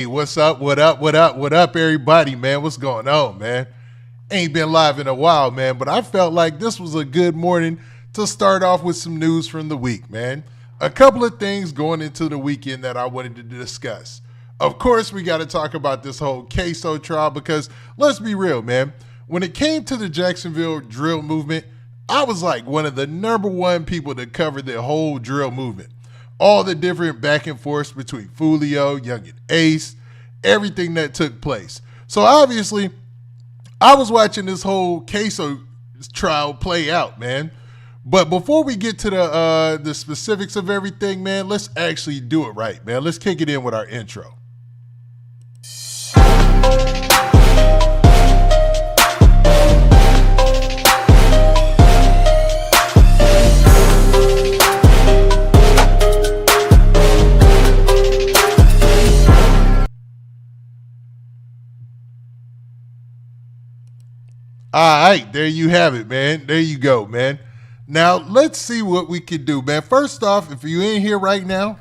Hey, what's up? What up? What up? What up, everybody, man? What's going on, man? Ain't been live in a while, man, but I felt like this was a good morning to start off with some news from the week, man. A couple of things going into the weekend that I wanted to discuss. Of course, we got to talk about this whole Ksoo trial because let's be real, man. When it came to the Jacksonville drill movement, I was like one of the #1 people to cover the whole drill movement. All the different back and forth between Foolio, Yungeen Ace, everything that took place. So obviously, I was watching this whole Ksoo trial play out, man. But before we get to the specifics of everything, man, let's actually do it right, man. Let's kick it in with our intro. All right, there you have it, man. There you go, man. Now, let's see what we can do, man. First off, if you're in here right now,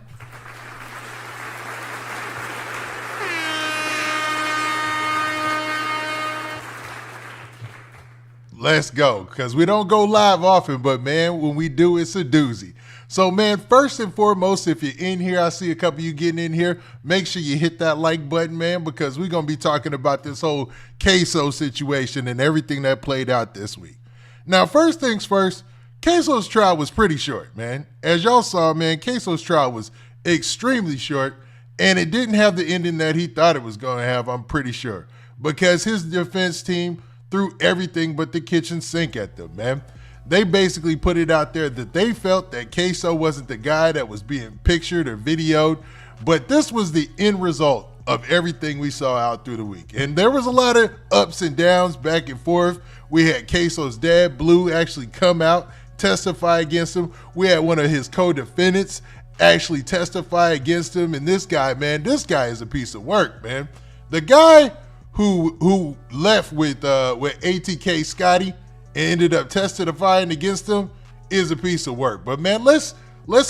let's go, because we don't go live often, but, man, when we do, it's a doozy. So, man, first and foremost, if you're in here, I see a couple of you getting in here, make sure you hit that like button, man, because we're going to be talking about this whole Ksoo situation and everything that played out this week. Now, first things first, Ksoo's trial was pretty short, man. As y'all saw, man, Ksoo's trial was extremely short, and it didn't have the ending that he thought it was going to have, I'm pretty sure, because his defense team threw everything but the kitchen sink at them, man. They basically put it out there that they felt that Ksoo wasn't the guy that was being pictured or videoed, but this was the end result of everything we saw out through the week. And there was a lot of ups and downs, back and forth. We had Ksoo's dad, Blue, actually come out, testify against him. We had one of his co-defendants actually testify against him. And this guy, man, this guy is a piece of work, man. The guy who left with ATK Scotty and ended up testifying against him is a piece of work. But man, let's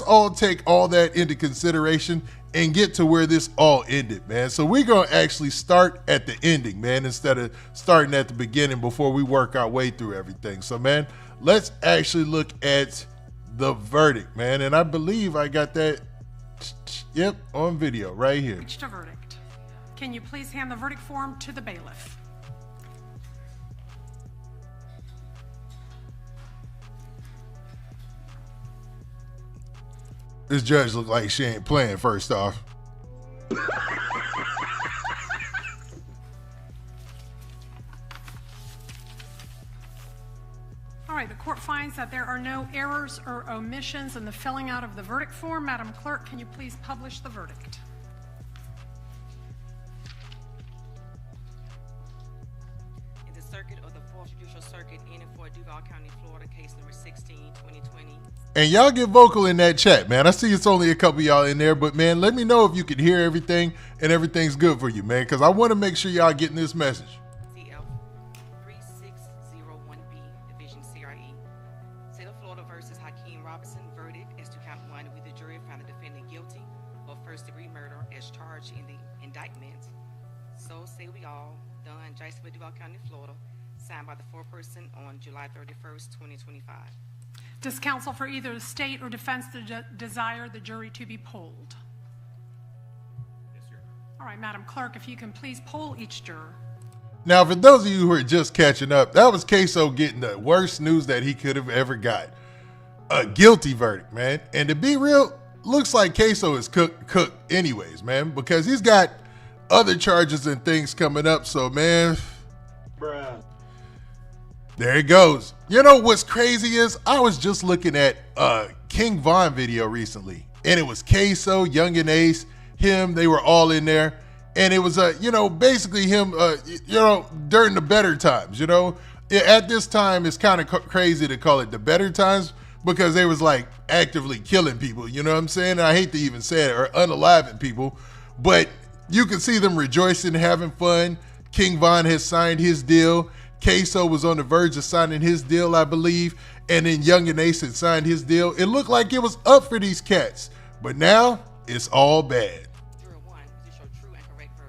all take all that into consideration and get to where this all ended, man. So we're gonna actually start at the ending, man, instead of starting at the beginning before we work our way through everything. So man, let's actually look at the verdict, man. And I believe I got that, yep, on video right here. Reached a verdict. Can you please hand the verdict form to the bailiff? This judge look like she ain't playing, first off. All right, the court finds that there are no errors or omissions in the filling out of the verdict form. Madam Clerk, can you please publish the verdict? In the circuit of the 4th Judicial Circuit in and for Duval County, Florida, case number 16, 2020. And y'all get vocal in that chat, man. I see it's only a couple y'all in there, but man, let me know if you can hear everything and everything's good for you, man, because I want to make sure y'all getting this message. CF 3601B, Division CRE. State of Florida versus Hakeem Robinson, verdict as to count 1 with the jury found the defendant guilty of first-degree murder as charged in the indictment. So say we all, done, Jacksonville, Duval County, Florida, signed by the foreperson on July 31st, 2025. Does counsel for either the state or defense desire the jury to be polled? Yes, sir. All right, Madam Clerk, if you can please poll each juror. Now, for those of you who are just catching up, that was Ksoo getting the worst news that he could have ever got. A guilty verdict, man. And to be real, looks like Ksoo is cooked anyways, man, because he's got other charges and things coming up. So, man, Bruh. there it goes. You know what's crazy is I was just looking at King Von video recently, and it was Ksoo, Yungeen Ace, him, they were all in there. And it was, basically him, during the better times, At this time, it's kind of crazy to call it the better times because they was like actively killing people, you know what I'm saying? I hate to even say it, or unaliving people, but you can see them rejoicing, having fun. King Von has signed his deal. Ksoo was on the verge of signing his deal, I believe, and then Yungeen Ace had signed his deal. It looked like it was up for these cats, but now it's all bad. Juror 1, is this your true and correct verdict?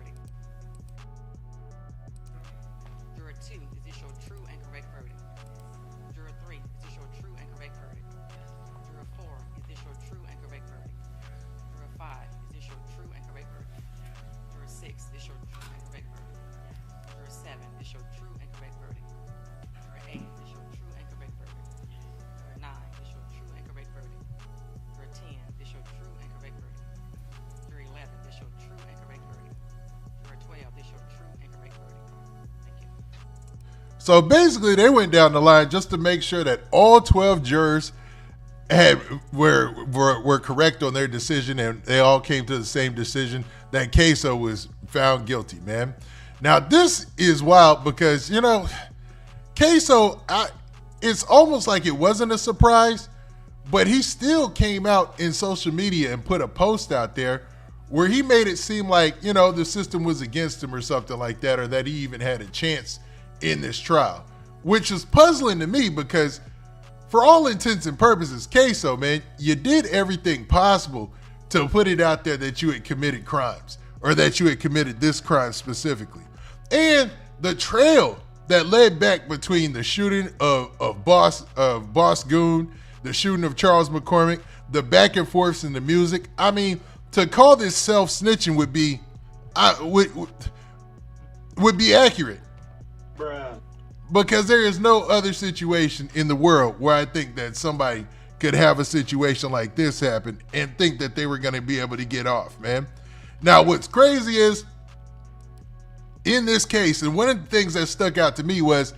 So basically, they went down the line just to make sure that all 12 jurors were correct on their decision, and they all came to the same decision that Ksoo was found guilty, man. Now, this is wild because, you know, Ksoo, it's almost like it wasn't a surprise, but he still came out in social media and put a post out there where he made it seem like, you know, the system was against him or something like that, or that he even had a chance in this trial, which is puzzling to me because for all intents and purposes, Ksoo, man, you did everything possible to put it out there that you had committed crimes or that you had committed this crime specifically. And the trail that led back between the shooting of Boss Goon, the shooting of Charles McCormick, the back and forths in the music. I mean, to call this self-snitching would be accurate. Bruh. Because there is no other situation in the world where I think that somebody could have a situation like this happen and think that they were going to be able to get off, man. Now, what's crazy is, in this case, and one of the things that stuck out to me was,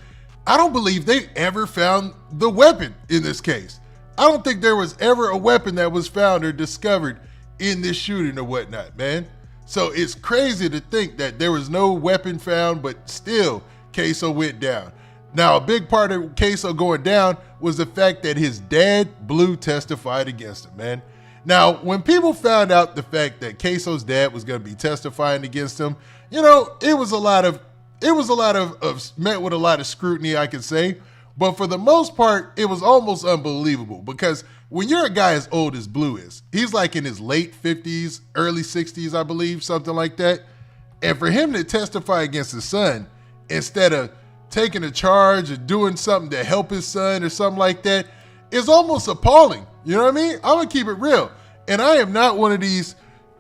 I don't believe they ever found the weapon in this case. I don't think there was ever a weapon that was found or discovered in this shooting or whatnot, man. So it's crazy to think that there was no weapon found, but still, Ksoo went down. Now, a big part of Ksoo going down was the fact that his dad, Blue, testified against him, man. Now, when people found out the fact that Ksoo's dad was going to be testifying against him, you know, it was met with a lot of scrutiny, I could say. But for the most part, it was almost unbelievable because when you're a guy as old as Blue is, he's like in his late 50s, early 60s, I believe, something like that. And for him to testify against his son instead of taking a charge or doing something to help his son or something like that is almost appalling. You know what I mean? I'm going to keep it real. And I am not one of these,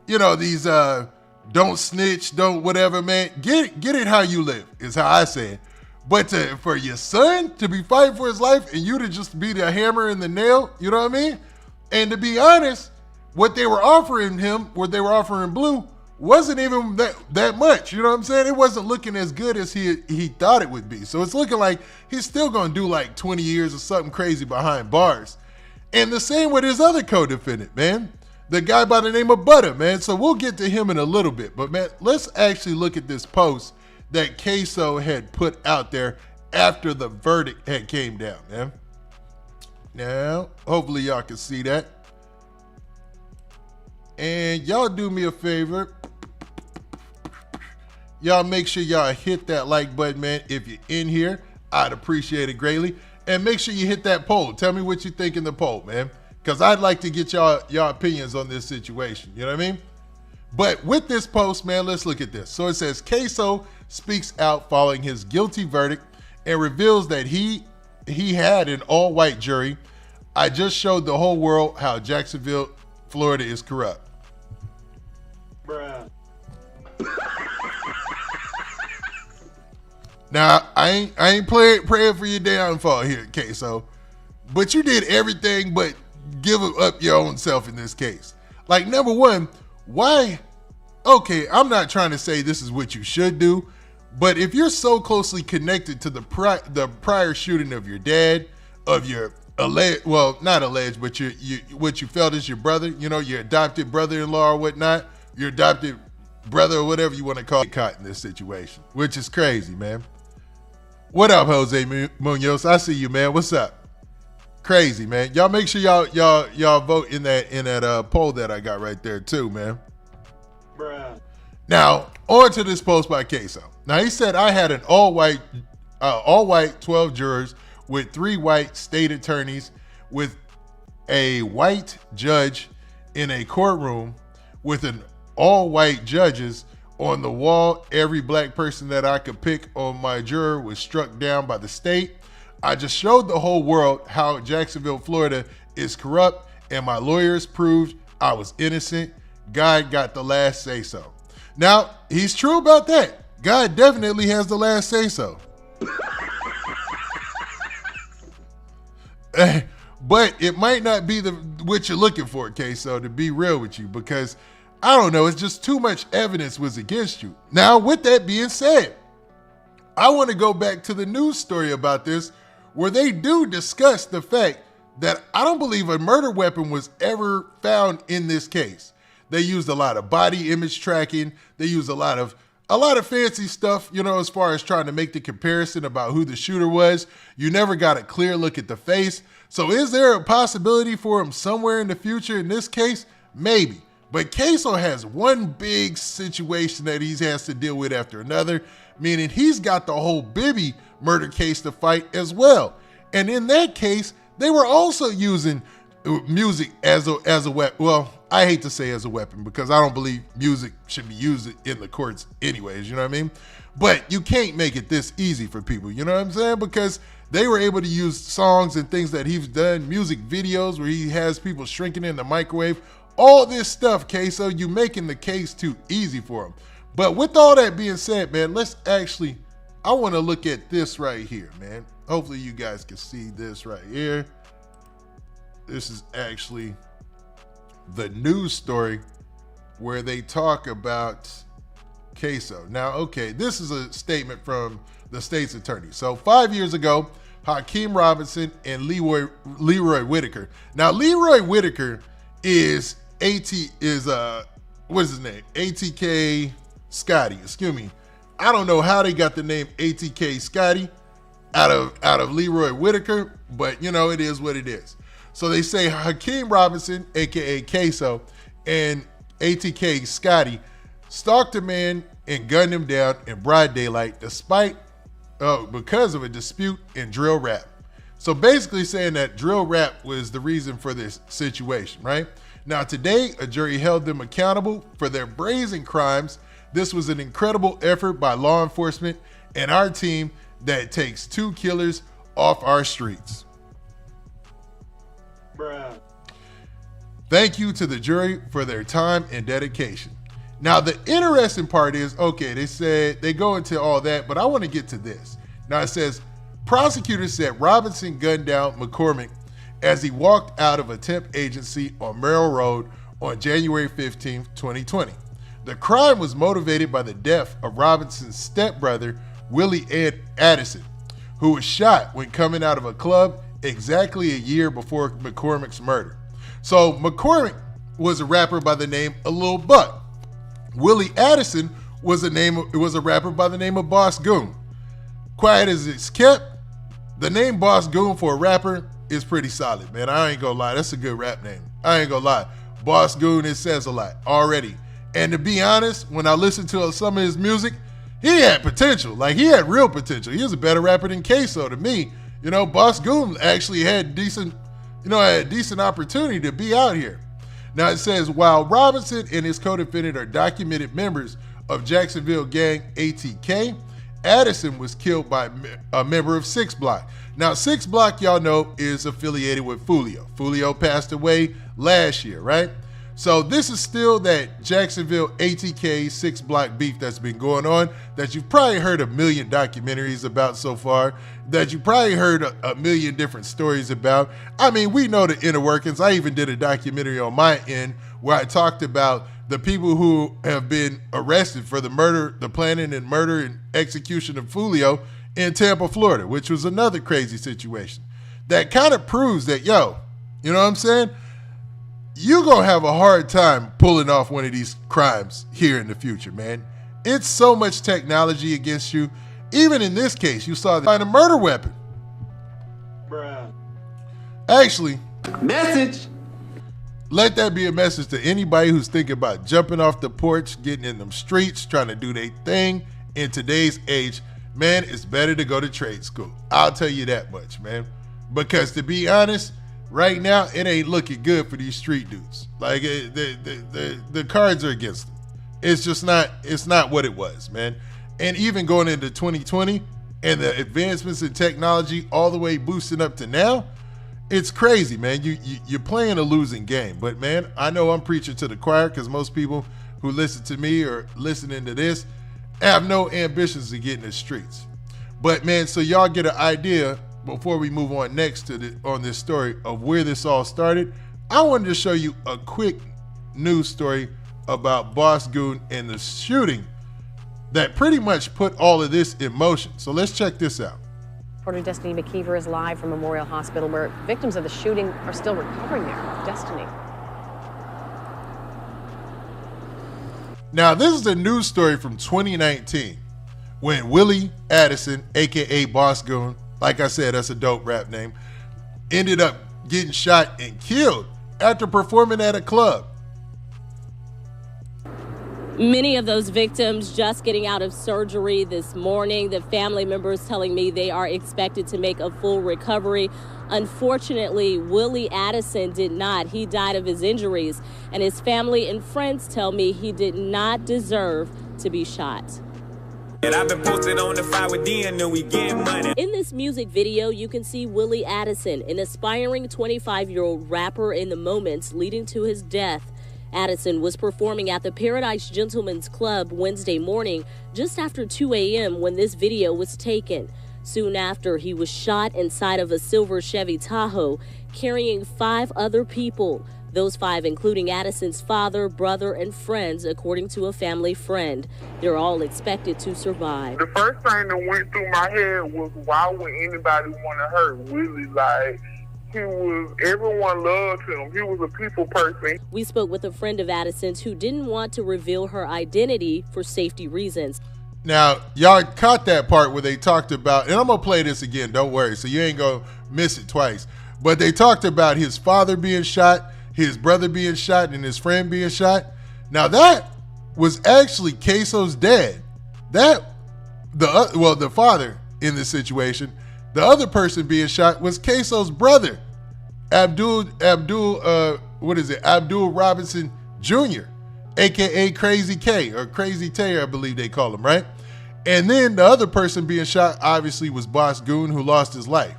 you know, these don't snitch, don't whatever, man. Get it how you live is how I say it. But for your son to be fighting for his life and you to just be the hammer and the nail, you know what I mean? And to be honest, what they were offering him, what they were offering Blue, wasn't even that much. You know what I'm saying? It wasn't looking as good as he thought it would be. So it's looking like he's still going to do like 20 years or something crazy behind bars. And the same with his other co-defendant, man. The guy by the name of Butter, man. So we'll get to him in a little bit. But, man, let's actually look at this post that Ksoo had put out there after the verdict had came down, man. Now, hopefully y'all can see that. And y'all do me a favor. Y'all make sure y'all hit that like button, man. If you're in here, I'd appreciate it greatly. And make sure you hit that poll. Tell me what you think in the poll, man. Because I'd like to get y'all opinions on this situation. You know what I mean? But with this post, man, let's look at this. So it says, Ksoo speaks out following his guilty verdict and reveals that he had an all-white jury. I just showed the whole world how Jacksonville, Florida is corrupt. Bruh. Now, I ain't praying for your downfall here, Ksoo, but you did everything but give up your own self in this case. Like, number one, why? Okay, I'm not trying to say this is what you should do, but if you're so closely connected to the prior shooting of your dad, of your alleged, well, not alleged, but what you felt is your brother, you know, your adopted brother-in-law or whatnot, your adopted brother or whatever you want to call it, caught in this situation, which is crazy, man. What up, Jose Munoz? I see you, man. What's up? Crazy, man. Y'all make sure y'all vote in that poll that I got right there too, man. Bruh. Now, on to this post by Ksoo. Now, he said, I had an all-white 12 jurors with 3 white state attorneys with a white judge in a courtroom with an all-white judges on the wall. Every black person that I could pick on my juror was struck down by the state. I just showed the whole world how Jacksonville, Florida is corrupt, and my lawyers proved I was innocent. God got the last say-so. Now, he's true about that. God definitely has the last say-so. But it might not be what you're looking for, Ksoo, to be real with you, because I don't know, it's just too much evidence was against you. Now, with that being said, I want to go back to the news story about this, where they do discuss the fact that I don't believe a murder weapon was ever found in this case. They used a lot of body image tracking. They used a lot of fancy stuff, you know, as far as trying to make the comparison about who the shooter was. You never got a clear look at the face. So is there a possibility for him somewhere in the future in this case? Maybe. But Ksoo has one big situation that he has to deal with after another, meaning he's got the whole Bibby murder case to fight as well. And in that case, they were also using music as a weapon. Well, I hate to say as a weapon because I don't believe music should be used in the courts anyways, you know what I mean? But you can't make it this easy for people, you know what I'm saying? Because they were able to use songs and things that he's done, music videos where he has people shrinking in the microwave, all this stuff, Ksoo, you making the case too easy for him. But with all that being said, man, I want to look at this right here, man. Hopefully you guys can see this right here. This is actually the news story where they talk about Ksoo. Now, okay, this is a statement from the state's attorney. So 5 years ago, Hakeem Robinson and Leroy Whitaker. Now, Leroy Whitaker is what is his name? ATK Scotty, excuse me. I don't know how they got the name ATK Scotty out of Leroy Whitaker, but you know, it is what it is. So they say Hakeem Robinson, aka Ksoo, and ATK Scotty stalked a man and gunned him down in broad daylight because of a dispute in drill rap. So basically saying that drill rap was the reason for this situation, right? Now today, a jury held them accountable for their brazen crimes. This was an incredible effort by law enforcement and our team that takes 2 killers off our streets. Bruh. Thank you to the jury for their time and dedication. Now, the interesting part is, okay, they said they go into all that, but I want to get to this. Now, it says, prosecutors said Robinson gunned down McCormick as he walked out of a temp agency on Merrill Road on January 15, 2020. The crime was motivated by the death of Robinson's stepbrother, Willie Addison, who was shot when coming out of a club exactly a year before McCormick's murder. So McCormick was a rapper by the name of Lil Buck. Willie Addison was a rapper by the name of Boss Goon. Quiet as it's kept, the name Boss Goon for a rapper is pretty solid, man. I ain't gonna lie, that's a good rap name. I ain't gonna lie. Boss Goon, it says a lot already. And to be honest, when I listened to some of his music, he had potential. Like, he had real potential. He was a better rapper than Ksoo to me. You know, Boss Goon actually had decent opportunity to be out here. Now it says, while Robinson and his co-defendant are documented members of Jacksonville gang ATK, Addison was killed by a member of 6 Block. Now 6 Block, y'all know, is affiliated with Foolio. Foolio passed away last year, right? So this is still that Jacksonville ATK 6 Block beef that's been going on, that you've probably heard a million documentaries about so far, that you probably heard a million different stories about. I mean, we know the inner workings. I even did a documentary on my end where I talked about the people who have been arrested for the murder, the planning and murder and execution of Foolio in Tampa, Florida, which was another crazy situation. That kind of proves that, yo, you know what I'm saying? You're going to have a hard time pulling off one of these crimes here in the future, man. It's so much technology against you. Even in this case, you saw a murder weapon. Bruh. Actually, message. Let that be a message to anybody who's thinking about jumping off the porch, getting in them streets, trying to do their thing in today's age. Man, it's better to go to trade school. I'll tell you that much, man. Because to be honest, right now, it ain't looking good for these street dudes. Like, the cards are against them. It's just not, it's not what it was, man. And even going into 2020 and the advancements in technology all the way boosting up to now, it's crazy, man. You're playing a losing game. But, man, I know I'm preaching to the choir because most people who listen to me or listening to this have no ambitions to get in the streets. But, man, so y'all get an idea before we move on next to on this story of where this all started. I wanted to show you a quick news story about Boss Goon and the shooting that pretty much put all of this in motion. So let's check this out. Reporter Destiny McKeever is live from Memorial Hospital, where victims of the shooting are still recovering there. Destiny. Now, this is a news story from 2019 when Willie Addison, aka Boss Goon, like I said, that's a dope rap name, ended up getting shot and killed after performing at a club. Many of those victims just getting out of surgery this morning. The family members telling me they are expected to make a full recovery. Unfortunately, Willie Addison did not. He died of his injuries, and his family and friends tell me he did not deserve to be shot. And I've been posted on the fire with D and we get money. In this music video, you can see Willie Addison, an aspiring 25-year-old rapper, in the moments leading to his death. Addison was performing at the Paradise Gentlemen's Club Wednesday morning, just after 2 a.m. when this video was taken. Soon after, he was shot inside of a silver Chevy Tahoe, carrying 5 other people. Those 5 including Addison's father, brother, and friends, according to a family friend. They're all expected to survive. The first thing that went through my head was, why would anybody want to hurt Willie? Like, everyone loved him. He was a people person. We spoke with a friend of Addison's who didn't want to reveal her identity for safety reasons. Now, y'all caught that part where they talked about, and I'm going to play this again, don't worry, so you ain't going to miss it twice. But they talked about his father being shot, his brother being shot, and his friend being shot. Now, that was actually Ksoo's dad. The father in this situation. The other person being shot was Ksoo's brother, Abdul Robinson Jr., aka Crazy K, or Crazy Tay, I believe they call him, right? And then the other person being shot obviously was Boss Goon, who lost his life.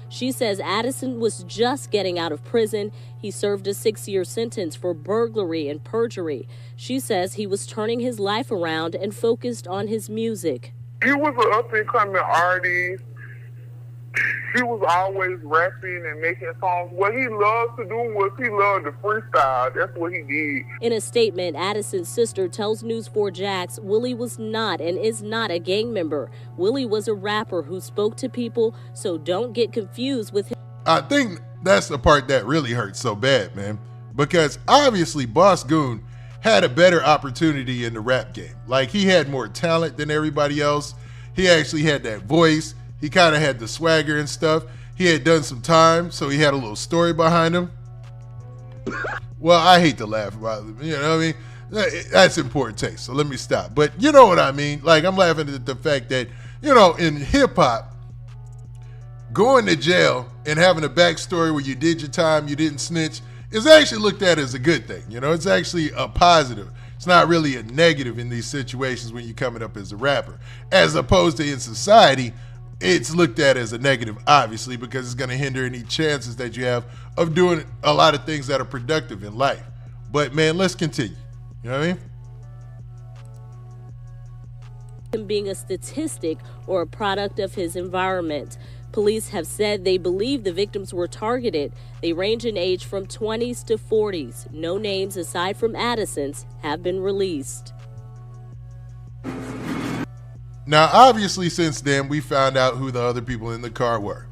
She says Addison was just getting out of prison. He served a 6-year sentence for burglary and perjury. She says he was turning his life around and focused on his music. He was an up-and-coming artist. He was always rapping and making songs. What he loved to do was he loved to freestyle. That's what he did. In a statement, Addison's sister tells News 4 Jax Willie was not and is not a gang member. Willie was a rapper who spoke to people, so don't get confused with him. I think that's the part that really hurts so bad, man, because obviously Boss Goon had a better opportunity in the rap game. Like, he had more talent than everybody else. He actually had that voice. He kind of had the swagger and stuff. He had done some time, so he had a little story behind him. Well, I hate to laugh about it. You know what I mean? That's in poor taste, so let me stop. But you know what I mean? Like, I'm laughing at the fact that, you know, in hip-hop, going to jail and having a backstory where you did your time, you didn't snitch, is actually looked at as a good thing. You know, it's actually a positive. It's not really a negative in these situations when you're coming up as a rapper. As opposed to in society, it's looked at as a negative, obviously, because it's going to hinder any chances that you have of doing a lot of things that are productive in life. But, man, let's continue. You know what I mean? Him being a statistic or a product of his environment. Police have said they believe the victims were targeted. They range in age from 20s to 40s. No names aside from Addison's have been released. Now, obviously, since then, we found out who the other people in the car were.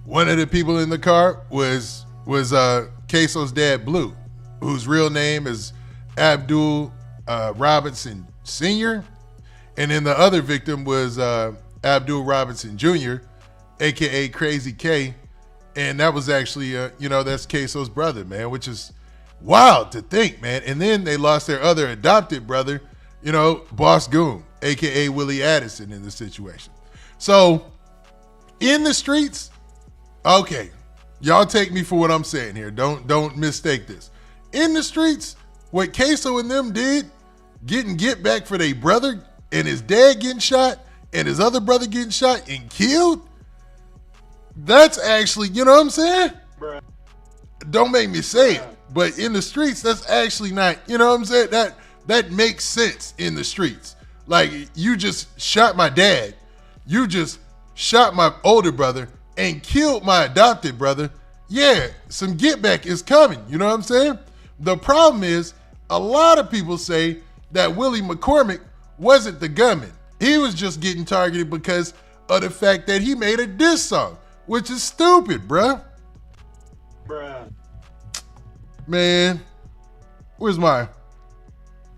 One of the people in the car was Ksoo's dad, Blue, whose real name is Abdul Robinson Sr., and then the other victim was Abdul Robinson Jr., a.k.a. Crazy K, and that was actually, that's Ksoo's brother, man, which is wild to think, man. And then they lost their other adopted brother, Boss Goon, a.k.a. Willie Addison, in this situation. So, in the streets, okay, y'all take me for what I'm saying here. Don't mistake this. In the streets, what Ksoo and them did, getting get back for their brother and his dad getting shot and his other brother getting shot and killed, that's actually, you know what I'm saying? Bruh. Don't make me say it, but in the streets, that's actually not, you know what I'm saying? That makes sense in the streets. Like, you just shot my dad, you just shot my older brother and killed my adopted brother. Yeah, some get back is coming, you know what I'm saying? The problem is, a lot of people say that Willie McCormick wasn't the gunman. He was just getting targeted because of the fact that he made a diss song, which is stupid, bruh. Man, where's mine?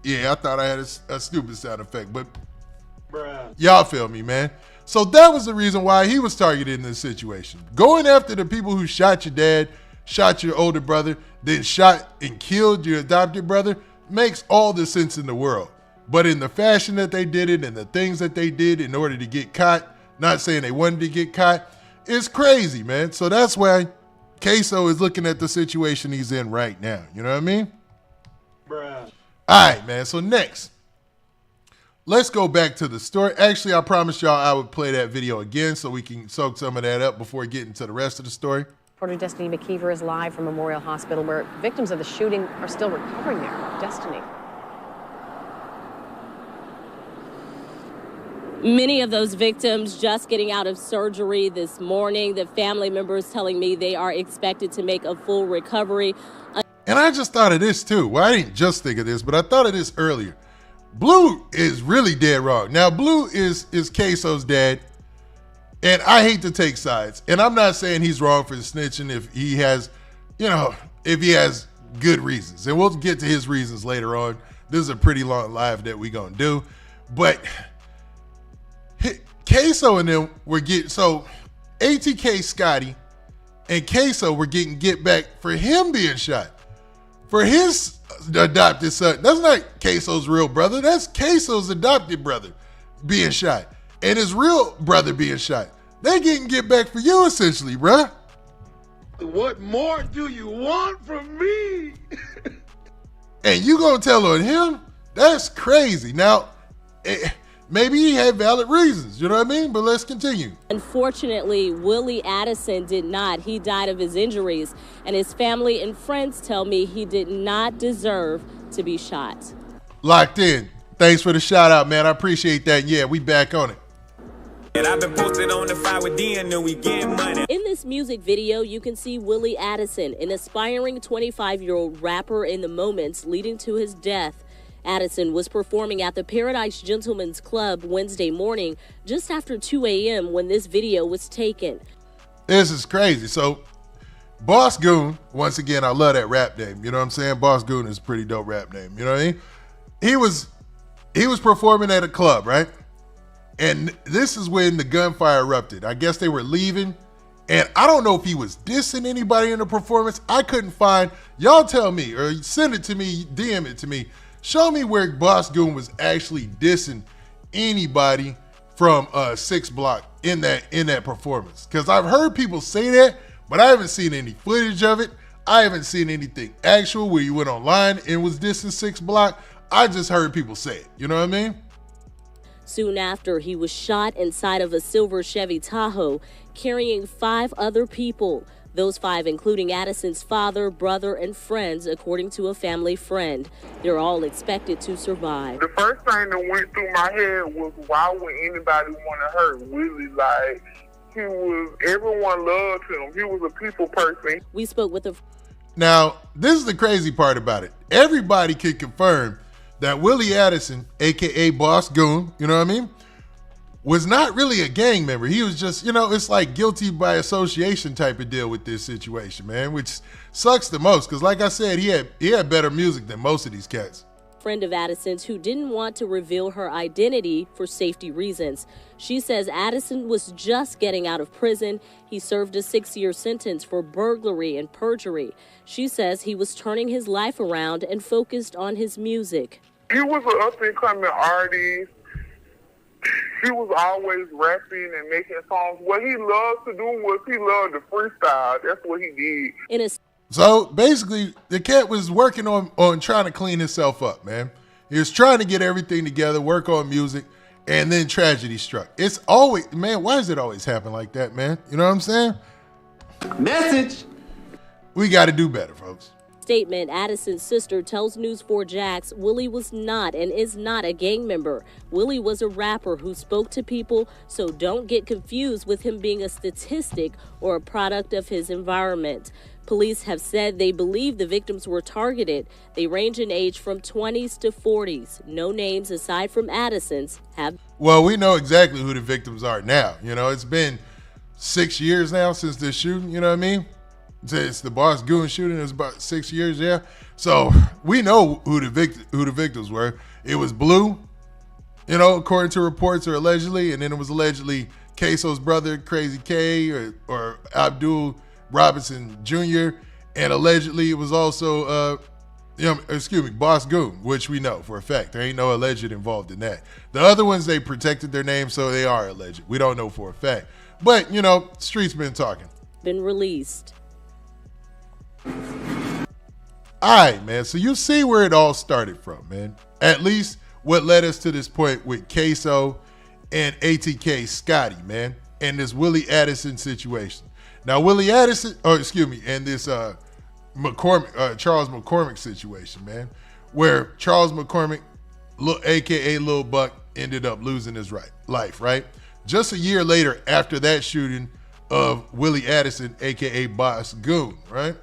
Yeah, I thought I had a stupid sound effect, but y'all feel me, man. So that was the reason why he was targeted in this situation. Going after the people who shot your dad, shot your older brother, then shot and killed your adopted brother makes all the sense in the world. But in the fashion that they did it and the things that they did in order to get caught, not saying they wanted to get caught, it's crazy, man. So that's why Ksoo is looking at the situation he's in right now. You know what I mean? All right, man. So next, let's go back to the story. Actually, I promised y'all I would play that video again so we can soak some of that up before getting to the rest of the story. Reporter Destiny McKeever is live from Memorial Hospital where victims of the shooting are still recovering there. Destiny. Many of those victims just getting out of surgery this morning. The family members telling me they are expected to make a full recovery. And I just thought of this too. Well, I didn't just think of this, but I thought of this earlier. Blue is really dead wrong. Now, Blue is Ksoo's dad, and I hate to take sides. And I'm not saying he's wrong for snitching if he has, if he has good reasons. And we'll get to his reasons later on. This is a pretty long live that we're going to do. But Ksoo and them were getting, so ATK Scotty and Ksoo were getting get back for him being shot. For his adopted son. That's not Ksoo's real brother. That's Ksoo's adopted brother being shot. And his real brother being shot. They getting get back for you essentially, bruh. What more do you want from me? And you gonna tell on him? That's crazy. Now, maybe he had valid reasons, you know what I mean? But let's continue. Unfortunately, Willie Addison did not. He died of his injuries, and his family and friends tell me he did not deserve to be shot. Locked in. Thanks for the shout out, man. I appreciate that. Yeah, we back on it. And I've been posted on the fire with D and we get money. In this music video, you can see Willie Addison, an aspiring 25-year-old rapper, in the moments leading to his death. Addison was performing at the Paradise Gentlemen's Club Wednesday morning, just after 2 a.m. when this video was taken. This is crazy. So, Boss Goon, once again, I love that rap name. You know what I'm saying? Boss Goon is a pretty dope rap name. You know what I mean? He was performing at a club, right? And this is when the gunfire erupted. I guess they were leaving. And I don't know if he was dissing anybody in the performance. I couldn't find. Y'all tell me or send it to me, DM it to me. Show me where Boss Goon was actually dissing anybody from 6 Block in that performance. Because I've heard people say that, but I haven't seen any footage of it. I haven't seen anything actual where you went online and was dissing 6 Block. I just heard people say it. You know what I mean? Soon after, he was shot inside of a silver Chevy Tahoe, carrying 5 other people. Those 5 including Addison's father, brother, and friends, according to a family friend. They're all expected to survive. The first thing that went through my head was, why would anybody want to hurt Willie? Like, everyone loved him. He was a people person. We spoke with a... Now, this is the crazy part about it. Everybody can confirm that Willie Addison, a.k.a. Boss Goon, you know what I mean, was not really a gang member. He was just, it's like guilty by association type of deal with this situation, man, which sucks the most because, like I said, he had better music than most of these cats. Friend of Addison's who didn't want to reveal her identity for safety reasons. She says Addison was just getting out of prison. He served a 6-year sentence for burglary and perjury. She says he was turning his life around and focused on his music. He was an up-and-coming artist. He was always rapping and making songs. What he loved to do was he loved to freestyle. That's what he did. So basically, the cat was working on trying to clean himself up, man. He was trying to get everything together, work on music, and then tragedy struck. It's always, man, why does it always happen like that, man? You know what I'm saying? Message. We got to do better, folks. Statement, Addison's sister tells News 4 Jax Willie was not and is not a gang member. Willie was a rapper who spoke to people, so don't get confused with him being a statistic or a product of his environment. Police have said they believe the victims were targeted. They range in age from 20s to 40s. No names aside from Addison's have. Well, we know exactly who the victims are now. You know, it's been 6 years now since this shooting, you know what I mean? It's the Boss Goon shooting. It was about 6 years, yeah. So we know who the victims were. It was Blue, you know, according to reports, or allegedly, and then it was allegedly Ksoo's brother, Crazy K, or Abdul Robinson Jr., and allegedly it was also, Boss Goon, which we know for a fact. There ain't no alleged involved in that. The other ones, they protected their names, so they are alleged. We don't know for a fact. But, you know, streets been talking. Been released. All right, man. So you see where it all started from, man. At least what led us to this point with Ksoo and ATK Scotty, man, and this Willie Addison situation. Now, Willie Addison, and this Charles McCormick situation, man, where Charles McCormick, a.k.a. Lil Buck, ended up losing his life, right? Just a year later after that shooting of Willie Addison, a.k.a. Boss Goon, right?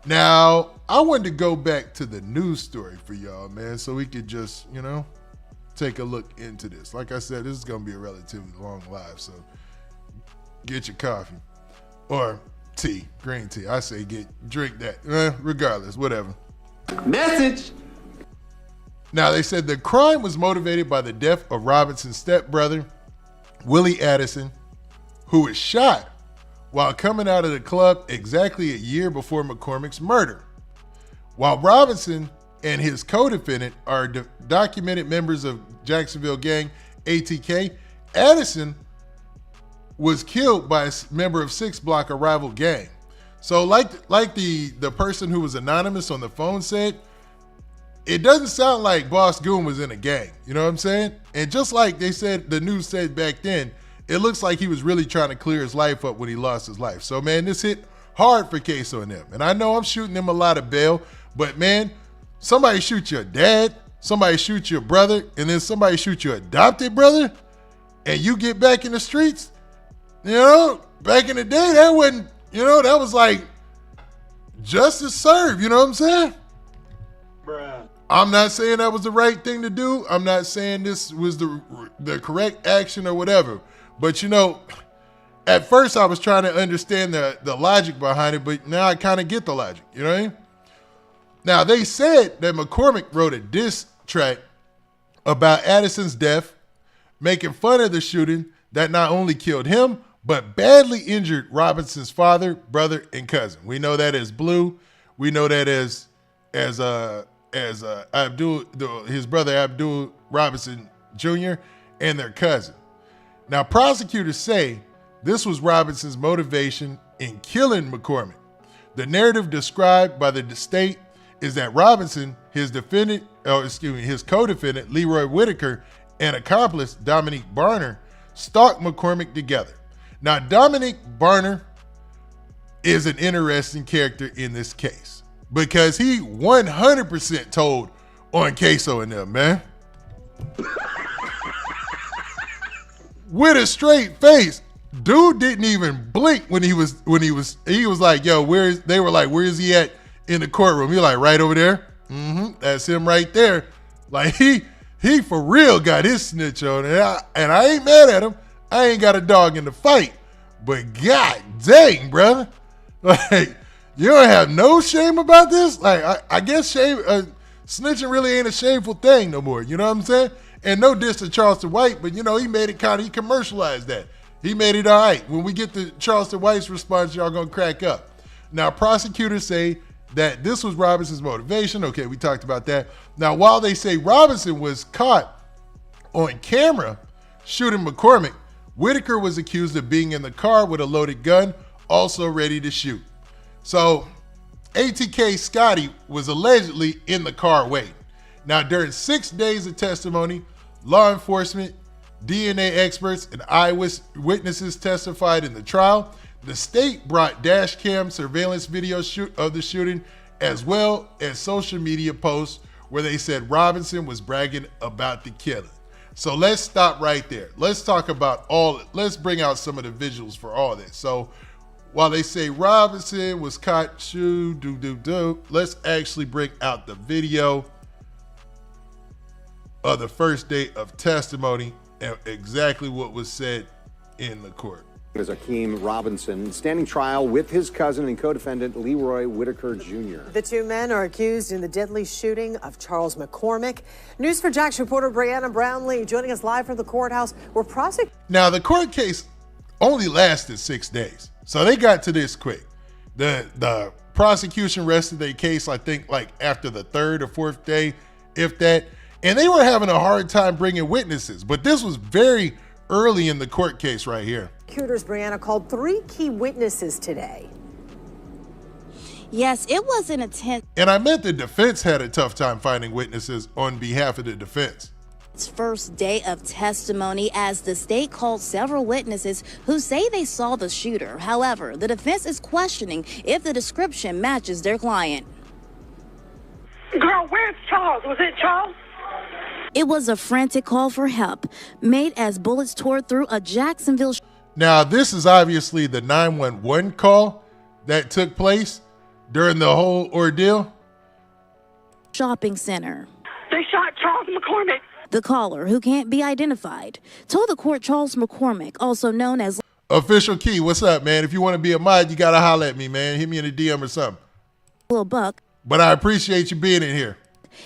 Now, I wanted to go back to the news story for y'all, man, so we could just, you know, take a look into this. Like I said, this is going to be a relatively long live, so get your coffee or tea, green tea. I say drink that. Regardless, whatever. Message. Now, they said the crime was motivated by the death of Robinson's stepbrother, Willie Addison, who was shot while coming out of the club exactly a year before McCormick's murder. While Robinson and his co-defendant are documented members of Jacksonville gang ATK, Addison was killed by a member of 6 Block, a rival gang. So like the person who was anonymous on the phone said, it doesn't sound like Boss Goon was in a gang. You know what I'm saying? And just like they said, the news said back then, it looks like he was really trying to clear his life up when he lost his life. So, man, this hit hard for Ksoo and them. And I know I'm shooting them a lot of bail, but, man, somebody shoot your dad, somebody shoot your brother, and then somebody shoot your adopted brother, and you get back in the streets. You know, back in the day, that wasn't, you know, that was like justice served. You know what I'm saying? Bruh. I'm not saying that was the right thing to do. I'm not saying this was the correct action or whatever. But, you know, at first I was trying to understand the logic behind it, but now I kind of get the logic. You know what I mean? Now, they said that McCormick wrote a diss track about Addison's death, making fun of the shooting that not only killed him, but badly injured Robinson's father, brother, and cousin. We know that as Blue. We know that as Abdul, his brother Abdul Robinson Jr., and their cousin. Now, prosecutors say this was Robinson's motivation in killing McCormick. The narrative described by the state is that Robinson, his co-defendant Leroy Whitaker, and accomplice Dominique Barner stalked McCormick together. Now, Dominique Barner is an interesting character in this case because he 100% told on Ksoo and them, man. With a straight face. Dude didn't even blink when he was like, yo, they were like, where is he at in the courtroom? You're like, right over there. That's him right there. Like he for real got his snitch on, and I ain't mad at him. I ain't got a dog in the fight, but god dang, brother, like you don't have no shame about this. Like I guess snitching really ain't a shameful thing no more. You know what I'm saying? And no diss to Charleston White, but you know he made it he commercialized that. He made it all right. When we get to Charleston White's response, y'all gonna crack up. Now prosecutors say that this was Robinson's motivation. Okay, we talked about that. Now, while they say Robinson was caught on camera shooting McCormick, Whitaker was accused of being in the car with a loaded gun, also ready to shoot. So, ATK Scotty was allegedly in the car waiting. Now, during 6 days of testimony, law enforcement, DNA experts, and eyewitnesses testified in the trial. The state brought dash cam surveillance video of the shooting as well as social media posts where they said Robinson was bragging about the killing. So let's stop right there. Let's talk about let's bring out some of the visuals for all this. So while they say Robinson was caught, let's actually bring out the video of the first day of testimony and exactly what was said in the court. Is Akeem Robinson standing trial with his cousin and co-defendant Leroy Whitaker Jr. The two men are accused in the deadly shooting of Charles McCormick. News for Jax reporter Brianna Brownlee joining us live from the courthouse where Now, the court case only lasted 6 days, so they got to this quick. The prosecution rested their case, I think, like after the third or fourth day, if that, and they were having a hard time bringing witnesses, but this was very early in the court case right here. Prosecutors, Brianna, called 3 key witnesses today. Yes, it was an intense. And I meant the defense had a tough time finding witnesses on behalf of the defense. It's first day of testimony as the state called several witnesses who say they saw the shooter. However, the defense is questioning if the description matches their client. Girl, where's Charles? Was it Charles? It was a frantic call for help made as bullets tore through a Jacksonville. Now, this is obviously the 911 call that took place during the whole ordeal. Shopping center. They shot Charles McCormick. The caller, who can't be identified, told the court Charles McCormick, also known as Official Key, what's up, man? If you want to be a mod, you got to holler at me, man. Hit me in a DM or something. Lil Buck. But I appreciate you being in here.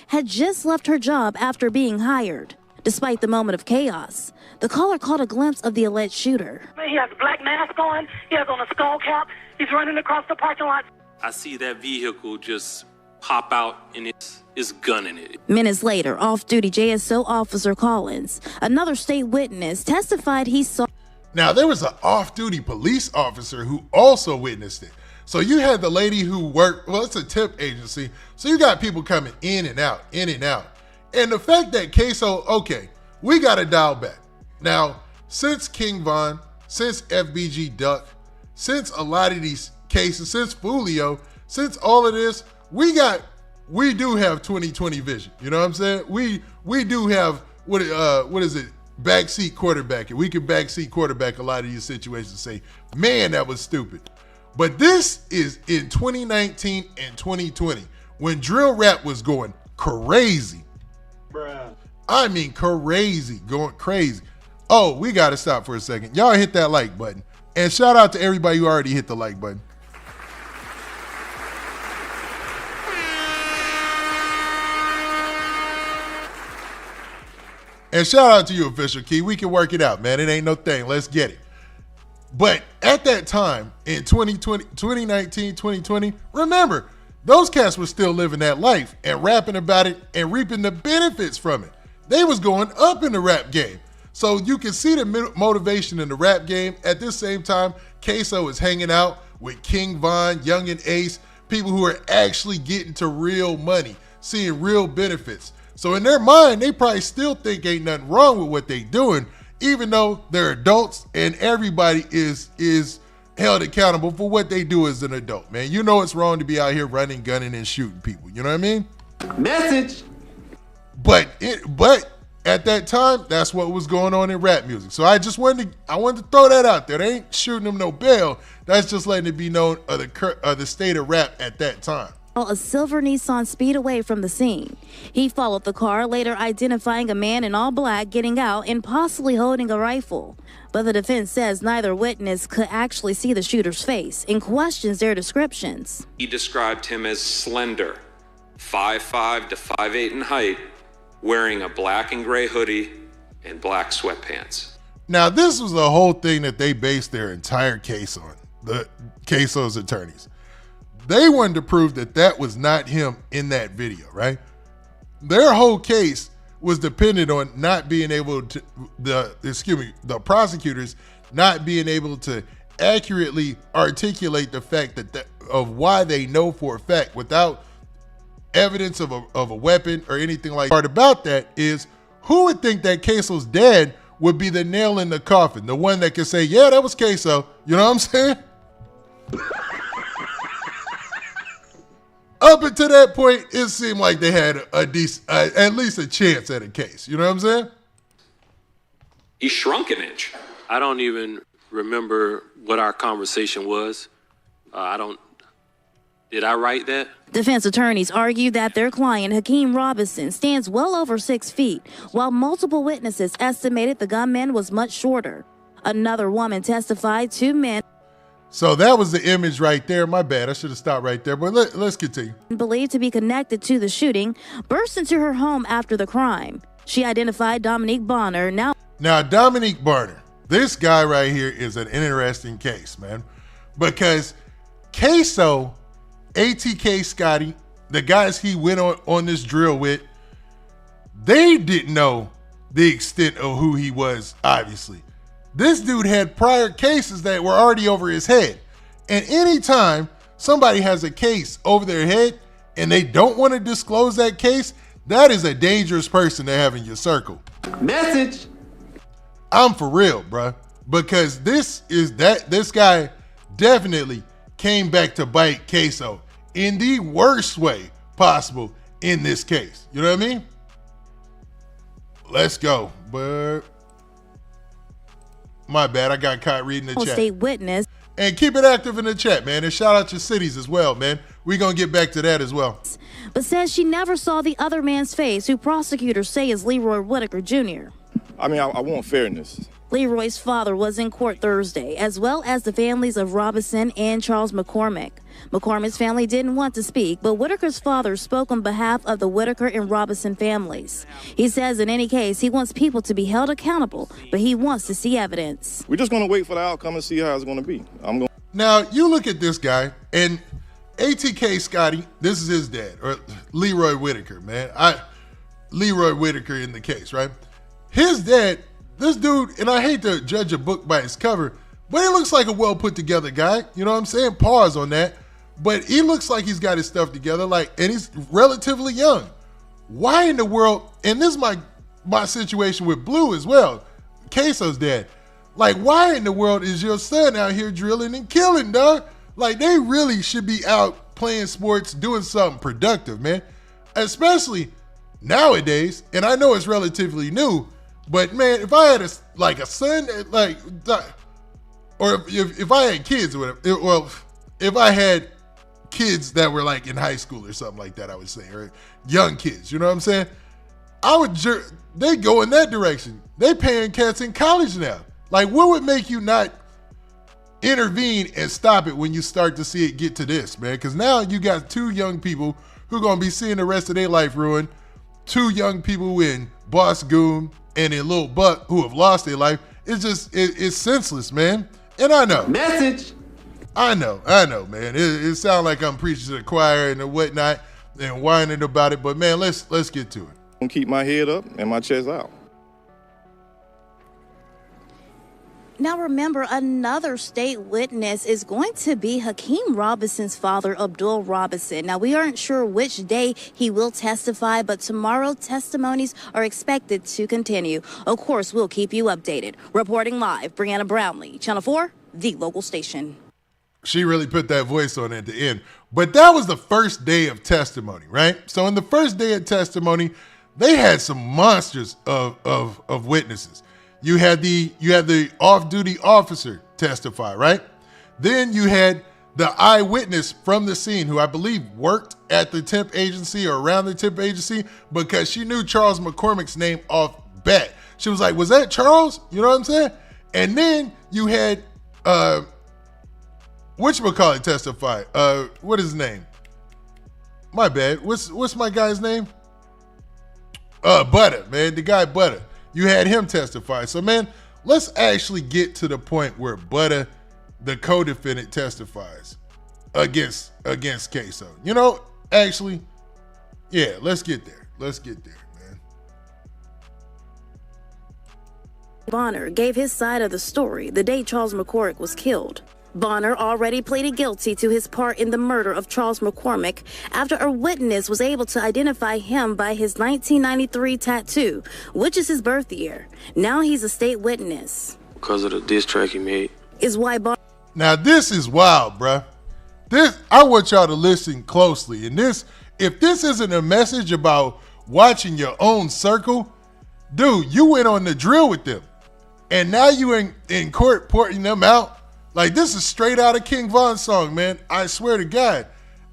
Had just left her job after being hired. Despite the moment of chaos, the caller caught a glimpse of the alleged shooter. He has a black mask on. He has on a skull cap. He's running across the parking lot. I see that vehicle just pop out and it's gunning it. Minutes later, off-duty JSO Officer Collins, another state witness, testified he saw. Now, there was an off-duty police officer who also witnessed it. So you had the lady who worked, well, it's a tip agency. So you got people coming in and out, in and out. And the fact that Ksoo, okay, we got to dial back. Now, since King Von, since FBG Duck, since a lot of these cases, since Foolio, since all of this, we do have 20/20 vision. You know what I'm saying? We do have, what is it? Backseat quarterback. And we can backseat quarterback a lot of these situations and say, man, that was stupid. But this is in 2019 and 2020 when drill rap was going crazy. Bruh. I mean crazy, going crazy. Oh, we got to stop for a second. Y'all hit that like button. And shout out to everybody who already hit the like button. And shout out to you, Official Key. We can work it out, man. It ain't no thing. Let's get it. But at that time, in 2019, 2020, remember, those cats were still living that life and rapping about it and reaping the benefits from it. They was going up in the rap game. So you can see the motivation in the rap game. At this same time, Ksoo is hanging out with King Von, Yungeen Ace, people who are actually getting to real money, seeing real benefits. So in their mind, they probably still think ain't nothing wrong with what they doing, even though they're adults and everybody is held accountable for what they do as an adult, man. You know it's wrong to be out here running, gunning, and shooting people. You know what I mean? Message. But at that time, that's what was going on in rap music. So I wanted to throw that out there. They ain't shooting them no bail. That's just letting it be known of the state of rap at that time. A silver Nissan speed away from the scene. He followed the car, later identifying a man in all black getting out and possibly holding a rifle. But the defense says neither witness could actually see the shooter's face and questions their descriptions. He described him as slender, 5'5" to 5'8" in height, wearing a black and gray hoodie and black sweatpants. Now, this was the whole thing that they based their entire case on, the Ksoo's attorneys. They wanted to prove that that was not him in that video, right? Their whole case was dependent on not being able to, the prosecutors not being able to accurately articulate the fact of why they know for a fact without evidence of a weapon or anything like that. Part about that is who would think that Ksoo's dad would be the nail in the coffin, the one that could say, yeah, that was Ksoo. You know what I'm saying? Up until that point, it seemed like they had a decent, at least a chance at a case. You know what I'm saying? He shrunk an inch. I don't even remember what our conversation was. Did I write that? Defense attorneys argue that their client, Hakeem Robinson, stands well over 6 feet, while multiple witnesses estimated the gunman was much shorter. Another woman testified 2 men. So that was the image right there. My bad. I should have stopped right there, but let's continue. Believed to be connected to the shooting, burst into her home after the crime. She identified Dominique Barner. Now Dominique Barner, this guy right here is an interesting case, man, because Ksoo, ATK Scotty, the guys he went on this drill with, they didn't know the extent of who he was, obviously. This dude had prior cases that were already over his head. And anytime somebody has a case over their head and they don't want to disclose that case, that is a dangerous person to have in your circle. Message. I'm for real, bruh. Because this guy definitely came back to bite Ksoo in the worst way possible in this case. You know what I mean? Let's go. But my bad, I got caught reading the chat. State witness. And keep it active in the chat, man. And shout out your cities as well, man. We're going to get back to that as well. But says she never saw the other man's face, who prosecutors say is Leroy Whitaker Jr. I mean, I want fairness. Leroy's father was in court Thursday, as well as the families of Robinson and Charles McCormick. McCormick's family didn't want to speak, but Whitaker's father spoke on behalf of the Whitaker and Robinson families. He says in any case, he wants people to be held accountable, but he wants to see evidence. We're just going to wait for the outcome and see how it's going to be. Now, you look at this guy, and ATK Scotty, this is his dad, or Leroy Whitaker, man. Leroy Whitaker in the case, right? His dad, this dude, and I hate to judge a book by its cover, but he looks like a well put together guy. You know what I'm saying? Pause on that. But he looks like he's got his stuff together, and he's relatively young. Why in the world, and this is my situation with Blue as well, Ksoo's dad. Like, why in the world is your son out here drilling and killing, dog? Like, they really should be out playing sports, doing something productive, man. Especially nowadays, and I know it's relatively new, but man, if I had a son, like, or if I had kids or whatever, well, if I had kids that were like in high school or something like that, I would say, or young kids, you know what I'm saying? They go in that direction. They paying cats in college now. Like, what would make you not intervene and stop it when you start to see it get to this, man? Because now you got 2 young people who are going to be seeing the rest of their life ruined. 2 young people in Boss Goon and in Lil Buck who have lost their life. It's senseless, man. And I know. Message. I know, man. It sounds like I'm preaching to the choir and whatnot and whining about it. But man, let's get to it. I'm gonna keep my head up and my chest out. Now remember, another state witness is going to be Hakeem Robinson's father, Abdul Robinson. Now, we aren't sure which day he will testify, but tomorrow testimonies are expected to continue. Of course, we'll keep you updated. Reporting live, Brianna Brownlee, Channel 4, the local station. She really put that voice on at the end. But that was the first day of testimony, right? So in the first day of testimony, they had some monsters of witnesses. You had the off-duty officer testify, right? Then you had the eyewitness from the scene who I believe worked at the temp agency or around the temp agency because she knew Charles McCormick's name off bat. She was like, was that Charles? You know what I'm saying? And then you had whatchamacallit testify. What is his name? My bad. What's my guy's name? Butter, man. The guy Butter. You had him testify. So, man, let's actually get to the point where Butter, the co-defendant, testifies against Ksoo. You know, actually, yeah, let's get there. Let's get there, man. Bonner gave his side of the story the day Charles McCormick was killed. Bonner already pleaded guilty to his part in the murder of Charles McCormick after a witness was able to identify him by his 1993 tattoo, which is his birth year. Now he's a state witness. Because of the diss track he made. Is why Bonner... Now this is wild, bruh. I want y'all to listen closely. And if this isn't a message about watching your own circle, dude, you went on the drill with them. And now you in court porting them out. Like, this is straight out of King Von's song, man. I swear to God.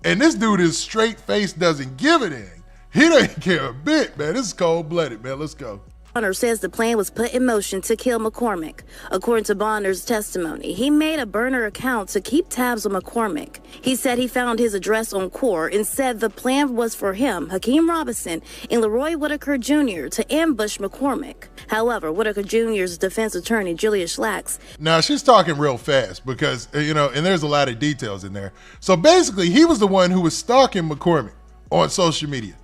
And this dude is straight face, doesn't give a dang. He doesn't care a bit, man. This is cold-blooded, man. Let's go. Bonner says the plan was put in motion to kill McCormick. According to Bonner's testimony, he made a burner account to keep tabs on McCormick. He said he found his address on Core and said the plan was for him, Hakeem Robinson, and Leroy Whitaker Jr. to ambush McCormick. However, Whitaker Jr.'s defense attorney, Julia Schlacks. Now, she's talking real fast because, and there's a lot of details in there. So basically, he was the one who was stalking McCormick on social media.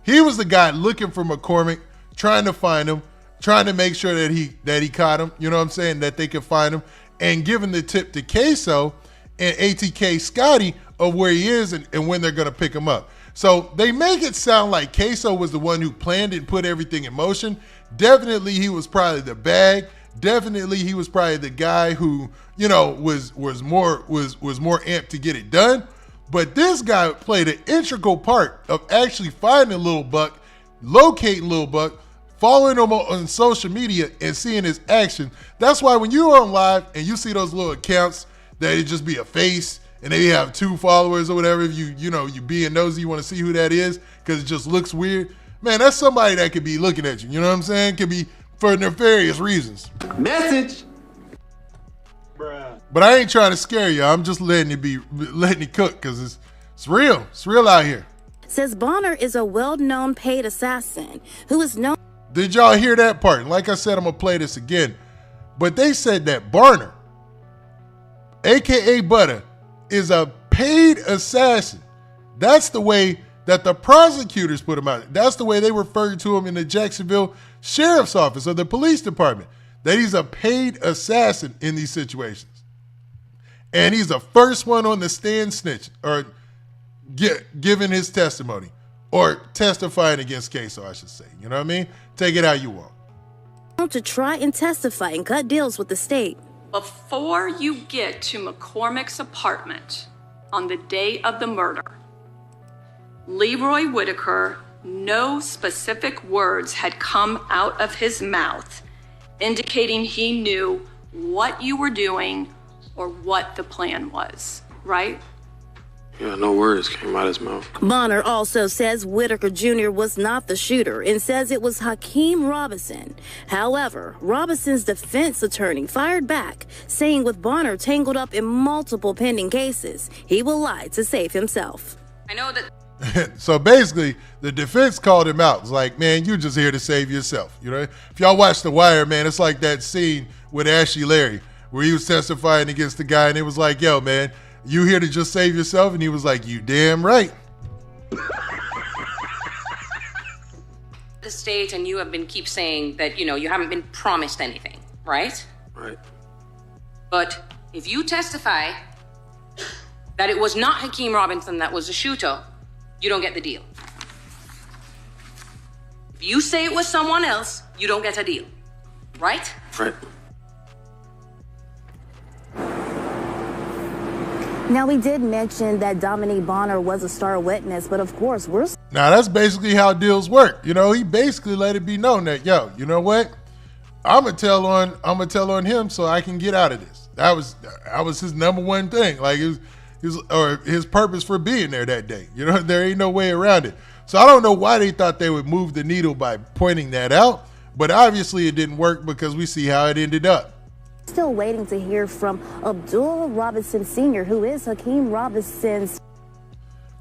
He was the guy looking for McCormick, trying to find him, trying to make sure that he caught him, you know what I'm saying, that they could find him, and giving the tip to Ksoo and ATK Scotty of where he is and when they're going to pick him up. So they make it sound like Ksoo was the one who planned and put everything in motion. Definitely he was probably the bag. Definitely he was probably the guy who, was more amped to get it done. But this guy played an integral part of actually finding Lil Buck, locating Lil Buck, following him on social media and seeing his action. That's why when you're on live and you see those little accounts that it just be a face and they have 2 followers or whatever, if you being nosy, you want to see who that is because it just looks weird. Man, that's somebody that could be looking at you. You know what I'm saying? Could be for nefarious reasons. Message. Bruh. But I ain't trying to scare you. I'm just letting it cook because it's real. It's real out here. Says Bonner is a well-known paid assassin who is known. Did y'all hear that part? And like I said, I'm going to play this again. But they said that Barner, a.k.a. Butter, is a paid assassin. That's the way that the prosecutors put him out. That's the way they referred to him in the Jacksonville Sheriff's Office or the police department, that he's a paid assassin in these situations. And he's the first one on the stand snitching or giving his testimony or testifying against Ksoo, I should say. You know what I mean? Take it how you want. To try and testify and cut deals with the state. Before you get to McCormick's apartment on the day of the murder, Leroy Whitaker, no specific words had come out of his mouth indicating he knew what you were doing or what the plan was, right? Yeah, no words came out of his mouth. Bonner also says Whitaker Jr. was not the shooter and says it was Hakeem Robinson. However, Robinson's defense attorney fired back, saying with Bonner tangled up in multiple pending cases, he will lie to save himself. I know that. So basically, the defense called him out. It's like, man, you're just here to save yourself. You know, if y'all watch The Wire, man, it's like that scene with Ashley Larry where he was testifying against the guy and it was like, yo, man, you here to just save yourself? And he was like, you damn right. The state and you have been keep saying that, you haven't been promised anything, right? Right. But if you testify that it was not Hakeem Robinson that was the shooter, you don't get the deal. If you say it was someone else, you don't get a deal, right? Right. Now, we did mention that Dominique Barner was a star witness, but of course, Now, that's basically how deals work. He basically let it be known that, yo, you know what? I'm gonna tell on him so I can get out of this. That was his number one thing. Like his purpose for being there that day. There ain't no way around it. So I don't know why they thought they would move the needle by pointing that out, but obviously it didn't work because we see how it ended up. still waiting to hear from Abdul Robinson Sr., who is Hakeem Robinson's.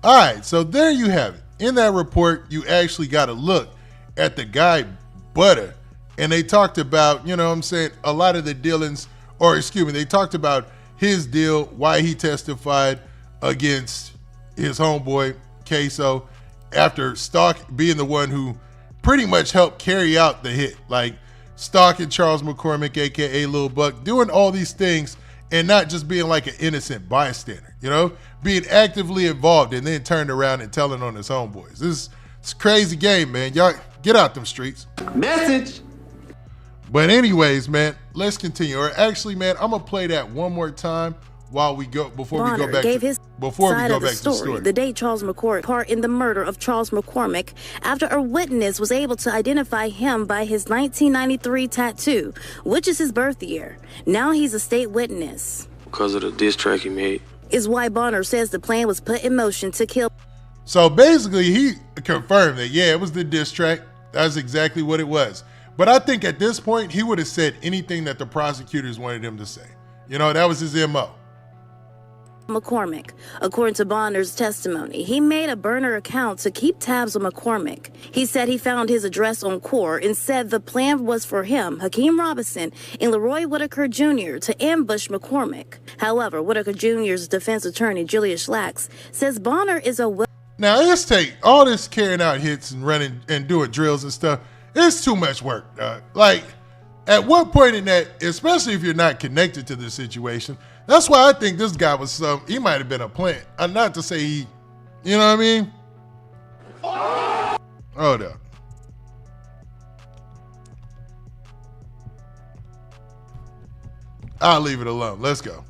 All right, so there you have it. In that report, you actually got to look at the guy Butter, and they talked about, you know what I'm saying, a lot of the dealings, or excuse me, they talked about his deal, why he testified against his homeboy, Ksoo, after Stark being the one who pretty much helped carry out the hit. Like Stark and Charles McCormick, a.k.a. Lil Buck, doing all these things and not just being like an innocent bystander, you know, being actively involved and then turned around and telling on his homeboys. It's a crazy game, man. Y'all get out them streets. Message. But anyways, man, let's continue. Or actually, man, I'm gonna play that one more time while we go before we go back before we side go of the back to the story, story. the day Charles McCormick part in the murder of Charles McCormick after a witness was able to identify him by his 1993 tattoo, which is his birth year. Now he's a state witness. Because of the diss track he made. Is why Barner says the plan was put in motion to kill. So basically, he confirmed that, yeah, it was the diss track. That's exactly what it was. But I think at this point, he would have said anything that the prosecutors wanted him to say. You know, that was his MO. McCormick. According to Barner's testimony, he made a burner account to keep tabs on McCormick. He said he found his address on Core and said the plan was for him, Hakeem Robinson, and Leroy Whitaker Jr. to ambush McCormick. However, Whitaker Jr.'s defense attorney, Julia Schlax, says Barner is a Now, let's take all this carrying out hits and running and doing drills and stuff. It's too much work, dog. Like, at what point in that, especially if you're not connected to the situation, that's why I think this guy was he might have been a plant. Not to say he, you know what I mean? Hold up. I'll leave it alone. Let's go.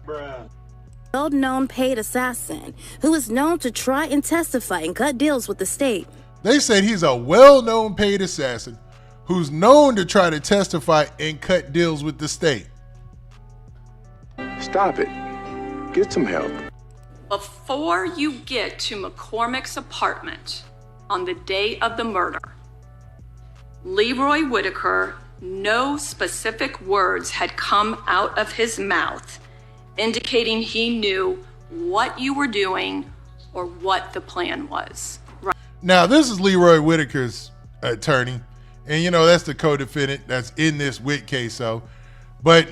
well-known paid assassin who is known to try and testify and cut deals with the state. They said he's a well-known paid assassin who's known to try to testify and cut deals with the state. Stop it. Get some help. Before you get to McCormick's apartment on the day of the murder, Leroy Whitaker, no specific words had come out of his mouth indicating he knew what you were doing or what the plan was. Right. Now, this is Leroy Whitaker's attorney, and you know, that's the co-defendant that's in this with Ksoo. But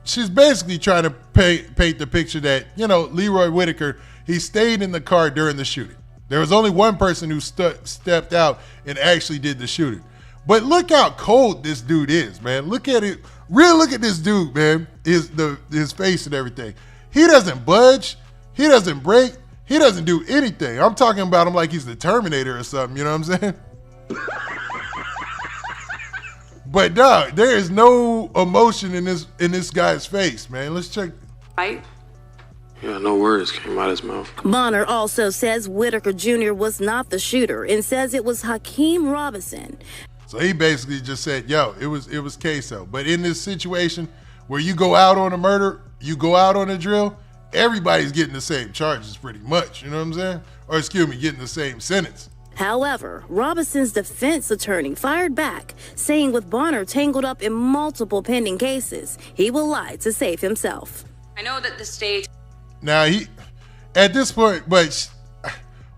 she's basically trying to paint the picture that, you know, Leroy Whitaker, he stayed in the car during the shooting. There was only one person who stepped out and actually did the shooting. But look how cold this dude is, man. Look at it. Really look at this dude, man. His face and everything. He doesn't budge. He doesn't break. He doesn't do anything. I'm talking about him like he's the Terminator or something. You know what I'm saying? But dog, there is no emotion in this guy's face, man. Let's check. Right. Yeah, no words came out of his mouth. Barner also says Whitaker Jr. was not the shooter and says it was Hakeem Robinson. So he basically just said, yo, it was Ksoo. But in this situation where you go out on a murder, you go out on a drill, everybody's getting the same charges pretty much, you know what I'm saying? Or excuse me, getting the same sentence. However, Robinson's defense attorney fired back, saying with Barner tangled up in multiple pending cases, he will lie to save himself. I know that the state... Now, at this point, but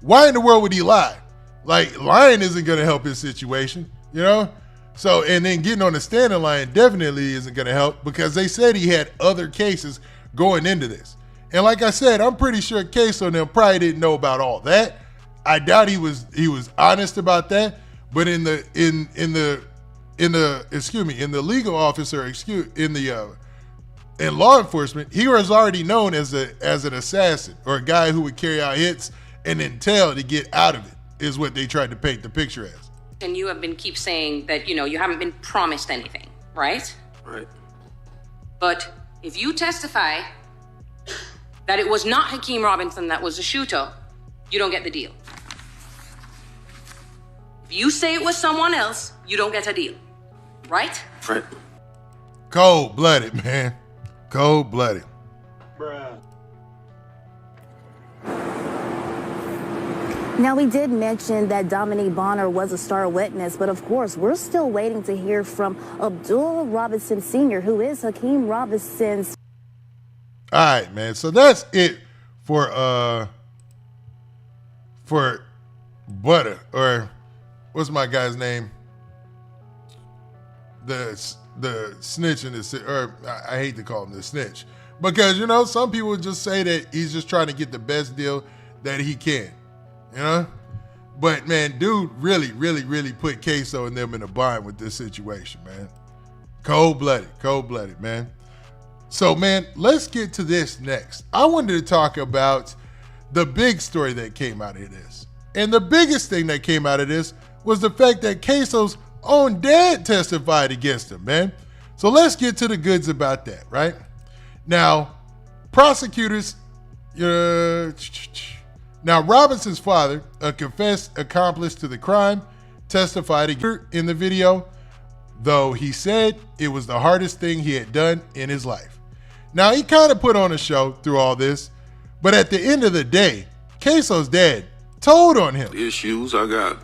why in the world would he lie? Like, lying isn't going to help his situation, you know? So, and then getting on the standing line definitely isn't going to help because they said he had other cases going into this. And like I said, I'm pretty sure Ksoo and them probably didn't know about all that. I doubt he was honest about that. But in the legal officer, in law enforcement, he was already known as an assassin or a guy who would carry out hits and then tell to get out of it, is what they tried to paint the picture as. And you have keep saying that, you haven't been promised anything, right? Right. But if you testify that it was not Hakeem Robinson that was the shooter, you don't get the deal. If you say it was someone else, you don't get a deal, right? Right. Cold-blooded, man. Cold-blooded. Bruh. Now, we did mention that Dominique Barner was a star witness, but of course, we're still waiting to hear from Abdul Robinson Sr., who is Hakeem Robinson's. All right, man. So that's it for Butter, or what's my guy's name? The snitch in this, or I hate to call him the snitch, because, you know, some people just say that he's just trying to get the best deal that he can, you know? But, man, dude really, really, really put Ksoo and them in a bind with this situation, man. Cold-blooded, man. So, man, let's get to this next. I wanted to talk about the big story that came out of this. And the biggest thing that came out of this was the fact that Ksoo's own dad testified against him, man. So let's get to the goods about that, right? Now, prosecutors Now, Robinson's father, a confessed accomplice to the crime, testified in the video, though he said it was the hardest thing he had done in his life. Now, he kind of put on a show through all this, but at the end of the day, Ksoo's dad told on him. Issues. I got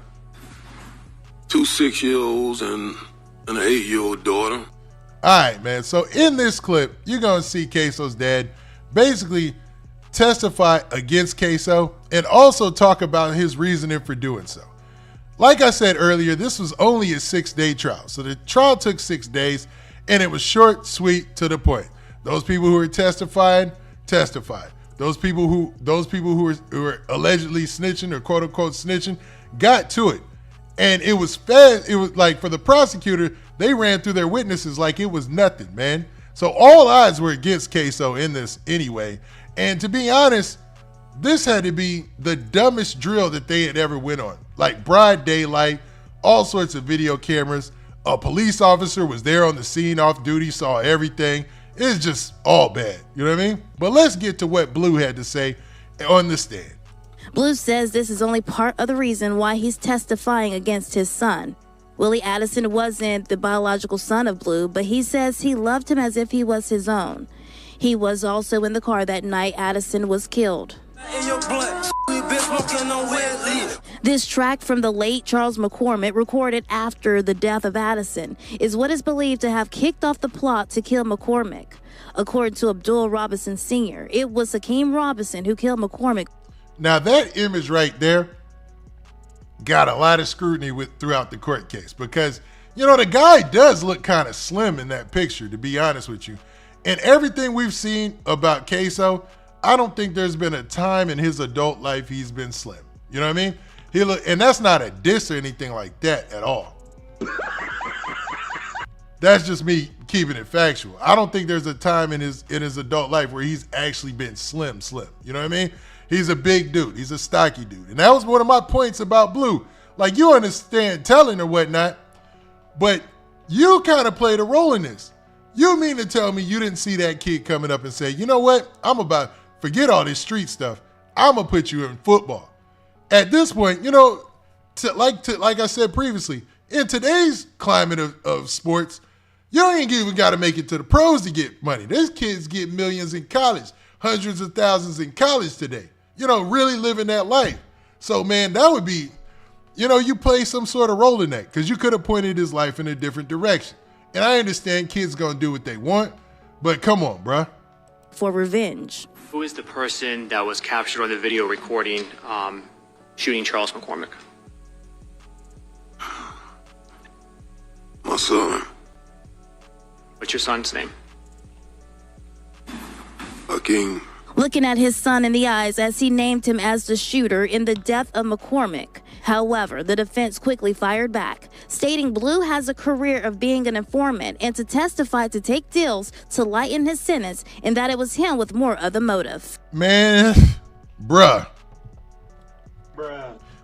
2 6-year-olds and an 8-year-old daughter. All right, man. So in this clip, you're going to see Ksoo's dad basically testify against Ksoo and also talk about his reasoning for doing so. Like I said earlier, this was only a 6-day trial. So the trial took 6 days and it was short, sweet, to the point. Those people who were testifying, testified. Those people who were allegedly snitching or quote unquote snitching got to it. And it was fast. It was like, for the prosecutor, they ran through their witnesses like it was nothing, man. So all odds were against Ksoo in this anyway. And to be honest, this had to be the dumbest drill that they had ever went on. Like broad daylight, all sorts of video cameras. A police officer was there on the scene off duty, saw everything. It's just all bad. You know what I mean? But let's get to what Blue had to say on the stand. Blue says this is only part of the reason why he's testifying against his son. Willie Addison wasn't the biological son of Blue, but he says he loved him as if he was his own. He was also in the car that night Addison was killed. This track from the late Charles McCormick, recorded after the death of Addison, is what is believed to have kicked off the plot to kill McCormick. According to Abdul Robinson Sr., it was Hakeem Robinson who killed McCormick. Now that image right there got a lot of scrutiny throughout the court case because, you know, the guy does look kind of slim in that picture, to be honest with you. And everything we've seen about Ksoo, I don't think there's been a time in his adult life he's been slim. You know what I mean? And that's not a diss or anything like that at all. That's just me keeping it factual. I don't think there's a time in his adult life where he's actually been slim. You know what I mean? He's a big dude. He's a stocky dude. And that was one of my points about Blue. Like, you understand telling or whatnot, but you kind of played a role in this. You mean to tell me you didn't see that kid coming up and say, you know what? Forget all this street stuff. I'm going to put you in football. At this point, you know, like I said previously, in today's climate of sports, you ain't even got to make it to the pros to get money. There's kids get millions in college, hundreds of thousands in college today. You know, really living that life. So, man, that would be, you know, you play some sort of role in that because you could have pointed his life in a different direction. And I understand kids going to do what they want, but come on, bruh. For revenge. Who is the person that was captured on the video recording shooting Charles McCormick? My son. What's your son's name? Hakeem. Looking at his son in the eyes as he named him as the shooter in the death of McCormick. However, the defense quickly fired back, stating Blue has a career of being an informant and to testify to take deals to lighten his sentence and that it was him with more of the motive. Man, bruh.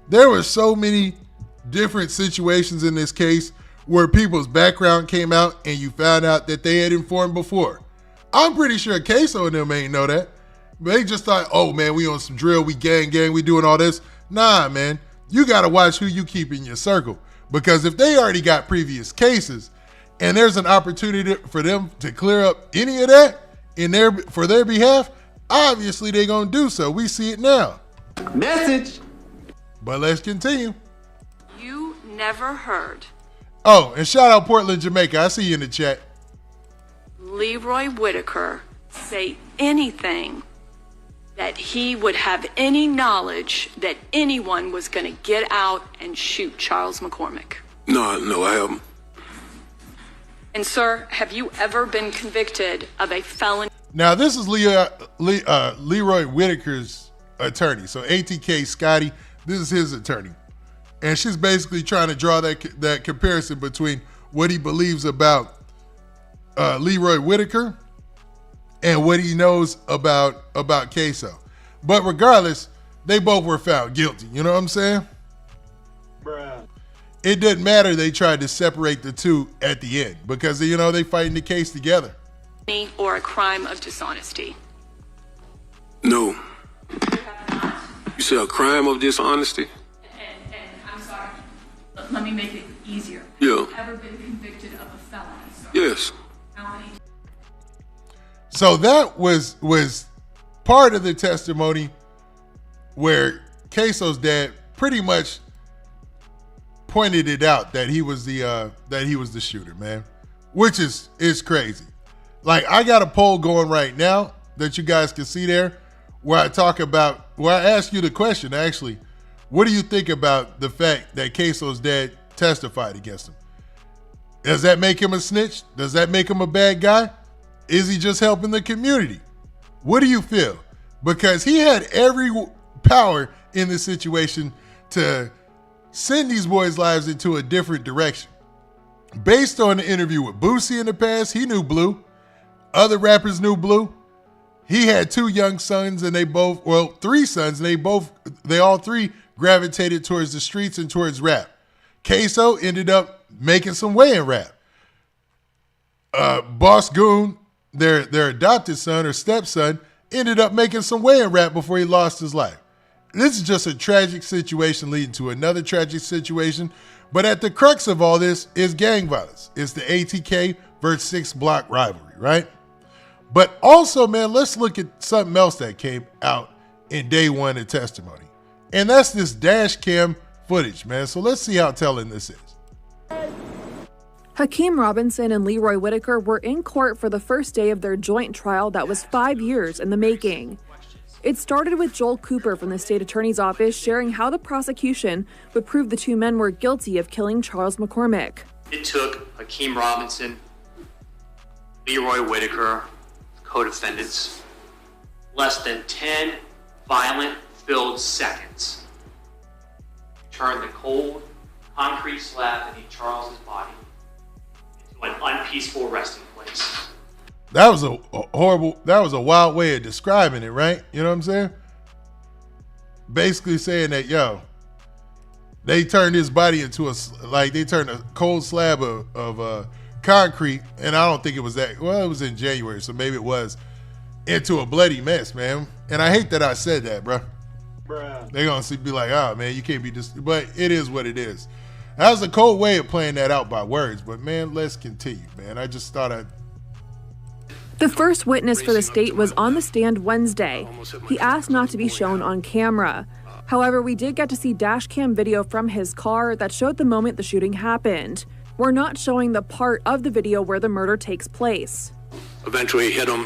There were so many different situations in this case where people's background came out and you found out that they had informed before. I'm pretty sure Ksoo and them ain't know that. They just thought, oh man, we on some drill, we gang, we doing all this. Nah, man, you gotta watch who you keep in your circle. Because if they already got previous cases and there's an opportunity for them to clear up any of that for their behalf, obviously they're gonna do so. We see it now. Message. But let's continue. You never heard Oh, and shout out Portland, Jamaica. I see you in the chat. Leroy Whitaker say anything that he would have any knowledge that anyone was going to get out and shoot Charles McCormick? No, I haven't. And sir, have you ever been convicted of a felony? Now, this is Leroy Whitaker's attorney. So ATK Scotty, this is his attorney. And she's basically trying to draw that comparison between what he believes about Leroy Whitaker and what he knows about Ksoo. But regardless, they both were found guilty. You know what I'm saying? Bruh. It doesn't matter. They tried to separate the two at the end because, you know, they fighting the case together. Or a crime of dishonesty? No. You say a crime of dishonesty? And I'm sorry, let me make it easier. Yeah. Have you ever been convicted of a felony, sir? Yes. How many? So that was part of the testimony where Ksoo's dad pretty much pointed it out that he was the shooter, man, which is crazy. Like, I got a poll going right now that you guys can see there where I ask you the question, actually, what do you think about the fact that Ksoo's dad testified against him? Does that make him a snitch? Does that make him a bad guy? Is he just helping the community? What do you feel? Because he had every power in this situation to send these boys' lives into a different direction. Based on the interview with Boosie in the past, he knew Blue. Other rappers knew Blue. He had 2 young sons and 3 sons, and they all 3 gravitated towards the streets and towards rap. Ksoo ended up making some way in rap. Boss Goon, their adopted son or stepson, ended up making some way in rap before he lost his life. This is just a tragic situation leading to another tragic situation. But at the crux of all this is gang violence. It's the ATK versus 6 block rivalry, right? But also, man, let's look at something else that came out in day one of testimony. And that's this dash cam footage, man. So let's see how telling this is. Hakeem Robinson and Leroy Whitaker were in court for the first day of their joint trial that was 5 years in the making. It started with Joel Cooper from the state attorney's office sharing how the prosecution would prove the 2 men were guilty of killing Charles McCormick. It took Hakeem Robinson, Leroy Whitaker, co-defendants, less than 10 violent-filled seconds to turn the cold concrete slab beneath Charles's body into an unpeaceful resting place. That was a wild way of describing it, right? You know what I'm saying? Basically saying that, they turned his body into they turned a cold slab of concrete, and I don't think it was that, well, it was in January, so maybe it was, into a bloody mess, man. And I hate that I said that, bro. They're going to be like, oh, man, you can't be just, but it is what it is. That was a cold way of playing that out by words, but, man, let's continue, man. I just thought The first witness for the state was on the stand Wednesday. He asked not to be shown on camera. However, we did get to see dash cam video from his car that showed the moment the shooting happened. We're not showing the part of the video where the murder takes place. Eventually hit him,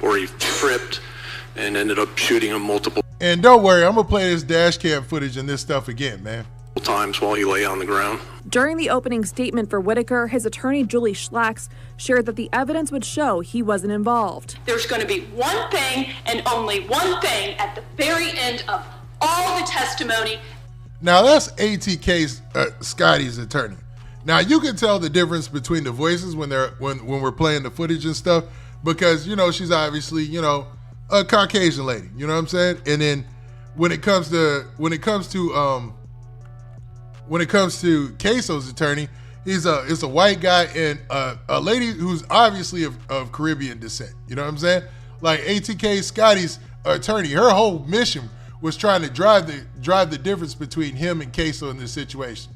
or he tripped and ended up shooting him multiple And don't worry, I'm going to play this dash cam footage and this stuff again, man. times while he lay on the ground. During the opening statement for Whitaker, his attorney Julie Schlacks shared that the evidence would show he wasn't involved. There's going to be one thing and only one thing at the very end of all the testimony. Now that's ATK's Scotty's attorney. Now you can tell the difference between the voices when we're playing the footage and stuff, because she's obviously a Caucasian lady, you know what I'm saying? And then when it comes to Ksoo's attorney, it's a white guy and a lady who's obviously of Caribbean descent. You know what I'm saying? Like ATK Scotty's attorney, her whole mission was trying to drive the difference between him and Ksoo in this situation.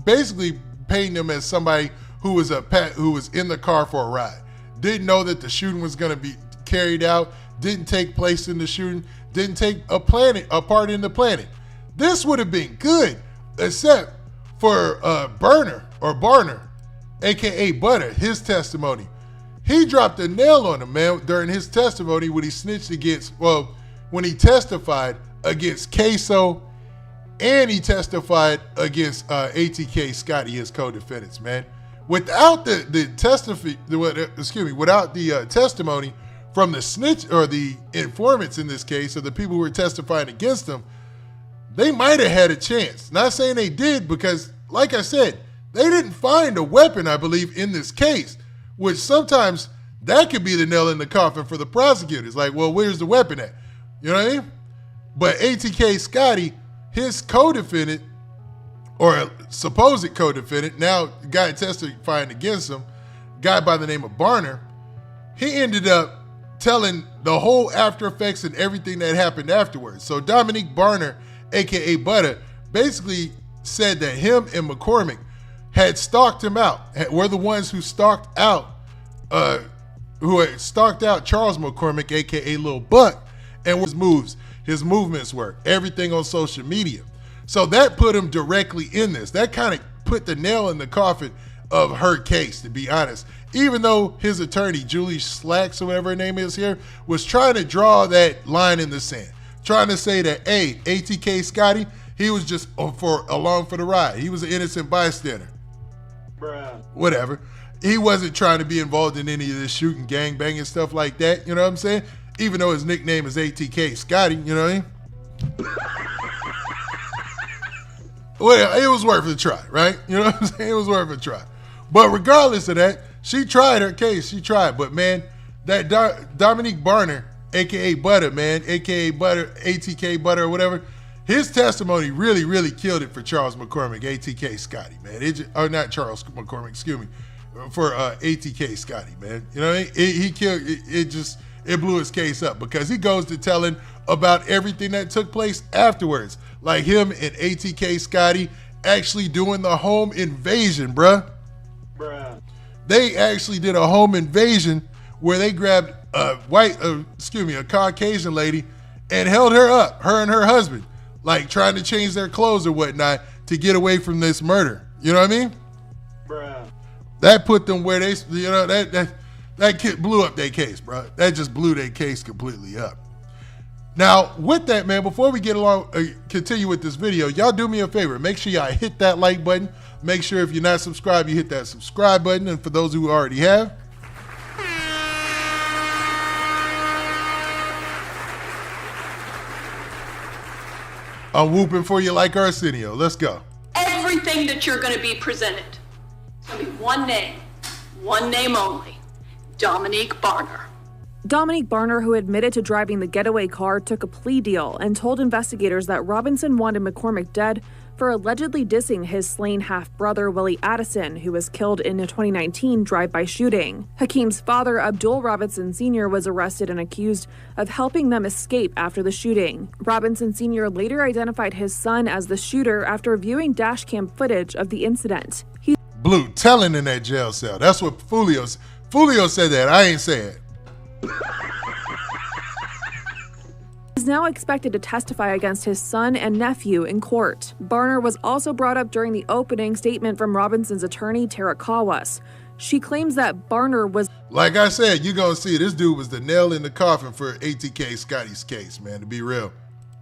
Basically painting him as somebody who was in the car for a ride, didn't know that the shooting was going to be carried out, didn't take place in the shooting, didn't take a part in the planning. This would have been good, except for Barner, aka Butter, his testimony. He dropped a nail on him, man, during his testimony when he testified against Ksoo, and he testified against ATK Scotty, his co-defendants, man. Without the testimony from the snitch or the informants in this case, or the people who were testifying against him, they might have had a chance. Not saying they did, because, like I said, they didn't find a weapon, I believe, in this case, which sometimes that could be the nail in the coffin for the prosecutors. Like, well, where's the weapon at? You know what I mean? But ATK Scotty, his co-defendant, or supposed co-defendant, now guy testifying against him, guy by the name of Barner, he ended up telling the whole after effects and everything that happened afterwards. So Dominique Barner, aka Butter, basically said that him and McCormick had stalked him out, were the ones who stalked out Charles McCormick, aka Lil Buck, and his moves, his movements were, everything on social media. So that put him directly in this. That kind of put the nail in the coffin of her case, to be honest. Even though his attorney, Julie Slacks, or whatever her name is here, was trying to draw that line in the sand, trying to say that, hey, ATK Scotty, he was just along for the ride. He was an innocent bystander. Bruh. Whatever. He wasn't trying to be involved in any of this shooting, gang banging stuff like that. You know what I'm saying? Even though his nickname is ATK Scotty, you know what I mean? Well, it was worth a try, right? You know what I'm saying? It was worth a try. But regardless of that, she tried her case. She tried. But, man, that Dominique Barner, a.k.a. Butter, man, a.k.a. Butter, ATK Butter or whatever, his testimony really, really killed it for Charles McCormick, ATK Scotty, man. Or not Charles McCormick, excuse me, for ATK Scotty, man. You know what I mean? He killed it. It blew his case up because he goes to telling about everything that took place afterwards, like him and ATK Scotty actually doing the home invasion, bruh. They actually did a home invasion where they grabbed a Caucasian lady and held her up, her and her husband, like trying to change their clothes or whatnot to get away from this murder. You know what I mean? That put them where they, you know, that kid blew up their case, bro. That just blew their case completely up. Now, with that, man, before we get along, continue with this video, y'all do me a favor. Make sure y'all hit that like button. Make sure if you're not subscribed, you hit that subscribe button. And for those who already have, I'm whooping for you like Arsenio. Let's go. Everything that you're going to be presented, it's going to be one name only, Dominique Barner. Dominique Barner, who admitted to driving the getaway car, took a plea deal and told investigators that Robinson wanted McCormick dead for allegedly dissing his slain half-brother Willie Addison, who was killed in a 2019 drive-by shooting. Hakeem's father, Abdul Robinson Sr., was arrested and accused of helping them escape after the shooting. Robinson Sr. later identified his son as the shooter after viewing dashcam footage of the incident. Blue telling in that jail cell. That's what Foolio said that. I ain't say it. Is now expected to testify against his son and nephew in court. Barner was also brought up during the opening statement from Robinson's attorney, Tara Kawas. She claims that Barner was... Like I said, you're going to see this dude was the nail in the coffin for ATK Scotty's case, man, to be real.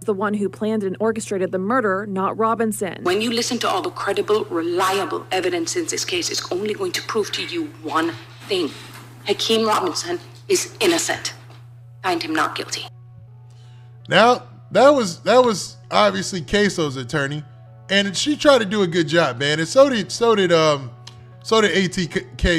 The one who planned and orchestrated the murder, not Robinson. When you listen to all the credible, reliable evidence in this case, it's only going to prove to you one thing. Hakeem Robinson is innocent. Find him not guilty. Now, that was obviously Ksoo's attorney, and she tried to do a good job, man. And so did ATK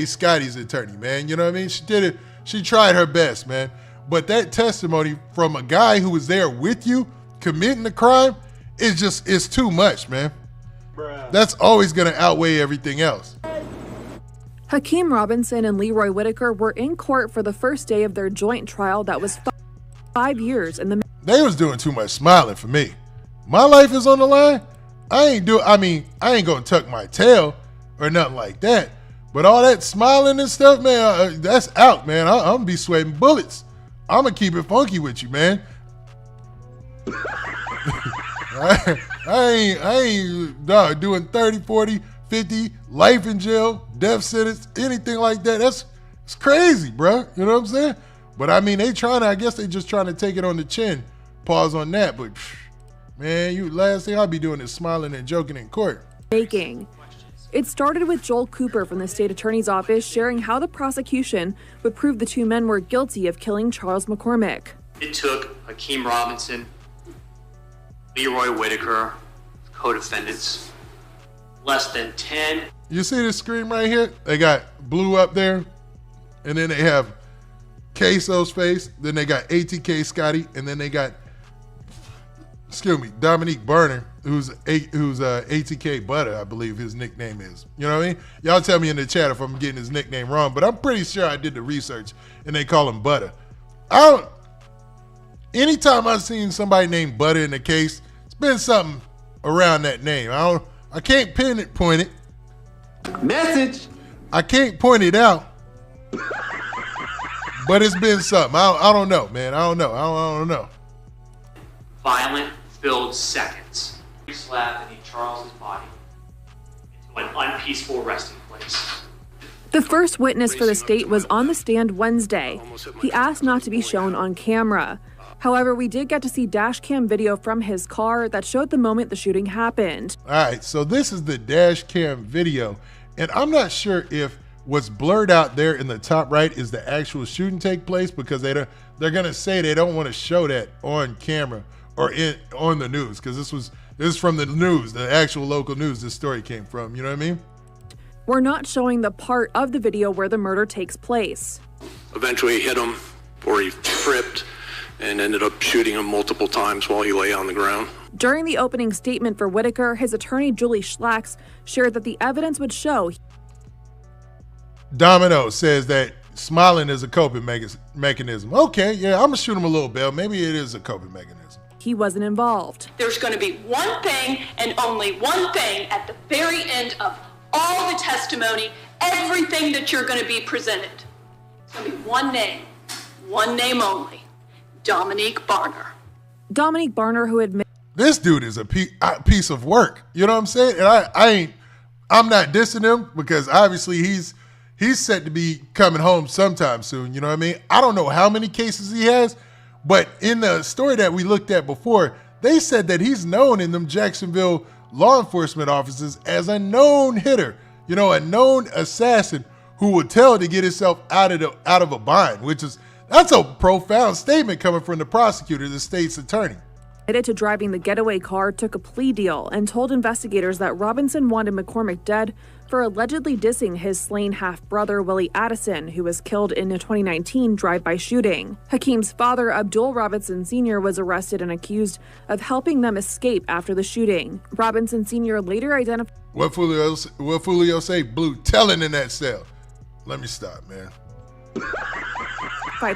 Scotty's attorney, man. You know what I mean? She did it. She tried her best, man. But that testimony from a guy who was there with you committing the crime is too much, man. That's always going to outweigh everything else. Hakeem Robinson and Leroy Whitaker were in court for the first day of their joint trial that was 5 years in the... They was doing too much smiling for me. My life is on the line. I ain't gonna tuck my tail or nothing like that. But all that smiling and stuff, man, that's out, man. I'm gonna be sweating bullets. I'm gonna keep it funky with you, man. I ain't doing 30, 40, 50, life in jail, death sentence, anything like that. It's crazy, bro. You know what I'm saying? But I mean, I guess they just trying to take it on the chin. Pause on that, but man, last thing I'll be doing is smiling and joking in court. It started with Joel Cooper from the state attorney's office sharing how the prosecution would prove the two men were guilty of killing Charles McCormick. It took Hakeem Robinson, Leroy Whitaker, co-defendants, less than 10. You see this screen right here? They got Blue up there, and then they have Ksoo's face, then they got ATK Scotty, and then they got, Dominique Barner, who's ATK Butter, I believe his nickname is. You know what I mean? Y'all tell me in the chat if I'm getting his nickname wrong, but I'm pretty sure I did the research, and they call him Butter. Anytime I've seen somebody named Butter in the case, it's been something around that name. I can't point it. Message. I can't point it out. But it's been something. I don't know, man. I don't know. Violent filled seconds. Slapped Annie Charles's body into an unpeaceful resting place. The first witness for the state was on the stand Wednesday. He asked not to be shown on camera. However, we did get to see dash cam video from his car that showed the moment the shooting happened. All right, so this is the dash cam video, and I'm not sure if what's blurred out there in the top right is the actual shooting take place, because they're gonna say they don't want to show that on camera or on the news, because this is from the news, the actual local news this story came from, you know what I mean? We're not showing the part of the video where the murder takes place. Eventually hit him, or he tripped and ended up shooting him multiple times while he lay on the ground. During the opening statement for Whitaker, his attorney Julie Schlacks shared that the evidence would show. Domino says that smiling is a coping mechanism. Okay, yeah, I'm gonna shoot him a little bell. Maybe it is a coping mechanism. He wasn't involved. There's going to be one thing and only one thing at the very end of all the testimony, everything that you're going to be presented. It's going to be one name only, Dominique Barner. Dominique Barner, who admitted this dude is a piece of work. You know what I'm saying? And I'm not dissing him, because obviously he's set to be coming home sometime soon. You know what I mean? I don't know how many cases he has, but in the story that we looked at before, they said that he's known in them Jacksonville law enforcement offices as a known hitter, you know, a known assassin who would tell to get himself out of a bind, that's a profound statement coming from the prosecutor, the state's attorney. Admitted to driving the getaway car, took a plea deal, and told investigators that Robinson wanted McCormick dead for allegedly dissing his slain half-brother Willie Addison, who was killed in a 2019 drive-by shooting. Hakeem's father, Abdul Robinson Sr., was arrested and accused of helping them escape after the shooting. Robinson Sr. later identified... What Foolio say? Blue telling in that cell. Let me stop, man.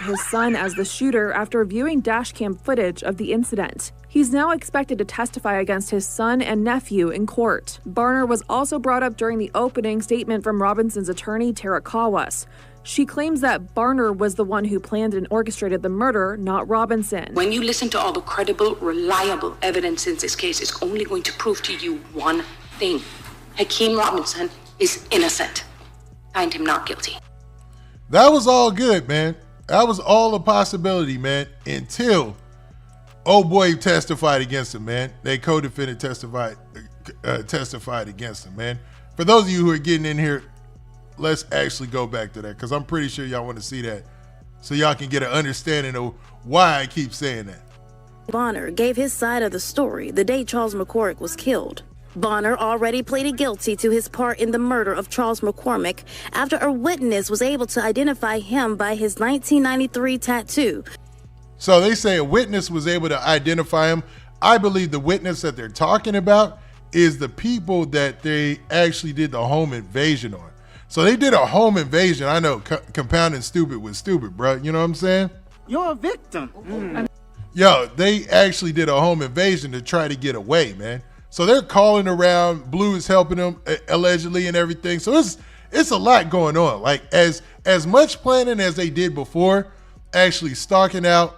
His son as the shooter after viewing dashcam footage of the incident. He's now expected to testify against his son and nephew in court. Barner was also brought up during the opening statement from Robinson's attorney, Tara Kawas. She claims that Barner was the one who planned and orchestrated the murder, not Robinson. When you listen to all the credible, reliable evidence in this case, it's only going to prove to you one thing. Hakeem Robinson is innocent. Find him not guilty. That was all good, man. That was all a possibility, man, until old boy testified against him, man. They co-defendant testified against him, man. For those of you who are getting in here, let's actually go back to that, because I'm pretty sure y'all want to see that so y'all can get an understanding of why I keep saying that. Bonner gave his side of the story the day Charles McCormick was killed. Bonner already pleaded guilty to his part in the murder of Charles McCormick after a witness was able to identify him by his 1993 tattoo. So they say a witness was able to identify him. I believe the witness that they're talking about is the people that they actually did the home invasion on. So they did a home invasion. I know, compounding stupid with stupid, bro. You know what I'm saying? You're a victim. Yo, they actually did a home invasion to try to get away, man. So they're calling around. Blue is helping them allegedly and everything. So it's a lot going on. Like as much planning as they did before, actually stalking out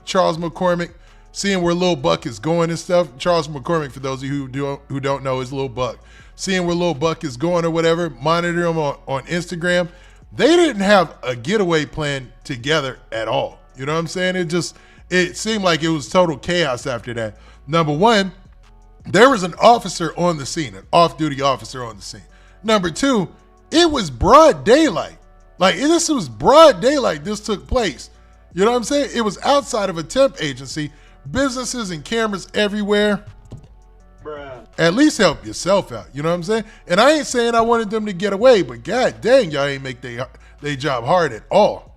Charles McCormick, seeing where Lil Buck is going and stuff. Charles McCormick, for those of you who don't know, is Lil Buck. Seeing where Lil Buck is going or whatever, monitor him on Instagram. They didn't have a getaway plan together at all. You know what I'm saying? It seemed like it was total chaos after that. Number one, there was an officer on the scene, an off-duty officer on the scene. Number two, it was broad daylight. Like, this was broad daylight this took place. You know what I'm saying? It was outside of a temp agency, businesses and cameras everywhere. Bruh. At least help yourself out. You know what I'm saying? And I ain't saying I wanted them to get away, but god dang, y'all ain't make their job hard at all.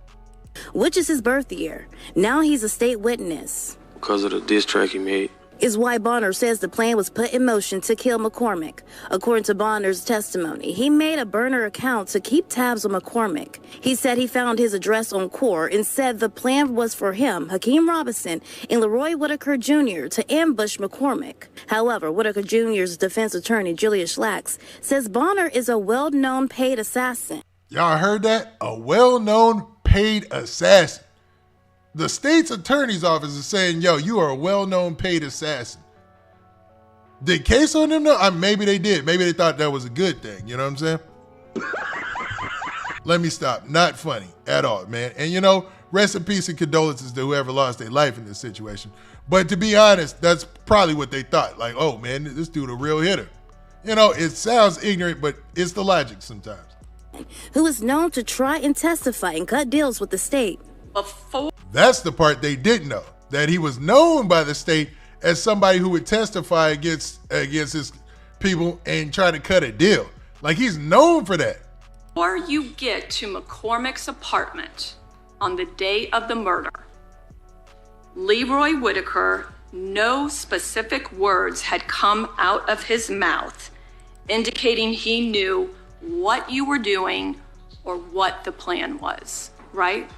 Which is his birth year. Now he's a state witness. Because of the diss track he made. is why Barner says the plan was put in motion to kill McCormick. According to Barner's testimony, he made a burner account to keep tabs on McCormick. He said he found his address on Court and said the plan was for him, Hakeem Robinson, and Leroy Whitaker Jr. to ambush McCormick. However, Whitaker Jr.'s defense attorney, Julius Schlax, says Barner is a well-known paid assassin. Y'all heard that? A well-known paid assassin. The state's attorney's office is saying, yo, you are a well-known paid assassin. Did Ksoo and them know? Maybe they did. Maybe they thought that was a good thing. You know what I'm saying? Let me stop. Not funny at all, man. And you know, rest in peace and condolences to whoever lost their life in this situation. But to be honest, that's probably what they thought. Like, oh man, this dude a real hitter. You know, it sounds ignorant, but it's the logic sometimes. Who is known to try and testify and cut deals with the state. That's the part they didn't know, that he was known by the state as somebody who would testify against his people and try to cut a deal. Like, he's known for that. Before you get to McCormick's apartment on the day of the murder, Leroy Whitaker, no specific words had come out of his mouth indicating he knew what you were doing or what the plan was, right?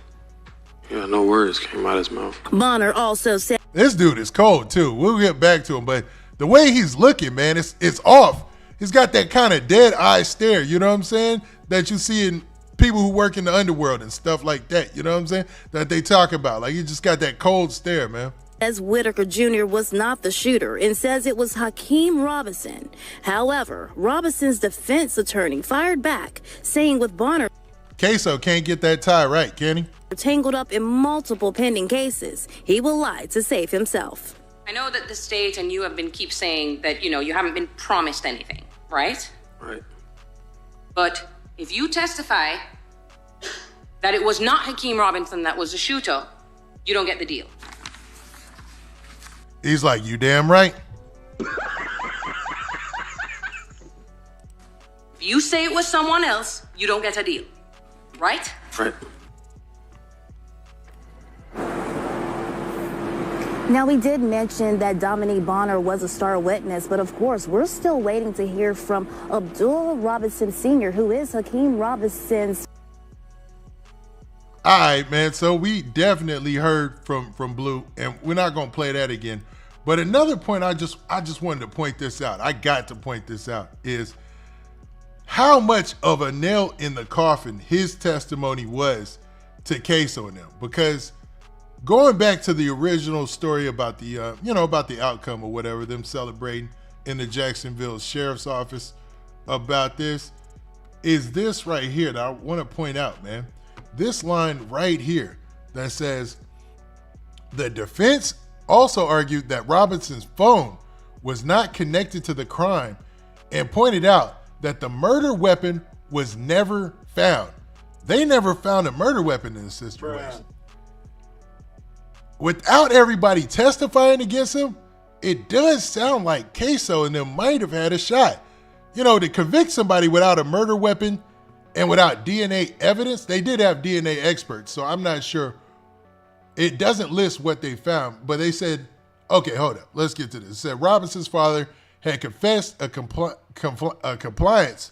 Yeah, no words came out of his mouth. Barner also said, this dude is cold too. We'll get back to him, but the way he's looking, man, it's off. He's got that kind of dead eye stare, you know what I'm saying? That you see in people who work in the underworld and stuff like that, you know what I'm saying? That they talk about. Like, he just got that cold stare, man. As Whitaker Jr. was not the shooter and says it was Hakeem Robinson. However, Robinson's defense attorney fired back, saying with Barner, Ksoo can't get that tie right, can he? Tangled up in multiple pending cases, he will lie to save himself. I know that the state and you have keep saying that, you haven't been promised anything, right? Right. But if you testify that it was not Hakeem Robinson that was the shooter, you don't get the deal. He's like, you damn right. If you say it was someone else, you don't get a deal, right? Right. Now, we did mention that Dominique Barner was a star witness, but of course, we're still waiting to hear from Abdul Robinson Sr., who is Hakeem Robinson's. All right, man. So we definitely heard from Blue, and we're not going to play that again. But another point, I just wanted to point this out. I got to point this out, is how much of a nail in the coffin his testimony was to Ksoo and them. Because going back to the original story about the, about the outcome or whatever, them celebrating in the Jacksonville Sheriff's Office about this, is this right here that I want to point out, man. This line right here that says, the defense also argued that Robinson's phone was not connected to the crime and pointed out that the murder weapon was never found. They never found a murder weapon in this situation. Without everybody testifying against him, it does sound like Ksoo and them might have had a shot. To convict somebody without a murder weapon and without DNA evidence, they did have DNA experts, so I'm not sure. It doesn't list what they found, but they said, okay, hold up, let's get to this. It said Robinson's father had confessed a compliance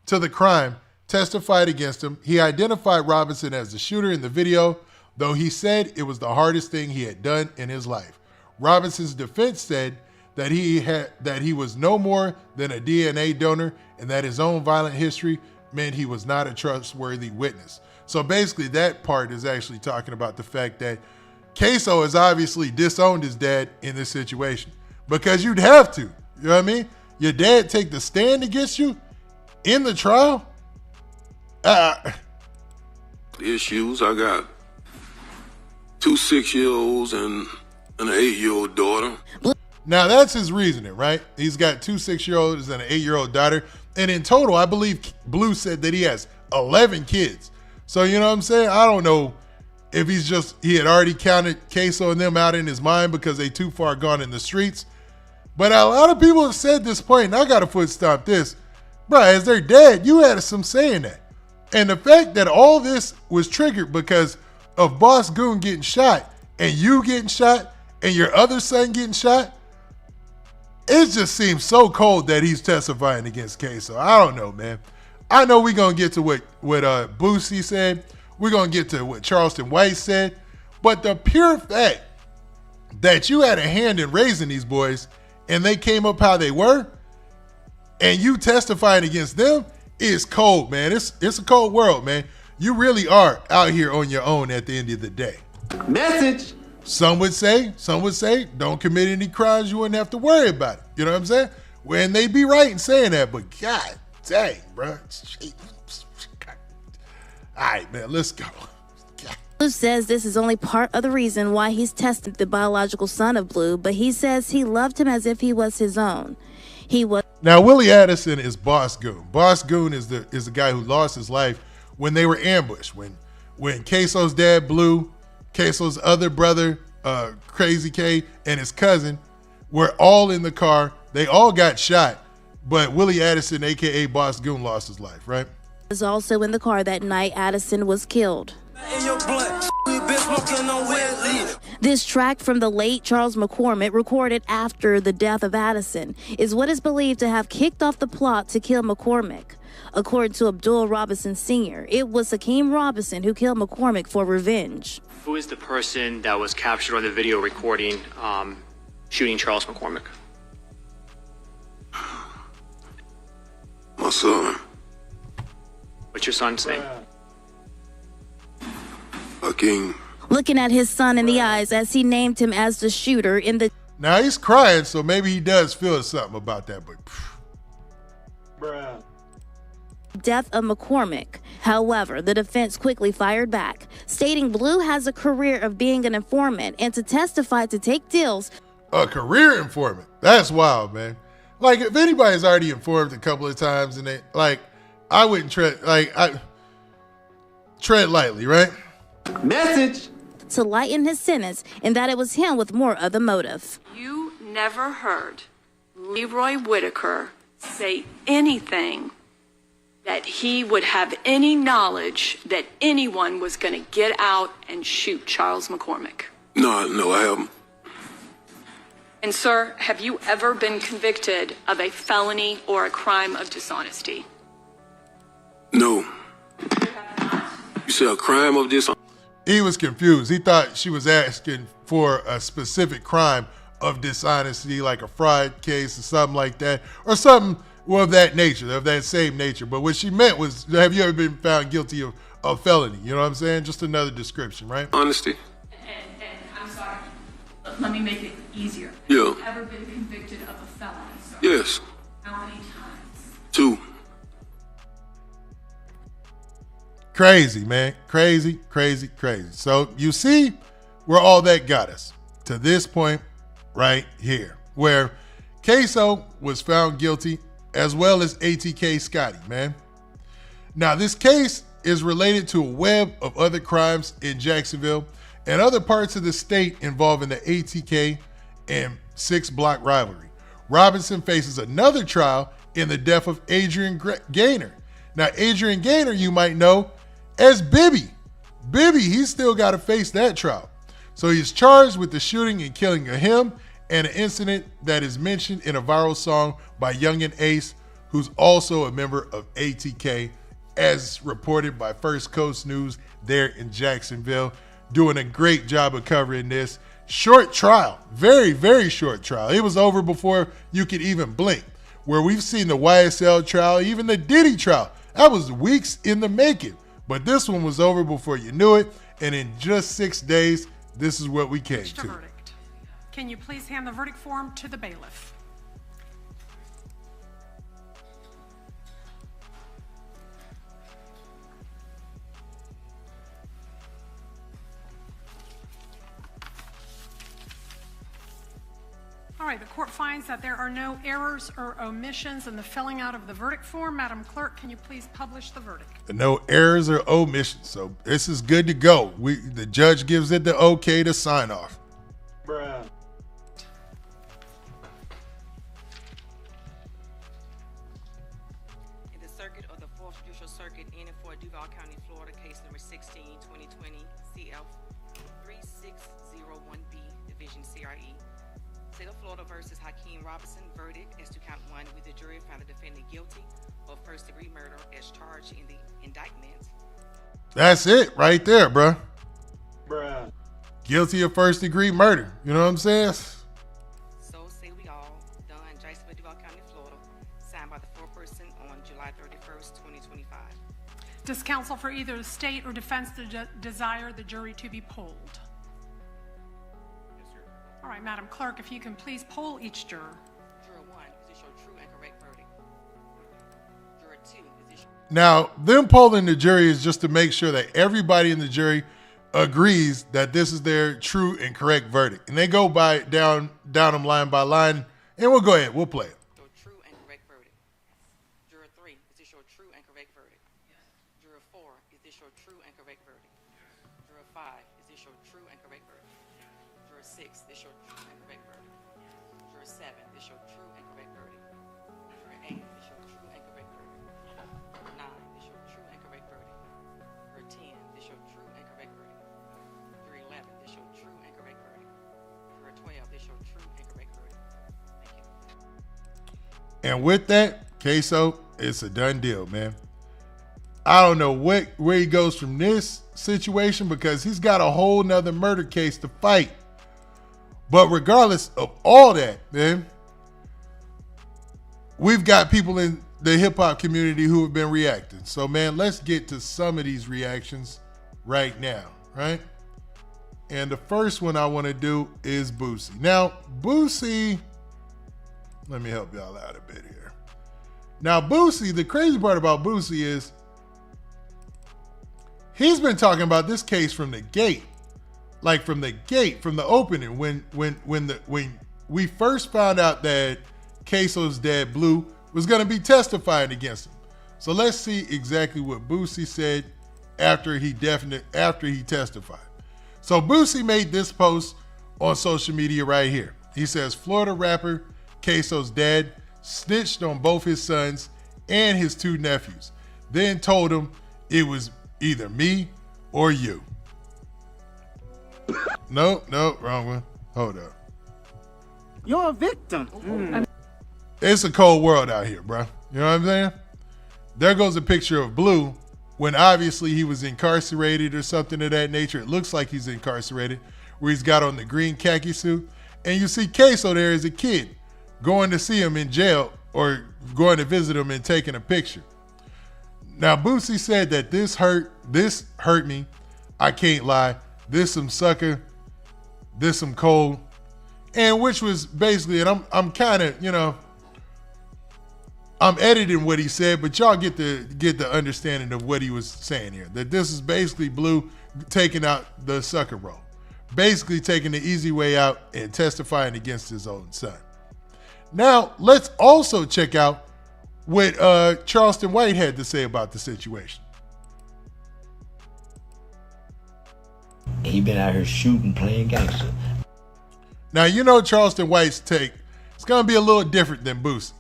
to the crime, testified against him. He identified Robinson as the shooter in the video, though he said it was the hardest thing he had done in his life. Robinson's defense said that he was no more than a DNA donor and that his own violent history meant he was not a trustworthy witness. So basically that part is actually talking about the fact that Ksoo has obviously disowned his dad in this situation, because you'd have to, you know what I mean? Your dad take the stand against you in the trial? Issues. I got 2 6-year-olds and an 8-year-old daughter. Now that's his reasoning, right? He's got 2 6-year-olds and an 8-year-old daughter. And in total, I believe Blue said that he has 11 kids. So, you know what I'm saying? I don't know if he had already counted Ksoo and them out in his mind because they too far gone in the streets. But a lot of people have said this point, and I got to foot stomp this. Bro, as their dad, you had some say in that. And the fact that all this was triggered because of Boss Goon getting shot and you getting shot and your other son getting shot, it just seems so cold that he's testifying against Ksoo. I don't know, man. I know we're going to get to what Boosie said. We're going to get to what Charleston White said. But the pure fact that you had a hand in raising these boys and they came up how they were and you testifying against them is cold, man. It's a cold world, man. You really are out here on your own at the end of the day. Message. Some would say, don't commit any crimes, you wouldn't have to worry about it. You know what I'm saying? When they be right in saying that, but God dang, bro. All right, man, let's go. Blue says this is only part of the reason why he's tested the biological son of Blue, but he says he loved him as if he was his own. Now, Willie Addison is Boss Goon. Boss Goon is the guy who lost his life when they were ambushed. When Ksoo's dad, Blue, Ksoo's other brother, Crazy K, and his cousin were all in the car. They all got shot, but Willie Addison, a.k.a. Boss Goon, lost his life, right? Was also in the car that night Addison was killed. This track from the late Charles McCormick, recorded after the death of Addison, is what is believed to have kicked off the plot to kill McCormick. According to Abdul Robinson Sr., it was Hakeem Robinson who killed McCormick for revenge. Who is the person that was captured on the video recording shooting Charles McCormick? My son. What's your son's name? Hakeem. Looking at his son in the eyes as he named him as the shooter in the... Now he's crying, so maybe he does feel something about that, but... Bruh. Death of McCormick. However, the defense quickly fired back, stating Blue has a career of being an informant and to testify to take deals. A career informant? That's wild, man. Like, if anybody's already informed a couple of times and they, like, I wouldn't tread lightly, right? Message. To lighten his sentence, and that it was him with more of the motive. You never heard Leroy Whitaker say anything that he would have any knowledge that anyone was going to get out and shoot Charles McCormick. No, I haven't. And sir, have you ever been convicted of a felony or a crime of dishonesty? No. You said a crime of dishonesty? He was confused. He thought she was asking for a specific crime of dishonesty, like a fraud case or something like that, or something of that nature, of that same nature. But what she meant was, have you ever been found guilty of felony? You know what I'm saying? Just another description, right? Honesty. And I'm sorry, but let me make it easier. Yeah. Have you ever been convicted of a felony, sir? Yes. How many times? 2. Crazy, man. Crazy. So you see where all that got us, to this point right here, where Ksoo was found guilty, as well as ATK Scotty, man. Now, this case is related to a web of other crimes in Jacksonville and other parts of the state involving the ATK and 6 Block rivalry. Robinson faces another trial in the death of Adrian Gaynor. Now, Adrian Gaynor, you might know as Bibby. Bibby, he's still got to face that trial. So he's charged with the shooting and killing of him and an incident that is mentioned in a viral song by Yungeen Ace, who's also a member of ATK, as reported by First Coast News there in Jacksonville. Doing a great job of covering this. Short trial, very, very short trial. It was over before you could even blink. Where we've seen the YSL trial, even the Diddy trial, that was weeks in the making. But this one was over before you knew it, and in just 6 days, this is what we came to. Verdict. Can you please hand the verdict form to the bailiff? All right, the court finds that there are no errors or omissions in the filling out of the verdict form. Madam Clerk, can you please publish the verdict? No errors or omissions, so this is good to go. The judge gives it the okay to sign off. Bruh. In the circuit of the 4th Judicial Circuit in and for Duval County, Florida, case number 16, 2020, CF 3601B, Division CRE. State of Florida versus Hakeem Robinson, verdict as to count 1 with the jury found the defendant guilty of first-degree murder as charged in the indictment. That's it right there, bruh. Bruh. Guilty of first-degree murder. You know what I'm saying? So say we all, done, Jacksonville, Duval County, Florida, signed by the foreperson on July 31st, 2025. Does counsel for either the state or defense desire the jury to be polled? Yes, sir. All right, Madam Clerk, if you can please poll each juror. Juror 1, is this your true and correct verdict? Juror 2, is this your... Now, them polling the jury is just to make sure that everybody in the jury agrees that this is their true and correct verdict. And they go by down them line by line, and we'll go ahead. We'll play it. Your true and correct verdict. Juror 3, is this your true and correct verdict? Yes. Juror 4, is this your true and correct verdict? Yes. Juror 5, is this your true and correct verdict? Yes. Juror 6, is this your true and correct verdict? Yes. Juror 7, is this your true and correct verdict? Juror 8, is this your true and correct verdict? Juror 9, is this your true and correct verdict? Juror 10, is this your true and correct verdict? Juror 11, is this your true and correct verdict? Juror 12, is this your true and correct verdict? Thank you. And with that, Ksoo, it's a done deal, man. I don't know where he goes from this situation because he's got a whole nother murder case to fight. But regardless of all that, man, we've got people in the hip hop community who have been reacting. So, man, let's get to some of these reactions right now, right? And the first one I want to do is Boosie. Now, Boosie, let me help y'all out a bit here. Now, Boosie, the crazy part about Boosie is he's been talking about this case from the gate. Like from the gate, from the opening, when we first found out that Ksoo's dad, Blue, was going to be testifying against him. So let's see exactly what Boosie said after he testified. So Boosie made this post on social media right here. He says, Florida rapper Ksoo's dad snitched on both his sons and his 2 nephews, then told him it was either me or you. No, wrong one. Hold up. You're a victim. It's a cold world out here, bro. You know what I'm saying? There goes a picture of Blue when obviously he was incarcerated or something of that nature. It looks like he's incarcerated, where he's got on the green khaki suit. And you see Ksoo there as a kid going to see him in jail or going to visit him and taking a picture. Now, Boosie said that this hurt me. I can't lie. This some sucker. This some cold. And which was basically, and I'm kind of, you know, I'm editing what he said, but y'all get the understanding of what he was saying here. That this is basically Blue taking out the sucker role. Basically taking the easy way out and testifying against his own son. Now, let's also check out what Charleston White had to say about the situation. He been out here shooting, playing gangster. Now, you know Charleston White's take. It's going to be a little different than Boosie.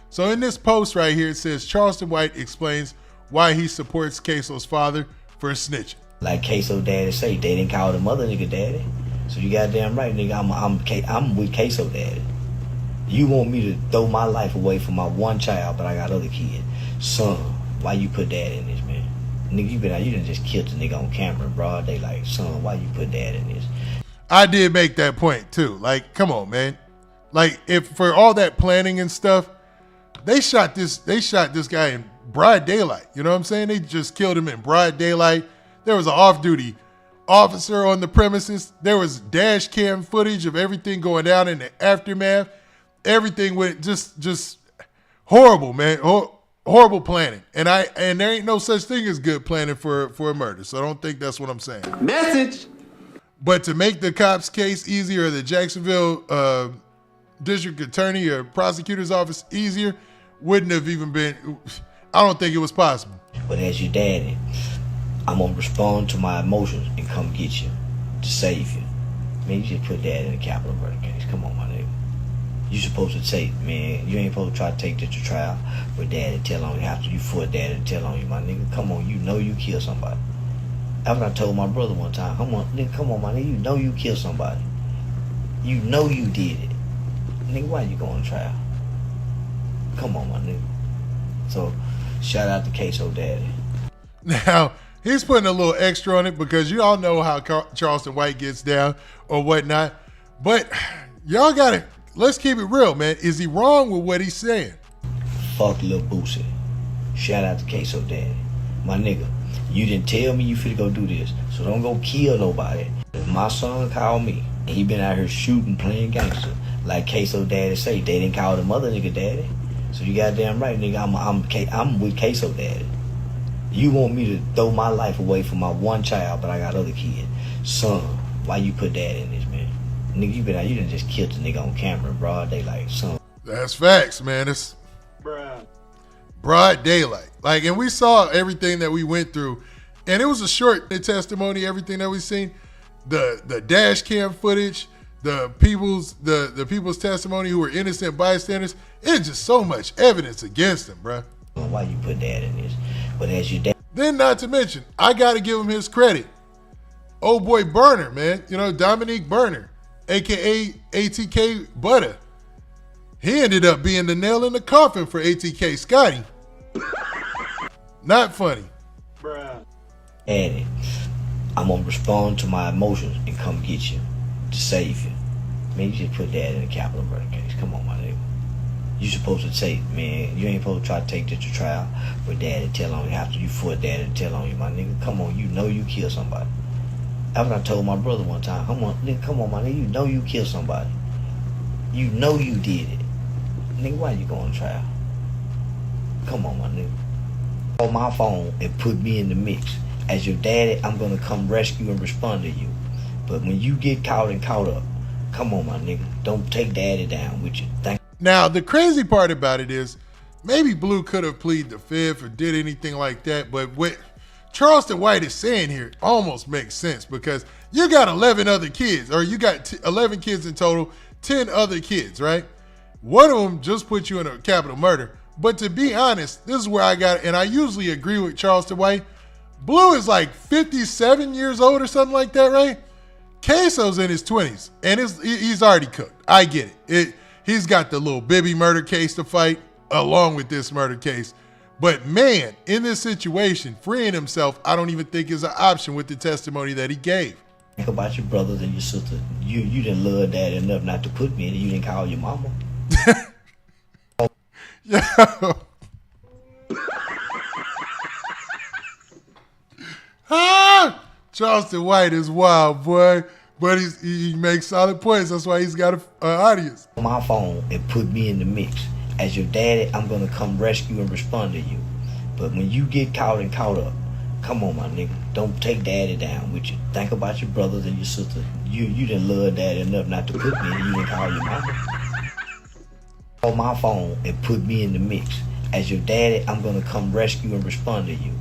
So in this post right here, it says Charleston White explains why he supports Ksoo's father for snitching. Like Ksoo daddy say, they didn't call the mother nigga daddy. So you goddamn right, nigga, I'm with Ksoo daddy. You want me to throw my life away for my one child, but I got other kids. Son, why you put dad in this, man? Nigga, you done just killed the nigga on camera in broad daylight. Son, why you put dad in this? I did make that point too. Like, come on, man. Like, if for all that planning and stuff, they shot this guy in broad daylight. You know what I'm saying? They just killed him in broad daylight. There was an off-duty officer on the premises. There was dash cam footage of everything going down in the aftermath. Everything went just horrible, man. Horrible planning. And there ain't no such thing as good planning for a murder. So I don't think that's what I'm saying. Message. But to make the cops' case easier, the Jacksonville district attorney or prosecutor's office easier, wouldn't have even been, I don't think it was possible. But as your daddy, I'm going to respond to my emotions and come get you to save you. Man, you just put dad in a capital murder case. Come on, my nigga. You supposed to take, man, you ain't supposed to try to take this to trial with dad and tell on you after you fought dad and tell on you, my nigga. Come on, you know you killed somebody. That's what I told my brother one time. Come on, nigga, come on, my nigga. You know you killed somebody. You know you did it. Nigga, why you going to trial? Come on, my nigga. So, shout out to Ksoo daddy. Now, he's putting a little extra on it because you all know how Charleston White gets down or whatnot. But y'all got to, let's keep it real, man. Is he wrong with what he's saying? Fuck Lil Boosie. Shout out to Ksoo daddy. My nigga, you didn't tell me you finna go do this, so don't go kill nobody. If my son called me, and he been out here shooting, playing gangster, like Ksoo daddy say, they didn't call the mother nigga daddy. So you goddamn right, nigga, I'm with Ksoo daddy. You want me to throw my life away for my one child, but I got other kids. Son, why you put that in this, man? Nigga, you done just killed the nigga on camera, broad daylight, son. That's facts, man. It's broad daylight. Like, and we saw everything that we went through, and it was a short testimony, everything that we seen. The dash cam footage, the people's testimony who were innocent bystanders. It's just so much evidence against him, bruh. Why you put that in this? But as your dad. Then not to mention, I got to give him his credit. Old boy Barner, man. You know, Dominique Barner, a.k.a. ATK Butter. He ended up being the nail in the coffin for ATK Scotty. Not funny. Daddy, I'm going to respond to my emotions and come get you to save you. Man, you just put that in a capital murder case. Come on, my nigga. You supposed to say, man, you ain't supposed to try to take this to trial with daddy tell on you after you fought daddy tell on you, my nigga. Come on, you know you killed somebody. That's what I told my brother one time. Come on, my nigga, you know you killed somebody. You know you did it. Nigga, why you going to trial? Come on, my nigga. Call my phone and put me in the mix. As your daddy, I'm going to come rescue and respond to you. But when you get caught and caught up, come on, my nigga. Don't take daddy down with you. Now, the crazy part about it is maybe Blue could have pleaded the fifth or did anything like that, but what Charleston White is saying here almost makes sense because you got 11 other kids, or you got 11 kids in total, 10 other kids, right? One of them just put you in a capital murder. But to be honest, this is where I got, and I usually agree with Charleston White. Blue is like 57 years old or something like that, right? Ksoo's in his 20s, and he's already cooked. I get it. He's got the little Bibby murder case to fight along with this murder case. But man, in this situation, freeing himself, I don't even think is an option with the testimony that he gave. Think about your brothers and your sister. You didn't love dad enough not to put me in it. You didn't call your mama. Charleston White is wild, boy. But he makes solid points. That's why he's got an audience. My phone and put me in the mix. As your daddy, I'm going to come rescue and respond to you. But when you get caught and caught up, come on, my nigga. Don't take daddy down with you. Think about your brothers and your sister. You didn't love daddy enough not to put me in it. You didn't call your mama. Call my phone and put me in the mix. As your daddy, I'm going to come rescue and respond to you.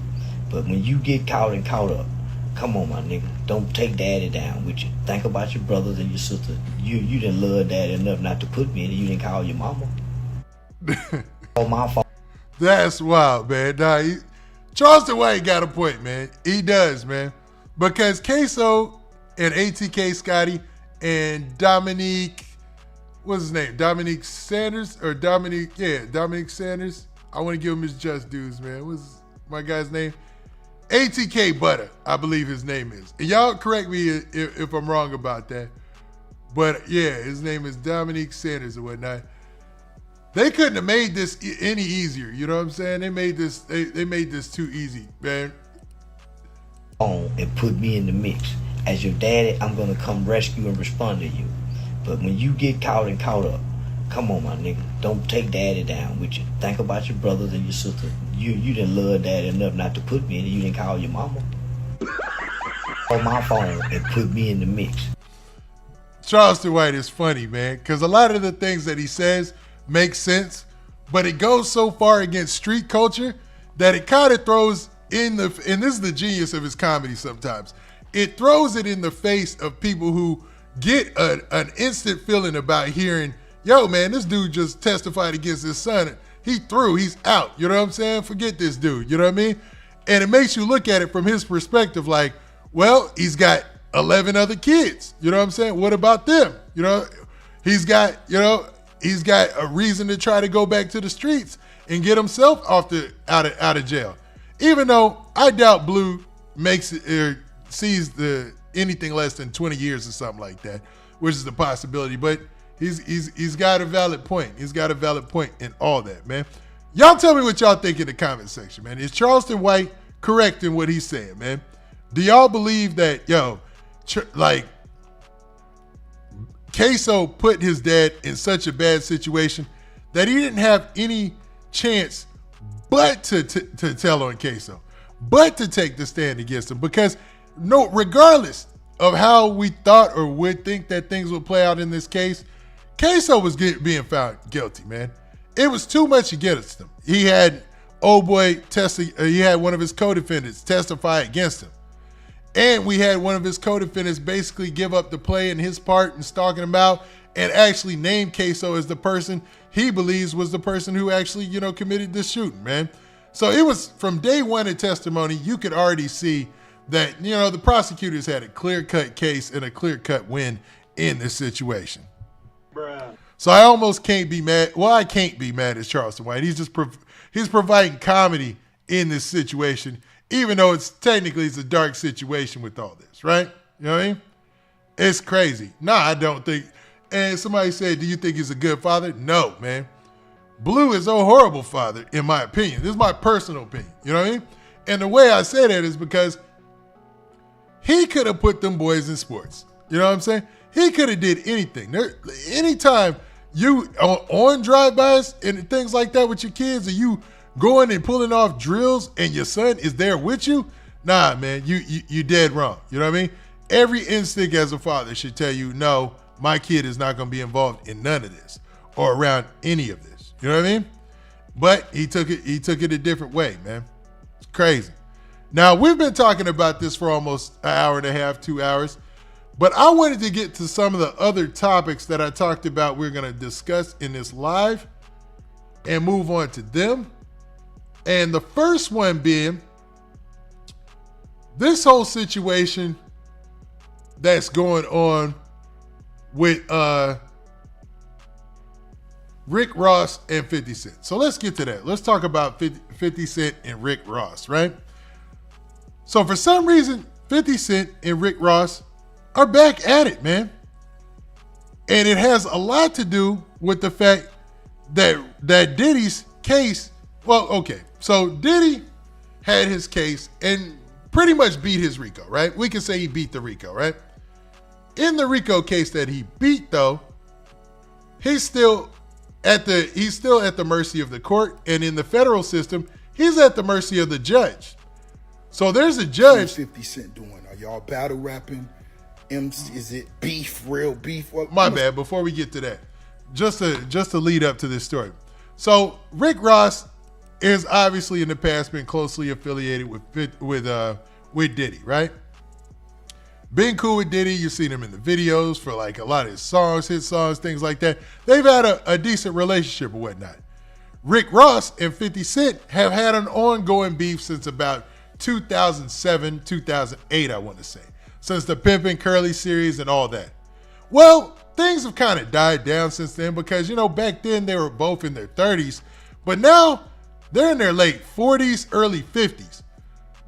But when you get caught and caught up, come on, my nigga. Don't take daddy down with you. Think about your brothers and your sister. You didn't love daddy enough not to put me in it. You didn't call your mama. Call my phone. That's wild, man. Nah, Charleston White got a point, man. He does, man. Because Ksoo and ATK Scotty and Dominique, what's his name? Dominique Sanders or Dominique Sanders. I want to give him his just dues, man. What's my guy's name? ATK Butter, I believe his name is. And y'all correct me if I'm wrong about that. But yeah, his name is Dominique Sanders or whatnot. They couldn't have made this any easier. You know what I'm saying? They made this too easy, man. On and put me in the mix. As your daddy, I'm gonna come rescue and respond to you. But when you get caught and caught up, come on, my nigga. Don't take daddy down with you. Think about your brothers and your sister. You didn't love daddy enough not to put me in it. You didn't call your mama. Call my phone and put me in the mix. Charleston White is funny, man, because a lot of the things that he says make sense, but it goes so far against street culture that it kind of throws and this is the genius of his comedy sometimes. It throws it in the face of people who get an instant feeling about hearing, yo, man, this dude just testified against his son. He's out. You know what I'm saying? Forget this dude. You know what I mean? And it makes you look at it from his perspective like, well, he's got 11 other kids. You know what I'm saying? What about them? You know, he's got, he's got a reason to try to go back to the streets and get himself out of jail. Even though I doubt Blue makes it or sees anything less than 20 years or something like that, which is a possibility. But he's got a valid point. He's got a valid point in all that, man. Y'all tell me what y'all think in the comment section, man. Is Charleston White correct in what he's saying, man? Do y'all believe that, Ksoo put his dad in such a bad situation that he didn't have any chance but to tell on Ksoo, but to take the stand against him? Because regardless of how we thought or would think that things would play out in this case, Ksoo was being found guilty, man. It was too much against him. He had he had one of his co-defendants testify against him. And we had one of his co-defendants basically give up the play in his part and stalking him out and actually name Ksoo as the person he believes was the person who actually, committed this shooting, man. So it was from day one in testimony, you could already see that, the prosecutors had a clear-cut case and a clear-cut win in this situation. Bruh. So I almost can't be mad. Well, I can't be mad at Charleston White. He's just he's providing comedy in this situation, even though it's a dark situation with all this, right? You know what I mean? It's crazy. Nah, I don't think. And somebody said, do you think he's a good father? No, man. Blue is a horrible father, in my opinion. This is my personal opinion. You know what I mean? And the way I say that is because he could have put them boys in sports. You know what I'm saying? He could have did anything. Anytime you on drive-bys and things like that with your kids, or you going and pulling off drills and your son is there with you, nah, man, you dead wrong. You know what I mean? Every instinct as a father should tell you, no, my kid is not going to be involved in none of this or around any of this. You know what I mean? But he took it a different way, man. It's crazy. Now, we've been talking about this for almost an hour and a half, 2 hours. But I wanted to get to some of the other topics that I talked about we're going to discuss in this live and move on to them. And the first one being this whole situation that's going on with Rick Ross and 50 Cent. So let's get to that. Let's talk about 50 Cent and Rick Ross, right? So for some reason, 50 Cent and Rick Ross are back at it, man. And it has a lot to do with the fact that Diddy's case, so Diddy had his case and pretty much beat his RICO, right? We can say he beat the RICO, right? In the RICO case that he beat, though, he's still at the mercy of the court, and in the federal system, he's at the mercy of the judge. So there's a judge. What's 50 Cent doing? Are y'all battle rapping? Is it beef, real beef? My bad. Before we get to that, just to lead up to this story. So Rick Ross is obviously in the past been closely affiliated with Diddy, right? Been cool with Diddy. You've seen him in the videos for like a lot of his songs, hit songs, things like that. They've had a decent relationship or whatnot. Rick Ross and 50 Cent have had an ongoing beef since about 2007, 2008, I want to say. Since the Pimpin' Curly series and all that. Well, things have kind of died down since then because, back then they were both in their 30s, but now they're in their late 40s, early 50s.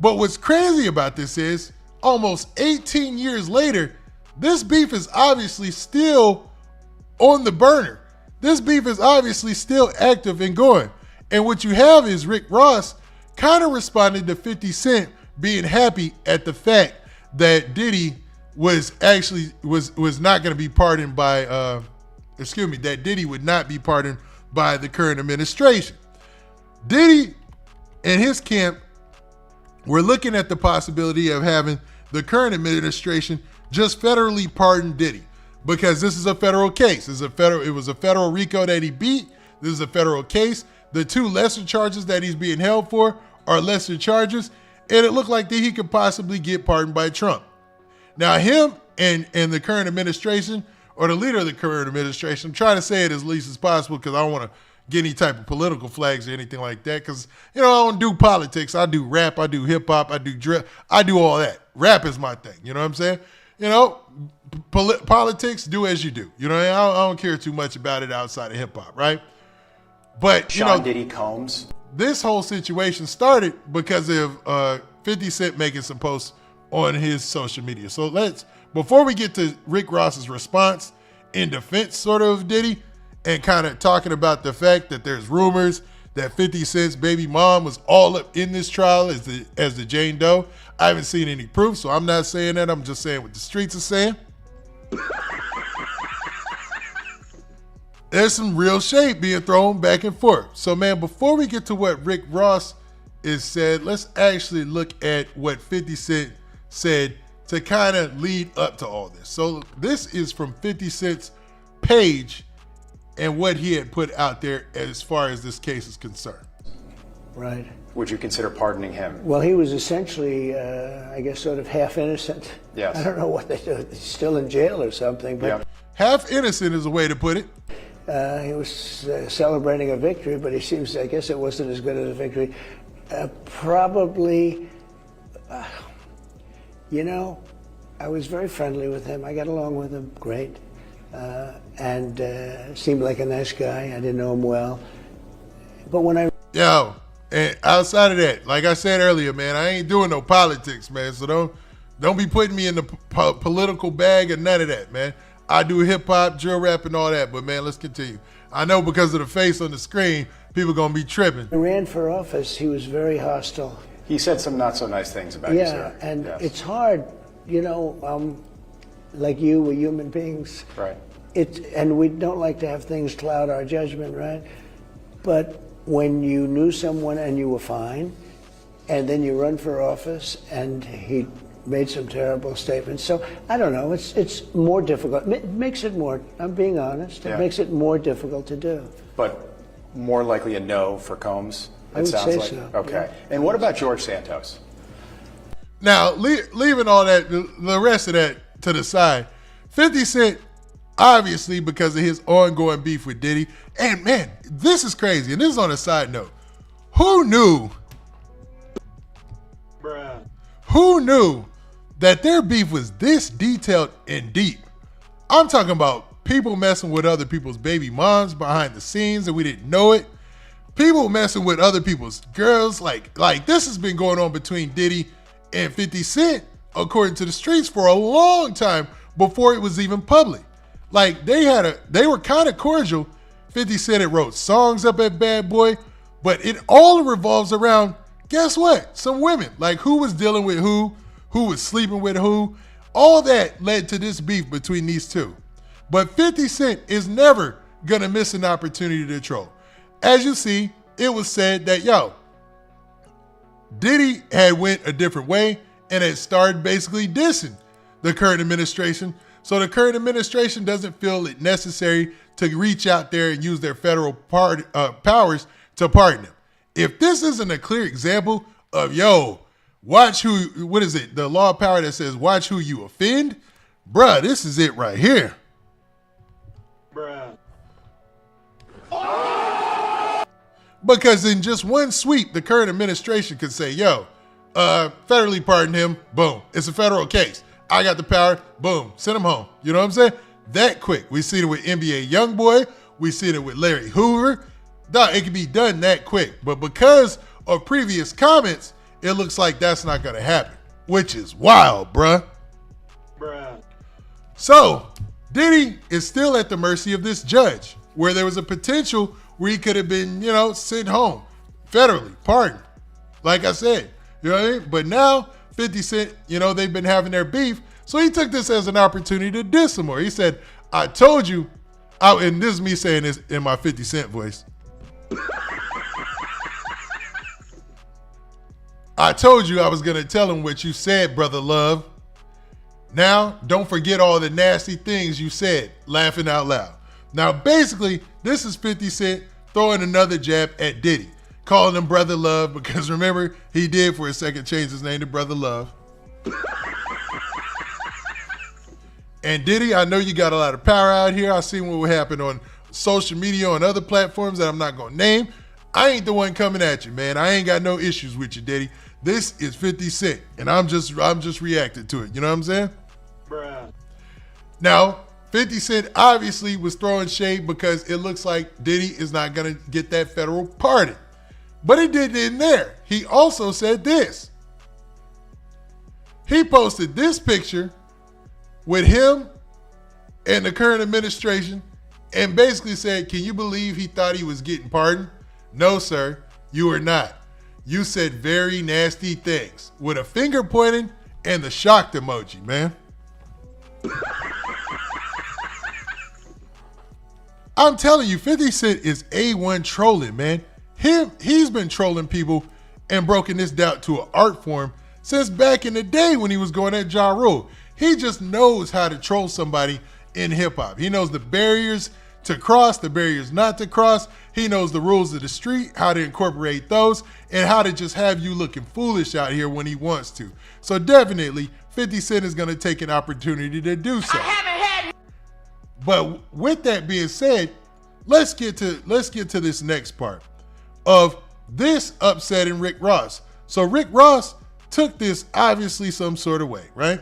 But what's crazy about this is almost 18 years later, this beef is obviously still on the burner. This beef is obviously still active and going. And what you have is Rick Ross kind of responded to 50 Cent being happy at the fact that Diddy was not going to be pardoned by, that Diddy would not be pardoned by the current administration. Diddy and his camp were looking at the possibility of having the current administration just federally pardon Diddy because this is a federal case. It was a federal RICO that he beat. This is a federal case. The two lesser charges that he's being held for are lesser charges. And it looked like that he could possibly get pardoned by Trump. Now, him and the current administration, or the leader of the current administration, I'm trying to say it as least as possible because I don't want to get any type of political flags or anything like that because, I don't do politics. I do rap, I do hip-hop, I do drill, I do all that. Rap is my thing, you know what I'm saying? politics, do as you do. You know, I don't care too much about it outside of hip hop, right? But you know, Diddy Combs. This whole situation started because of 50 Cent making some posts on his social media. So before we get to Rick Ross's response in defense sort of Diddy and kind of talking about the fact that there's rumors that 50 Cent's baby mom was all up in this trial as the Jane Doe. I haven't seen any proof, so I'm not saying that. I'm just saying what the streets are saying. There's some real shade being thrown back and forth. So, man, before we get to what Rick Ross is said, let's actually look at what 50 Cent said to kind of lead up to all this. So this is from 50 Cent's page and what he had put out there as far as this case is concerned. Right. Would you consider pardoning him? Well, he was essentially, I guess, sort of half innocent. Yes. I don't know what they do. He's still in jail or something. But Yep. Half innocent is a way to put it. He was celebrating a victory, but he seems, I guess it wasn't as good as a victory. Probably, you know, I was very friendly with him. I got along with him great. And seemed like a nice guy. I didn't know him well. But when I... Yo, and outside of that, like I said earlier, man, I ain't doing no politics, man. So don't be putting me in the political bag or none of that, man. I do hip hop, drill rap, and all that. But man, let's continue. I know because of the face on the screen, people gonna be tripping. He ran for office. He was very hostile. He said some not so nice things about you, sir. Yeah, and it's hard, you know. Like you, we're human beings. Right. And we don't like to have things cloud our judgment, right? But when you knew someone and you were fine, and then you run for office, and he made some terrible statements. So I don't know. It's more difficult. It makes it more. I'm being honest. It makes it more difficult to do. But more likely a no for Combs. I would say so. Okay. And what about George Santos? Now, leaving all that, the rest of that to the side, 50 Cent, obviously because of his ongoing beef with Diddy, and man, this is crazy, and this is on a side note. Who knew that their beef was this detailed and deep? I'm talking about people messing with other people's baby moms behind the scenes and we didn't know it. People messing with other people's girls. Like this has been going on between Diddy and 50 Cent, according to the streets, for a long time before it was even public. Like they were kind of cordial. 50 Cent had wrote songs up at Bad Boy, but it all revolves around, guess what? Some women. Like who was dealing with who was sleeping with who. All that led to this beef between these two. But 50 Cent is never gonna miss an opportunity to troll. As you see, it was said that, Diddy had went a different way and had started basically dissing the current administration. So the current administration doesn't feel it necessary to reach out there and use their federal powers to pardon him. If this isn't a clear example of, watch who, what is it? The law of power that says, watch who you offend. Bruh, this is it right here. Bruh. Because in just one sweep, the current administration could say, federally pardon him. Boom. It's a federal case. I got the power. Boom. Send him home. You know what I'm saying? That quick. We seen it with NBA Youngboy. We seen it with Larry Hoover. It can be done that quick. But because of previous comments, it looks like that's not going to happen, which is wild, bruh. So, Diddy is still at the mercy of this judge, where there was a potential where he could have been, sent home, federally, pardoned. Like I said, you know what I mean? But now, 50 Cent, they've been having their beef, so he took this as an opportunity to diss some more. He said, I told you, and this is me saying this in my 50 Cent voice. I told you I was going to tell him what you said, brother love. Now, don't forget all the nasty things you said, laughing out loud. Now, basically, this is 50 Cent throwing another jab at Diddy, calling him brother love, because remember, he did for a second change his name to brother love. And Diddy, I know you got a lot of power out here. I seen what happened on social media, on other platforms that I'm not going to name. I ain't the one coming at you, man. I ain't got no issues with you, Diddy. This is 50 Cent, and I'm just reacting to it. You know what I'm saying? Now, 50 Cent obviously was throwing shade because it looks like Diddy is not going to get that federal pardon. But he didn't end there. He also said this. He posted this picture with him and the current administration and basically said, can you believe he thought he was getting pardoned? No, sir, you are not. You said very nasty things with a finger pointing and the shocked emoji, man. I'm telling you, 50 Cent is A1 trolling, man. He's been trolling people and broken this down to an art form since back in the day when he was going at Ja Rule. He just knows how to troll somebody in hip hop. He knows the barriers to cross, the barriers not to cross. He knows the rules of the street, how to incorporate those, and how to just have you looking foolish out here when he wants to. So definitely, 50 Cent is going to take an opportunity to do so. But with that being said, let's get to this next part of this upsetting Rick Ross. So Rick Ross took this obviously some sort of way, right?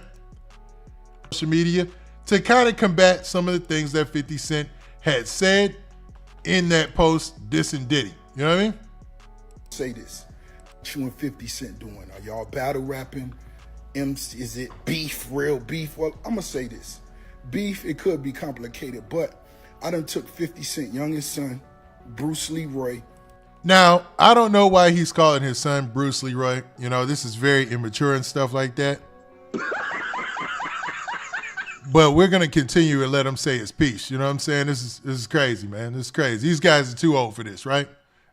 Social media to kind of combat some of the things that 50 Cent had said in that post dissing Diddy. You know what I mean? Say this. What you and 50 Cent doing? Are y'all battle rapping? Is it beef, real beef? Well, I'm going to say this. Beef, it could be complicated, but I done took 50 Cent youngest son, Bruce Leroy. Now, I don't know why he's calling his son Bruce Leroy. You know, this is very immature and stuff like that. But we're going to continue and let him say his piece. You know what I'm saying? This is crazy, man. This is crazy. These guys are too old for this, right?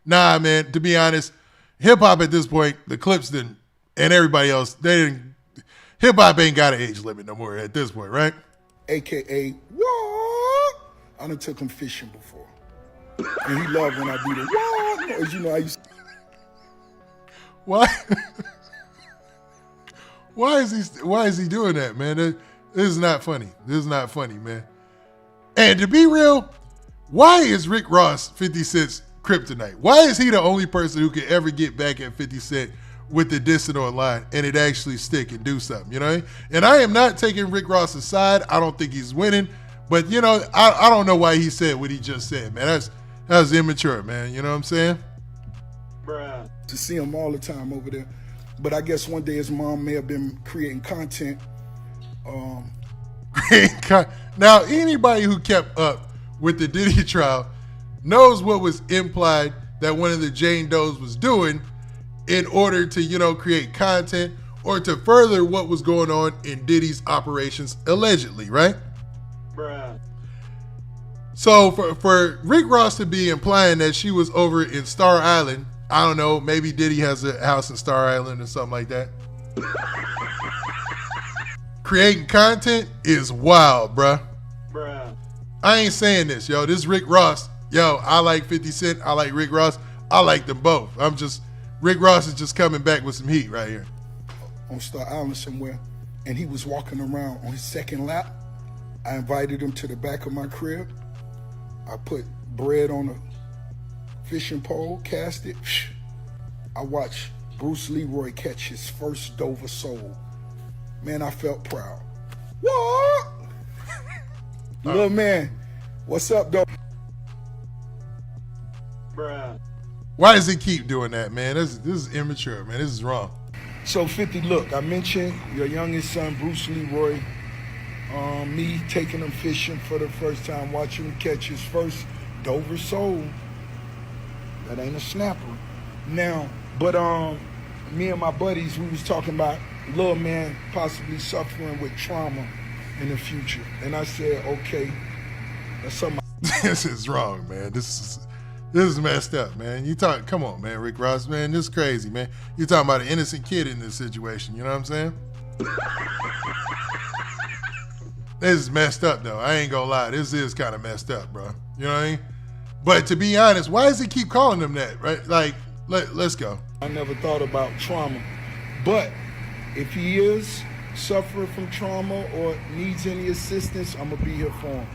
Nah, man, to be honest, hip-hop at this point, the Clips didn't, and everybody else, hip-hop ain't got an age limit no more at this point, right? AKA, what? I done took him fishing before. And he loved when I do the what noise. You know, I used to... Why? Why is he doing that, man? This is not funny. This is not funny, man. And to be real, why is Rick Ross 50 Cent's kryptonite? Why is he the only person who could ever get back at 50 Cent with the dissing online and it actually stick and do something, you know? And I am not taking Rick Ross's side. I don't think he's winning. But, you know, I don't know why he said what he just said, man. That was immature, man. You know what I'm saying? Bruh. To see him all the time over there. But I guess one day his mom may have been creating content. Now, anybody who kept up with the Diddy trial knows what was implied that one of the Jane Does was doing in order to, you know, create content or to further what was going on in Diddy's operations, allegedly, right? Bruh. So for Rick Ross to be implying that she was over in Star Island, I don't know, maybe Diddy has a house in Star Island or something like that. Creating content is wild, bruh. I ain't saying this, yo. This Rick Ross. Yo, I like 50 Cent. I like Rick Ross. I like them both. Rick Ross is just coming back with some heat right here. On Star Island somewhere, and he was walking around on his second lap. I invited him to the back of my crib. I put bread on a fishing pole, cast it. I watched Bruce Leroy catch his first Dover sole. Man, I felt proud. What? Little man, what's up, though? Bruh. Why does he keep doing that, man? This is immature, man. This is wrong. So 50, look, I mentioned your youngest son, Bruce Leroy. Me taking him fishing for the first time, watching him catch his first Dover sole. That ain't a snapper. Now, but me and my buddies, we was talking about little man possibly suffering with trauma in the future. And I said, okay, that's something. This is wrong, man. This is messed up, man. Come on, man, Rick Ross, man. This is crazy, man. You're talking about an innocent kid in this situation. You know what I'm saying? This is messed up, though. I ain't gonna lie. This is kind of messed up, bro. You know what I mean? But to be honest, why does he keep calling them that, right? Like, let's go. I never thought about trauma. But if he is suffering from trauma or needs any assistance, I'm going to be here for him.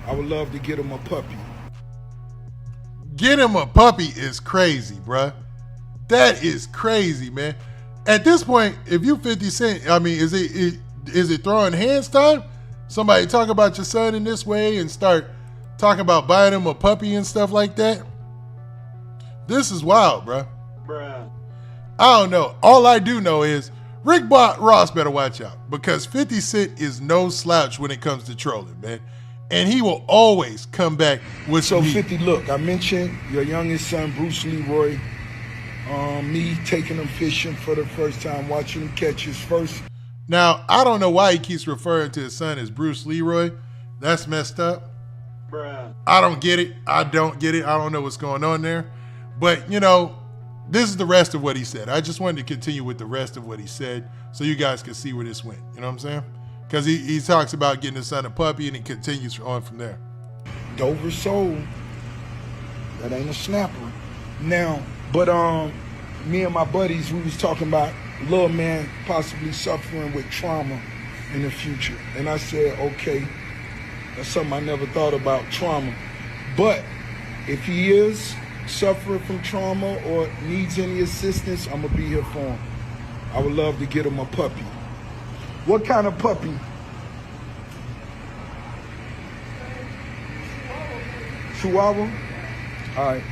I would love to get him a puppy. Get him a puppy is crazy, bruh. That is crazy, man. At this point, if you 50 Cent, I mean, is it throwing hands time? somebody talk about your son in this way and start talking about buying him a puppy and stuff like that. This is wild, bro. Bruh. I don't know. All I do know is Rick Ross better watch out, because 50 Cent is no slouch when it comes to trolling, man. And he will always come back with So some heat. 50, look, I mentioned your youngest son, Bruce Leroy, me taking him fishing for the first time, watching him catch his first. Now, I don't know why he keeps referring to his son as Bruce Leroy. That's messed up. Bruh. I don't get it. I don't get it. I don't know what's going on there. But, you know, this is the rest of what he said. I just wanted to continue with the rest of what he said so you guys can see where this went. You know what I'm saying? Because he talks about getting his son a puppy and he continues on from there. Dover soul. That ain't a snapper. Now, but me and my buddies, we was talking about little man possibly suffering with trauma in the future. And I said, okay, that's something I never thought about, trauma. But if he is suffering from trauma or needs any assistance, I'm gonna be here for him. I would love to get him a puppy. What kind of puppy? Chihuahua? All right.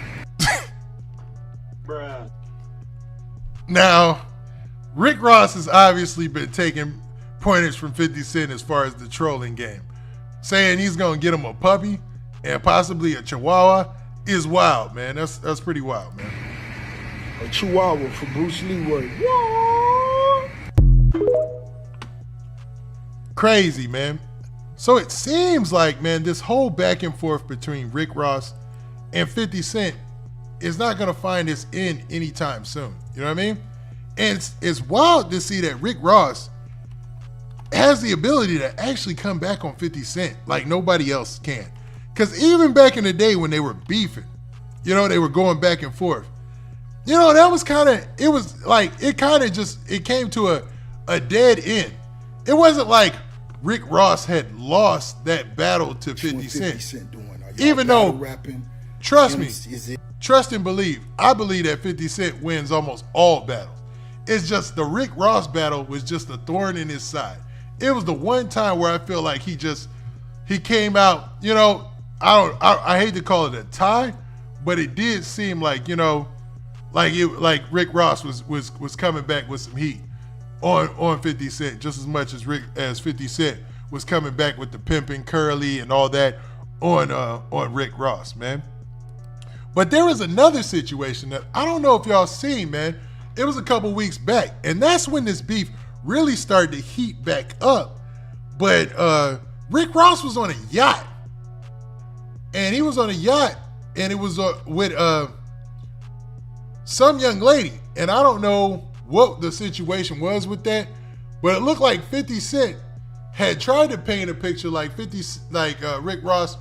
Bruh. Now, Rick Ross has obviously been taking pointers from 50 Cent as far as the trolling game. Saying he's going to get him a puppy and possibly a Chihuahua is wild, man. That's pretty wild, man. A Chihuahua for Bruce Leroy. Crazy, man. So it seems like, man, this whole back and forth between Rick Ross and 50 Cent is not going to find its end anytime soon. You know what I mean? And it's wild to see that Rick Ross has the ability to actually come back on 50 Cent like nobody else can. Because even back in the day when they were beefing, you know, they were going back and forth. You know, that was kind of, it was like, it kind of just, it came to a dead end. It wasn't like Rick Ross had lost that battle to 50 Cent. Even though, rapping, trust me, trust and believe, I believe that 50 Cent wins almost all battles. It's just the Rick Ross battle was just a thorn in his side. It was the one time where I feel like he came out, you know, I hate to call it a tie, but it did seem like, you know, like Rick Ross was coming back with some heat on 50 Cent, just as much as 50 Cent was coming back with the pimping, curly, and all that on Rick Ross, man. But there was another situation that I don't know if y'all seen, man. It was a couple weeks back, and that's when this beef really started to heat back up. But Rick Ross was on a yacht, and he was on a yacht, and it was with some young lady, and I don't know what the situation was with that, but it looked like 50 Cent had tried to paint a picture like Rick Ross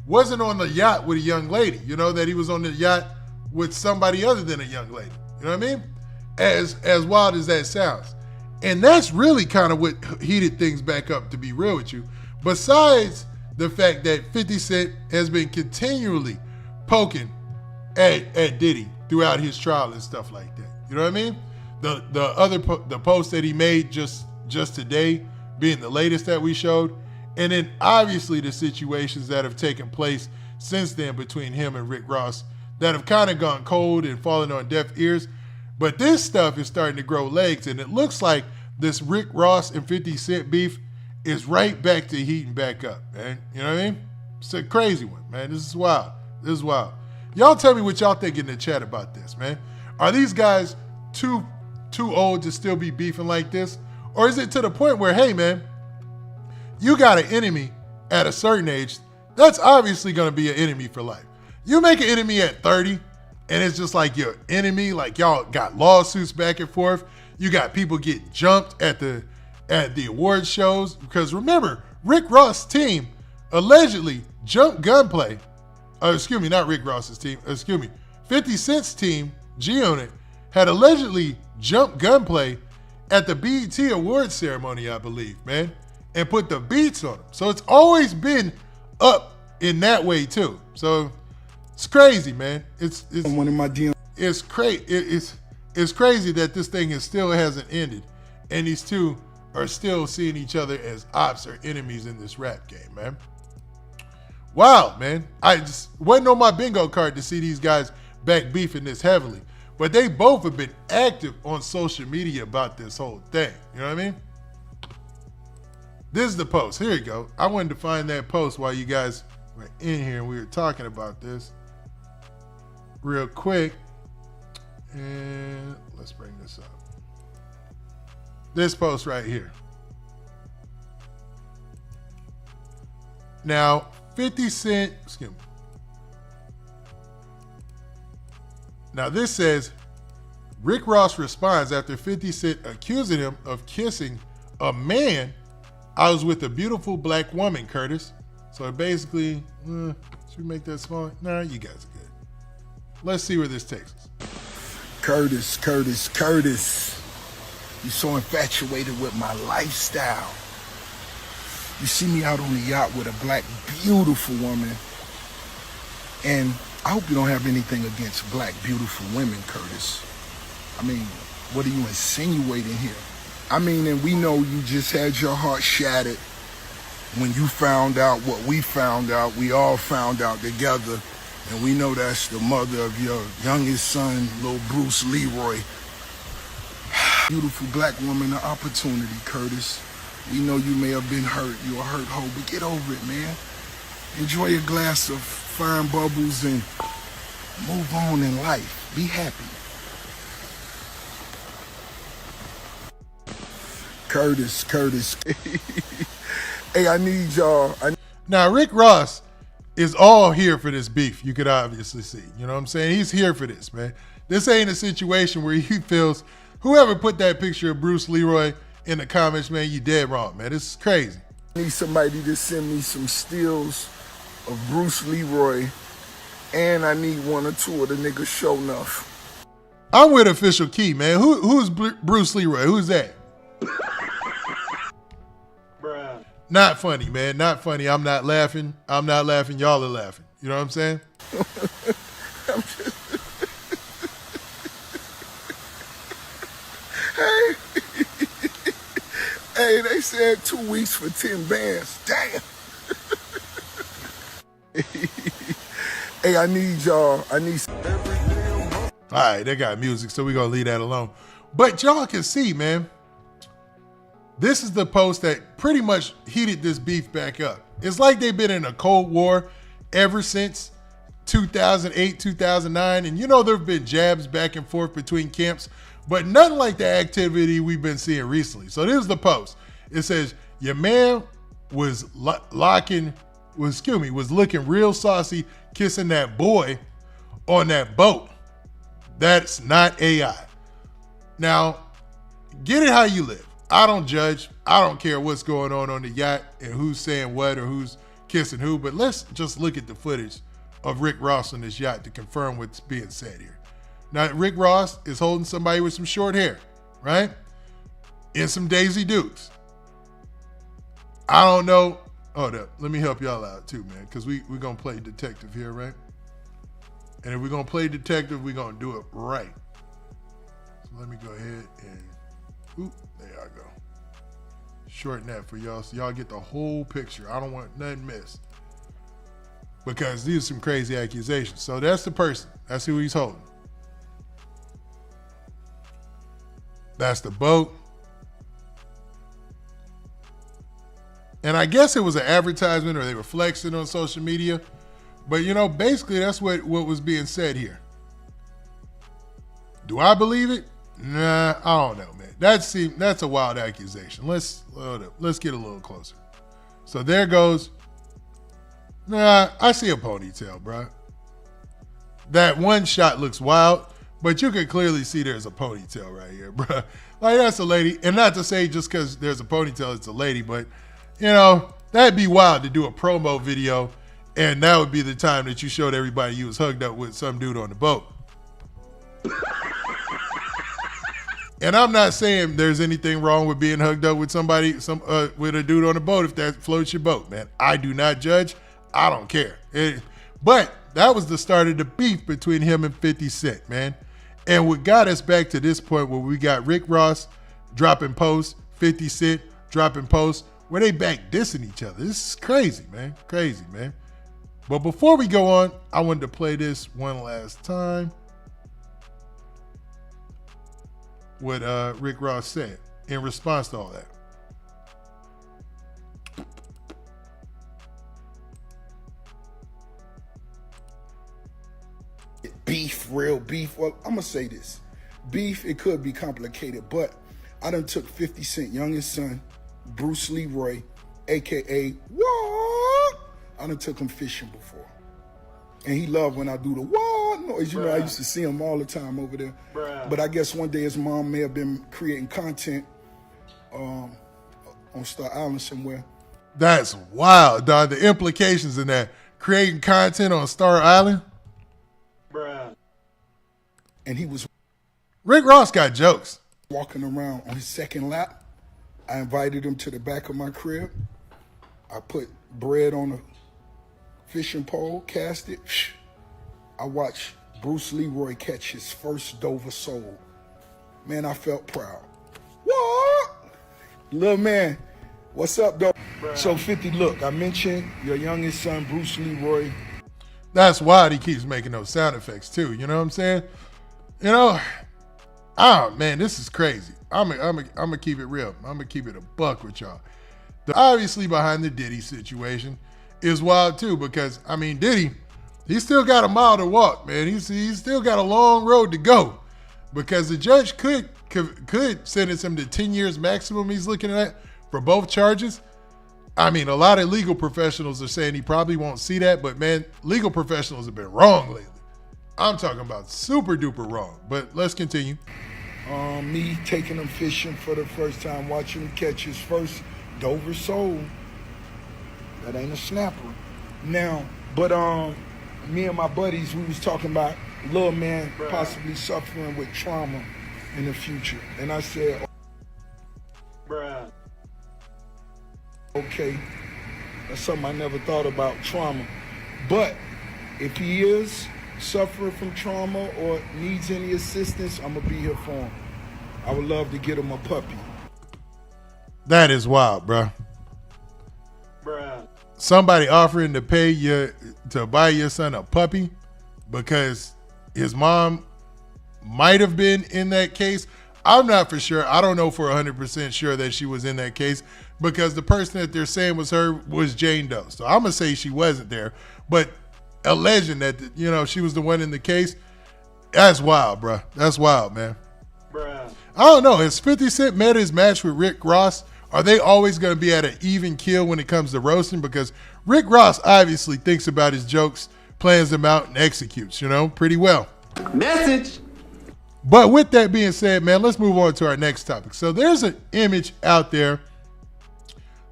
wasn't on the yacht with a young lady, you know, that he was on the yacht with somebody other than a young lady. You know what I mean? As wild as that sounds. And that's really kind of what heated things back up, to be real with you. Besides the fact that 50 Cent has been continually poking at Diddy throughout his trial and stuff like that. You know what I mean? The post that he made just today being the latest that we showed. And then obviously the situations that have taken place since then between him and Rick Ross that have kind of gone cold and fallen on deaf ears. But this stuff is starting to grow legs, and it looks like this Rick Ross and 50 Cent beef is right back to heating back up, man. You know what I mean? It's a crazy one, man. This is wild. This is wild. Y'all tell me what y'all think in the chat about this, man. Are these guys too old to still be beefing like this? Or is it to the point where, hey, man, you got an enemy at a certain age, that's obviously going to be an enemy for life. You make an enemy at 30, and it's just like your enemy, like y'all got lawsuits back and forth. You got people get jumped at the award shows. Because remember, Rick Ross' team allegedly jumped gunplay. Excuse me, not Rick Ross's team. Excuse me. 50 Cent's team, G-Unit, had allegedly jumped gunplay at the BET Awards ceremony, I believe, man, and put the beats on them. So it's always been up in that way too. So it's crazy, man. It's one of my DMs. It's crazy. It's crazy that this thing still hasn't ended, and these two are still seeing each other as ops or enemies in this rap game, man. Wow, man. I just wasn't on my bingo card to see these guys back beefing this heavily. But they both have been active on social media about this whole thing. You know what I mean? This is the post. Here you go. I wanted to find that post while you guys were in here and we were talking about this real quick. And let's bring this up. This post right here. Now, 50 Cent, excuse me. Now this says, Rick Ross responds after 50 Cent accusing him of kissing a man. I was with a beautiful black woman, Curtis. So basically, should we make that smaller? Nah, you guys are good. Let's see where this takes us. Curtis. You're so infatuated with my lifestyle. You see me out on the yacht with a black, beautiful woman. And I hope you don't have anything against black, beautiful women, Curtis. I mean, what are you insinuating here? I mean, and we know you just had your heart shattered when you found out what we found out. We all found out together. And we know that's the mother of your youngest son, little Bruce Leroy. Beautiful black woman, an opportunity, Curtis. We know you may have been hurt. You're a hurt hoe, but get over it, man. Enjoy a glass of fine bubbles and move on in life. Be happy. Curtis. Hey, I need y'all. Now, Rick Ross is all here for this beef. You could obviously see. You know what I'm saying? He's here for this, man. This ain't a situation where he feels whoever put that picture of Bruce Leroy in the comments, man, you dead wrong, man. This is crazy. I need somebody to send me some stills of Bruce Leroy, and I need one or two of the niggas show enough. I'm with Official Key, man. Who's Bruce Leroy? Who's that? Bruh. Not funny, man. Not funny. I'm not laughing. Y'all are laughing. You know what I'm saying? Hey, they said 2 weeks for 10 bands. Damn. Hey, I need y'all. I need some. All right, they got music, so we're going to leave that alone. But y'all can see, man, this is the post that pretty much heated this beef back up. It's like they've been in a Cold War ever since 2008, 2009. And you know, there have been jabs back and forth between camps, but nothing like the activity we've been seeing recently. So this is the post. It says, your man was looking real saucy, kissing that boy on that boat. That's not AI. Now, get it how you live. I don't judge. I don't care what's going on the yacht and who's saying what or who's kissing who, but let's just look at the footage of Rick Ross on this yacht to confirm what's being said here. Now, Rick Ross is holding somebody with some short hair, right? In some Daisy Dukes. I don't know. Hold up. Let me help y'all out too, man, because we're going to play detective here, right? And if we're going to play detective, we're going to do it right. So let me go ahead and, there y'all go. Shorten that for y'all so y'all get the whole picture. I don't want nothing missed. Because these are some crazy accusations. So that's the person. That's who he's holding. That's the boat. And I guess it was an advertisement or they were flexing on social media. But, you know, basically that's what was being said here. Do I believe it? Nah, I don't know, man. That's a wild accusation. Let's get a little closer. So there goes. Nah, I see a ponytail, bro. That one shot looks wild, but you can clearly see there's a ponytail right here, bro. Like, that's a lady. And not to say just because there's a ponytail, it's a lady, but, you know, that'd be wild to do a promo video, and that would be the time that you showed everybody you was hugged up with some dude on the boat. And I'm not saying there's anything wrong with being hugged up with somebody, with a dude on the boat if that floats your boat, man. I do not judge. I don't care. But that was the start of the beef between him and 50 Cent, man. And what got us back to this point where we got Rick Ross dropping posts, 50 Cent dropping posts where they back dissing each other. This is crazy, man. Crazy, man. But before we go on, I wanted to play this one last time. What Rick Ross said in response to all that. Beef, real beef. Well, I'm gonna say this. Beef, it could be complicated, but I done took 50 Cent youngest son, Bruce Leroy, aka what? I done took him fishing before. And he loved when I do the what noise. You know, I used to see him all the time over there. But I guess one day his mom may have been creating content on Star Island somewhere. That's wild, dog. The implications in that. Creating content on Star Island. And he was Rick Ross got jokes. Walking around on his second lap. I invited him to the back of my crib. I put bread on a fishing pole, cast it. I watched Bruce Leroy catch his first Dover sole. Man, I felt proud. What? Little man, what's up, though? So 50, look, I mentioned your youngest son, Bruce Leroy. That's why he keeps making those sound effects too. You know what I'm saying? You know, oh man, this is crazy. I'm gonna keep it real. I'm gonna keep it a buck with y'all. Obviously behind the Diddy situation is wild too, because I mean Diddy, he's still got a mile to walk, man. He's still got a long road to go, because the judge could sentence him to 10 years maximum. He's looking at for both charges. I mean, a lot of legal professionals are saying he probably won't see that, but man, legal professionals have been wrong lately. I'm talking about super duper wrong, but let's continue. Me taking him fishing for the first time, watching him catch his first Dover sole. That ain't a snapper. Now, but me and my buddies, we was talking about little man possibly suffering with trauma in the future. And I said, okay, that's something I never thought about, trauma. But if he is suffering from trauma or needs any assistance, I'm gonna be here for him. I would love to get him a puppy. That is wild, bro. Somebody offering to pay to buy your son a puppy because his mom might have been in that case. I'm not for sure. I don't know for 100% sure that she was in that case, because the person that they're saying was her was Jane Doe. So I'm gonna say she wasn't there, but alleging that, you know, she was the one in the case. That's wild, bro. That's wild, man. I don't know. Has 50 Cent met his match with Rick Ross? Are they always going to be at an even kill when it comes to roasting? Because Rick Ross obviously thinks about his jokes, plans them out, and executes, you know, pretty well. Message. But with that being said, man, let's move on to our next topic. So there's an image out there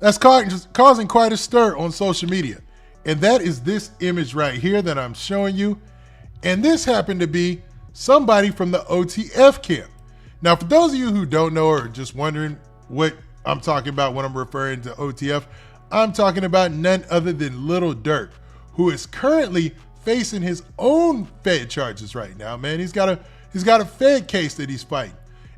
that's causing quite a stir on social media. And that is this image right here that I'm showing you. And this happened to be somebody from the OTF camp. Now, for those of you who don't know or are just wondering what I'm talking about when I'm referring to OTF, I'm talking about none other than Lil Durk, who is currently facing his own Fed charges right now, man. He's got a Fed case that he's fighting.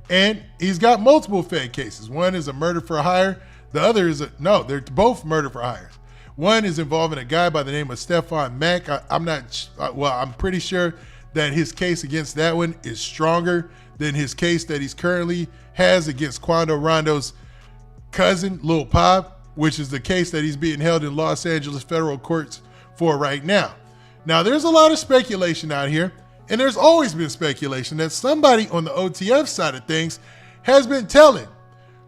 And he's got multiple Fed cases. One is a murder for hire. The other is they're both murder for hires. One is involving a guy by the name of Stefan Mack. I'm pretty sure that his case against that one is stronger than his case that he's currently has against Quando Rondo's cousin, Lil Pop, which is the case that he's being held in Los Angeles federal courts for right now. Now, there's a lot of speculation out here, and there's always been speculation that somebody on the OTF side of things has been telling.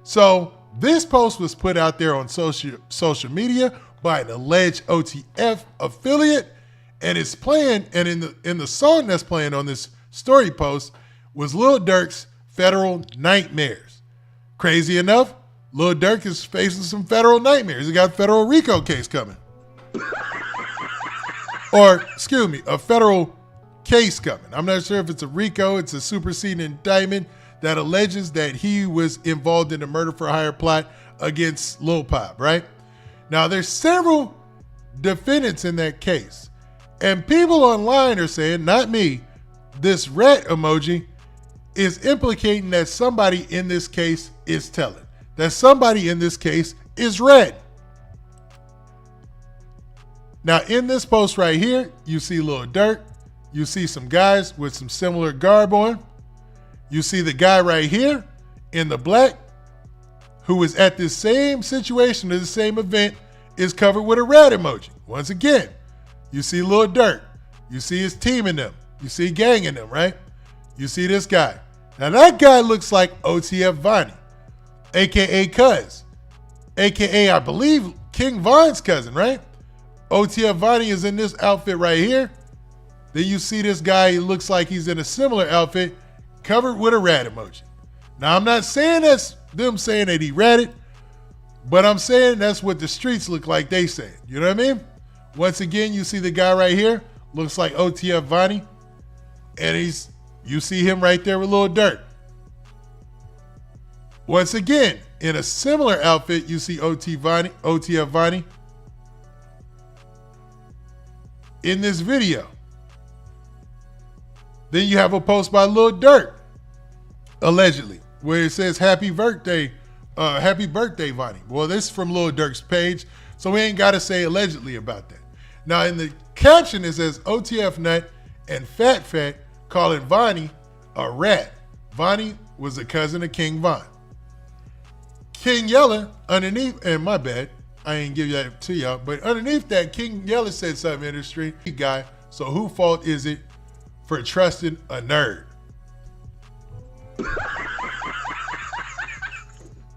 So this post was put out there on social media by an alleged OTF affiliate, and it's playing, and in the song that's playing on this story post was Lil Durk's Federal Nightmares. Crazy enough, Lil Durk is facing some federal nightmares. He got a federal RICO case coming. Or, excuse me, a federal case coming. I'm not sure if it's a RICO, it's a superseding indictment that alleges that he was involved in a murder for hire plot against Lil Pop, right? Now, there's several defendants in that case. And people online are saying, not me, this rat emoji is implicating that somebody in this case is telling. that somebody in this case is red. Now, in this post right here, you see Lil Durk. You see some guys with some similar garb on. You see the guy right here in the black who was at this same situation, or the same event, is covered with a rat emoji. Once again, you see Lil Durk. You see his team in them. You see gang in them, right? You see this guy. Now that guy looks like OTF Vonnie, aka Cuz, aka I believe King Von's cousin, right? OTF Vonnie is in this outfit right here. Then you see this guy, he looks like he's in a similar outfit, covered with a rat emoji. Now I'm not saying that's them saying that he ratted, but I'm saying that's what the streets look like they saying. You know what I mean? Once again, you see the guy right here, looks like OTF Vonnie, and you see him right there with Lil Durk. Once again, in a similar outfit, you see OTF Vonnie in this video. Then you have a post by Lil Durk, allegedly, where it says happy birthday Vonnie. Well, this is from Lil Durk's page, so we ain't got to say allegedly about that. Now, in the caption, it says OTF Nut and Fat Fat calling Vonnie a rat. Vonnie was a cousin of King Von. King Yella underneath, and my bad, I ain't give that to y'all, but underneath that, King Yella said something in the street. Guy, so who fault is it for trusting a nerd?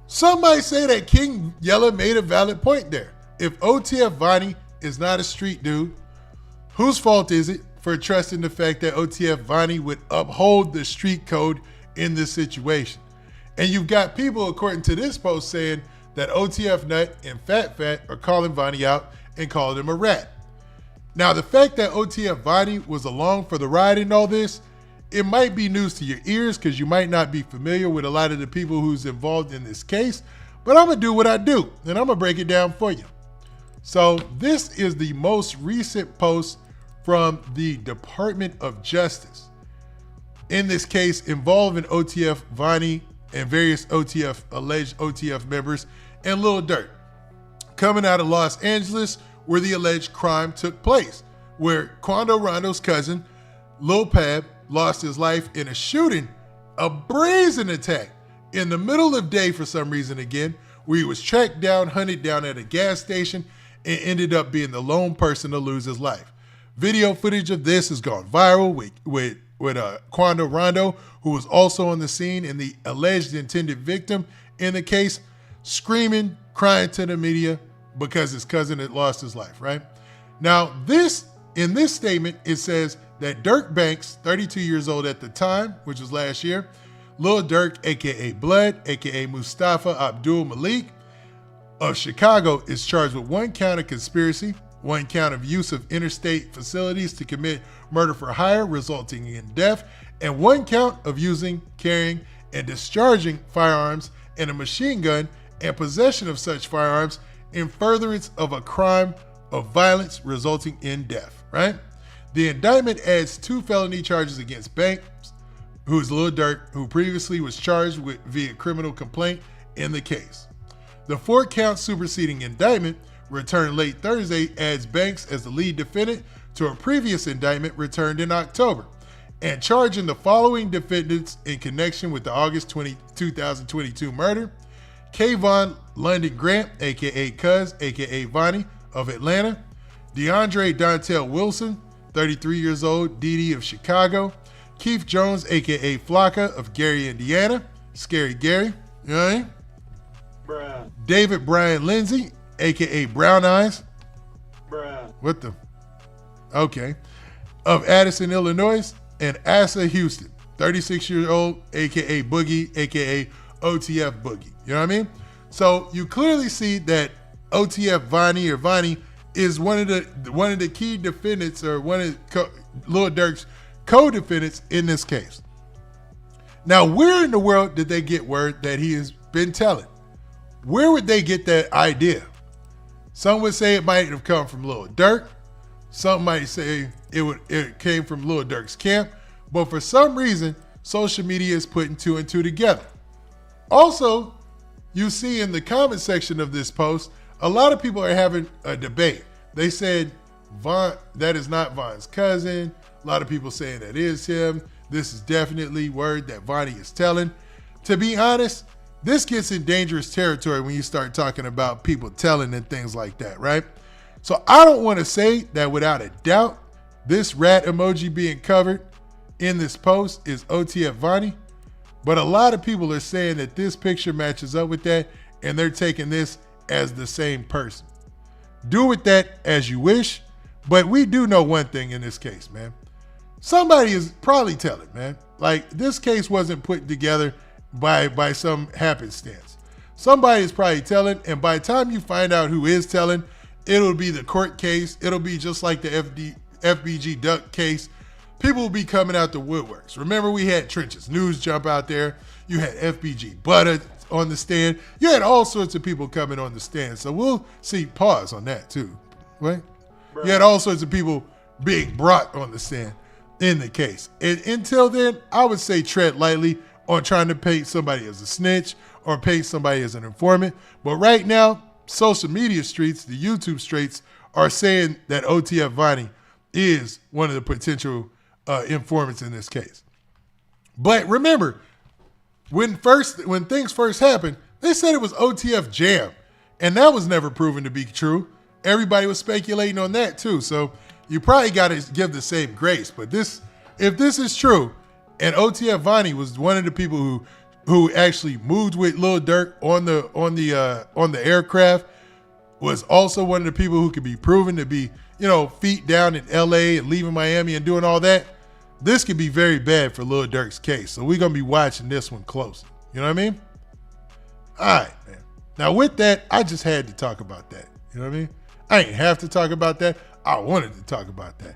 Some might say that King Yella made a valid point there. If OTF Vonnie is not a street dude, whose fault is it for trusting the fact that OTF Vonnie would uphold the street code in this situation? And you've got people, according to this post, saying that OTF Nut and Fat Fat are calling Vonnie out and calling him a rat. Now, the fact that OTF Vonnie was along for the ride in all this, it might be news to your ears because you might not be familiar with a lot of the people who's involved in this case, but I'm gonna do what I do and I'm gonna break it down for you. So this is the most recent post from the Department of Justice. In this case, involving OTF Vonnie and various alleged OTF members and Lil Durk, coming out of Los Angeles, where the alleged crime took place, where Quando Rondo's cousin, Lil Pab, lost his life in a shooting, a brazen attack in the middle of day for some reason again, where he was tracked down, hunted down at a gas station, and ended up being the lone person to lose his life. Video footage of this has gone viral with Quando Rondo, who was also on the scene and the alleged intended victim in the case, screaming, crying to the media because his cousin had lost his life, right? Now, in this statement, it says that Dirk Banks, 32 years old at the time, which was last year, Lil Durk, aka Blood, aka Mustafa Abdul Malik of Chicago, is charged with 1 count of conspiracy, 1 count of use of interstate facilities to commit murder for hire resulting in death, and 1 count of using, carrying, and discharging firearms and a machine gun and possession of such firearms in furtherance of a crime of violence resulting in death, right? The indictment adds 2 felony charges against Banks, who is Lil Durk, who previously was charged with via criminal complaint in the case. The 4-count superseding indictment returned late Thursday adds Banks as the lead defendant to a previous indictment returned in October, and charging the following defendants in connection with the August 2022 murder: Kayvon London Grant, aka Cuz, aka Vonnie of Atlanta; DeAndre Dontel Wilson, 33 years old, DD of Chicago; Keith Jones, aka Flocka of Gary, Indiana, Scary Gary, you know what I mean? Bruh. David Brian Lindsay, aka Brown Eyes. Bruh. What the? Okay. Of Addison, Illinois, and Asa Houston, 36 years old, aka Boogie, aka OTF Boogie. You know what I mean? So you clearly see that OTF Vonnie or Vonnie is one of the key defendants, or one of Lil Durk's co-defendants in this case. Now, where in the world did they get word that he has been telling? Where would they get that idea? Some would say it might have come from Lil Durk. Some might say it came from Lil Durk's camp. But for some reason, social media is putting 2 and 2 together. Also, you see in the comment section of this post, a lot of people are having a debate. They said that is not Von's cousin. A lot of people saying that is him. This is definitely word that Vonnie is telling. To be honest, this gets in dangerous territory when you start talking about people telling and things like that, right? So I don't want to say that without a doubt, this rat emoji being covered in this post is OTF Vonnie, but a lot of people are saying that this picture matches up with that, and they're taking this as the same person. Do with that as you wish, but we do know one thing in this case, man. Somebody is probably telling, man. Like, this case wasn't put together by some happenstance. Somebody is probably telling, and by the time you find out who is telling, it'll be the court case. It'll be just like the FBG Duck case. People will be coming out the woodworks. Remember, we had Trenches News jump out there. You had FBG Butter on the stand. You had all sorts of people coming on the stand. So we'll see pause on that too, right? You had all sorts of people being brought on the stand in the case. And until then, I would say tread lightly on trying to paint somebody as a snitch or paint somebody as an informant. But right now, social media streets, the YouTube streets, are saying that OTF Vonnie is one of the potential informants in this case. But remember, when things first happened, they said it was OTF Jam, and that was never proven to be true. Everybody was speculating on that too, so you probably got to give the same grace. But if this is true, and OTF Vonnie was one of the people who actually moved with Lil Durk on the aircraft, was also one of the people who could be proven to be, feet down in LA and leaving Miami and doing all that, this could be very bad for Lil Durk's case. So we're going to be watching this one close. You know what I mean? All right, man. Now with that, I just had to talk about that. You know what I mean? I ain't have to talk about that. I wanted to talk about that.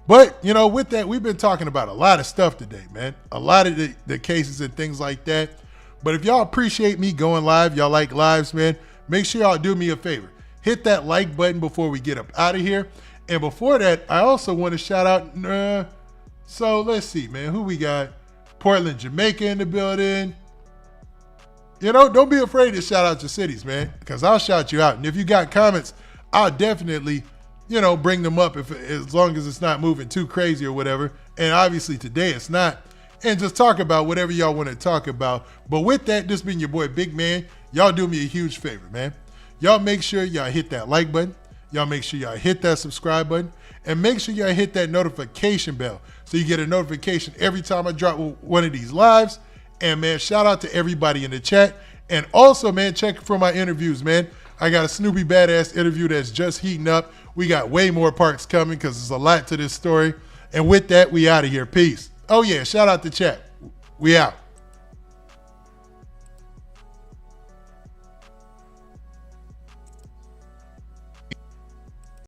But, with that, we've been talking about a lot of stuff today, man. A lot of the cases and things like that. But if y'all appreciate me going live, y'all like lives, man, make sure y'all do me a favor. Hit that like button before we get up out of here. And before that, I also want to shout out, so let's see, man, who we got? Portland, Jamaica in the building. Don't be afraid to shout out your cities, man, because I'll shout you out. And if you got comments, I'll definitely, bring them up as long as it's not moving too crazy or whatever. And obviously today it's not. And just talk about whatever y'all want to talk about. But with that, this being your boy Big Man, y'all do me a huge favor, man. Y'all make sure y'all hit that like button. Y'all make sure y'all hit that subscribe button. And make sure y'all hit that notification bell so you get a notification every time I drop one of these lives. And, man, shout out to everybody in the chat. And also, man, check for my interviews, man. I got a Snoopy Badass interview that's just heating up. We got way more parts coming because there's a lot to this story. And with that, we out of here. Peace. Oh, yeah, shout out to chat. We out.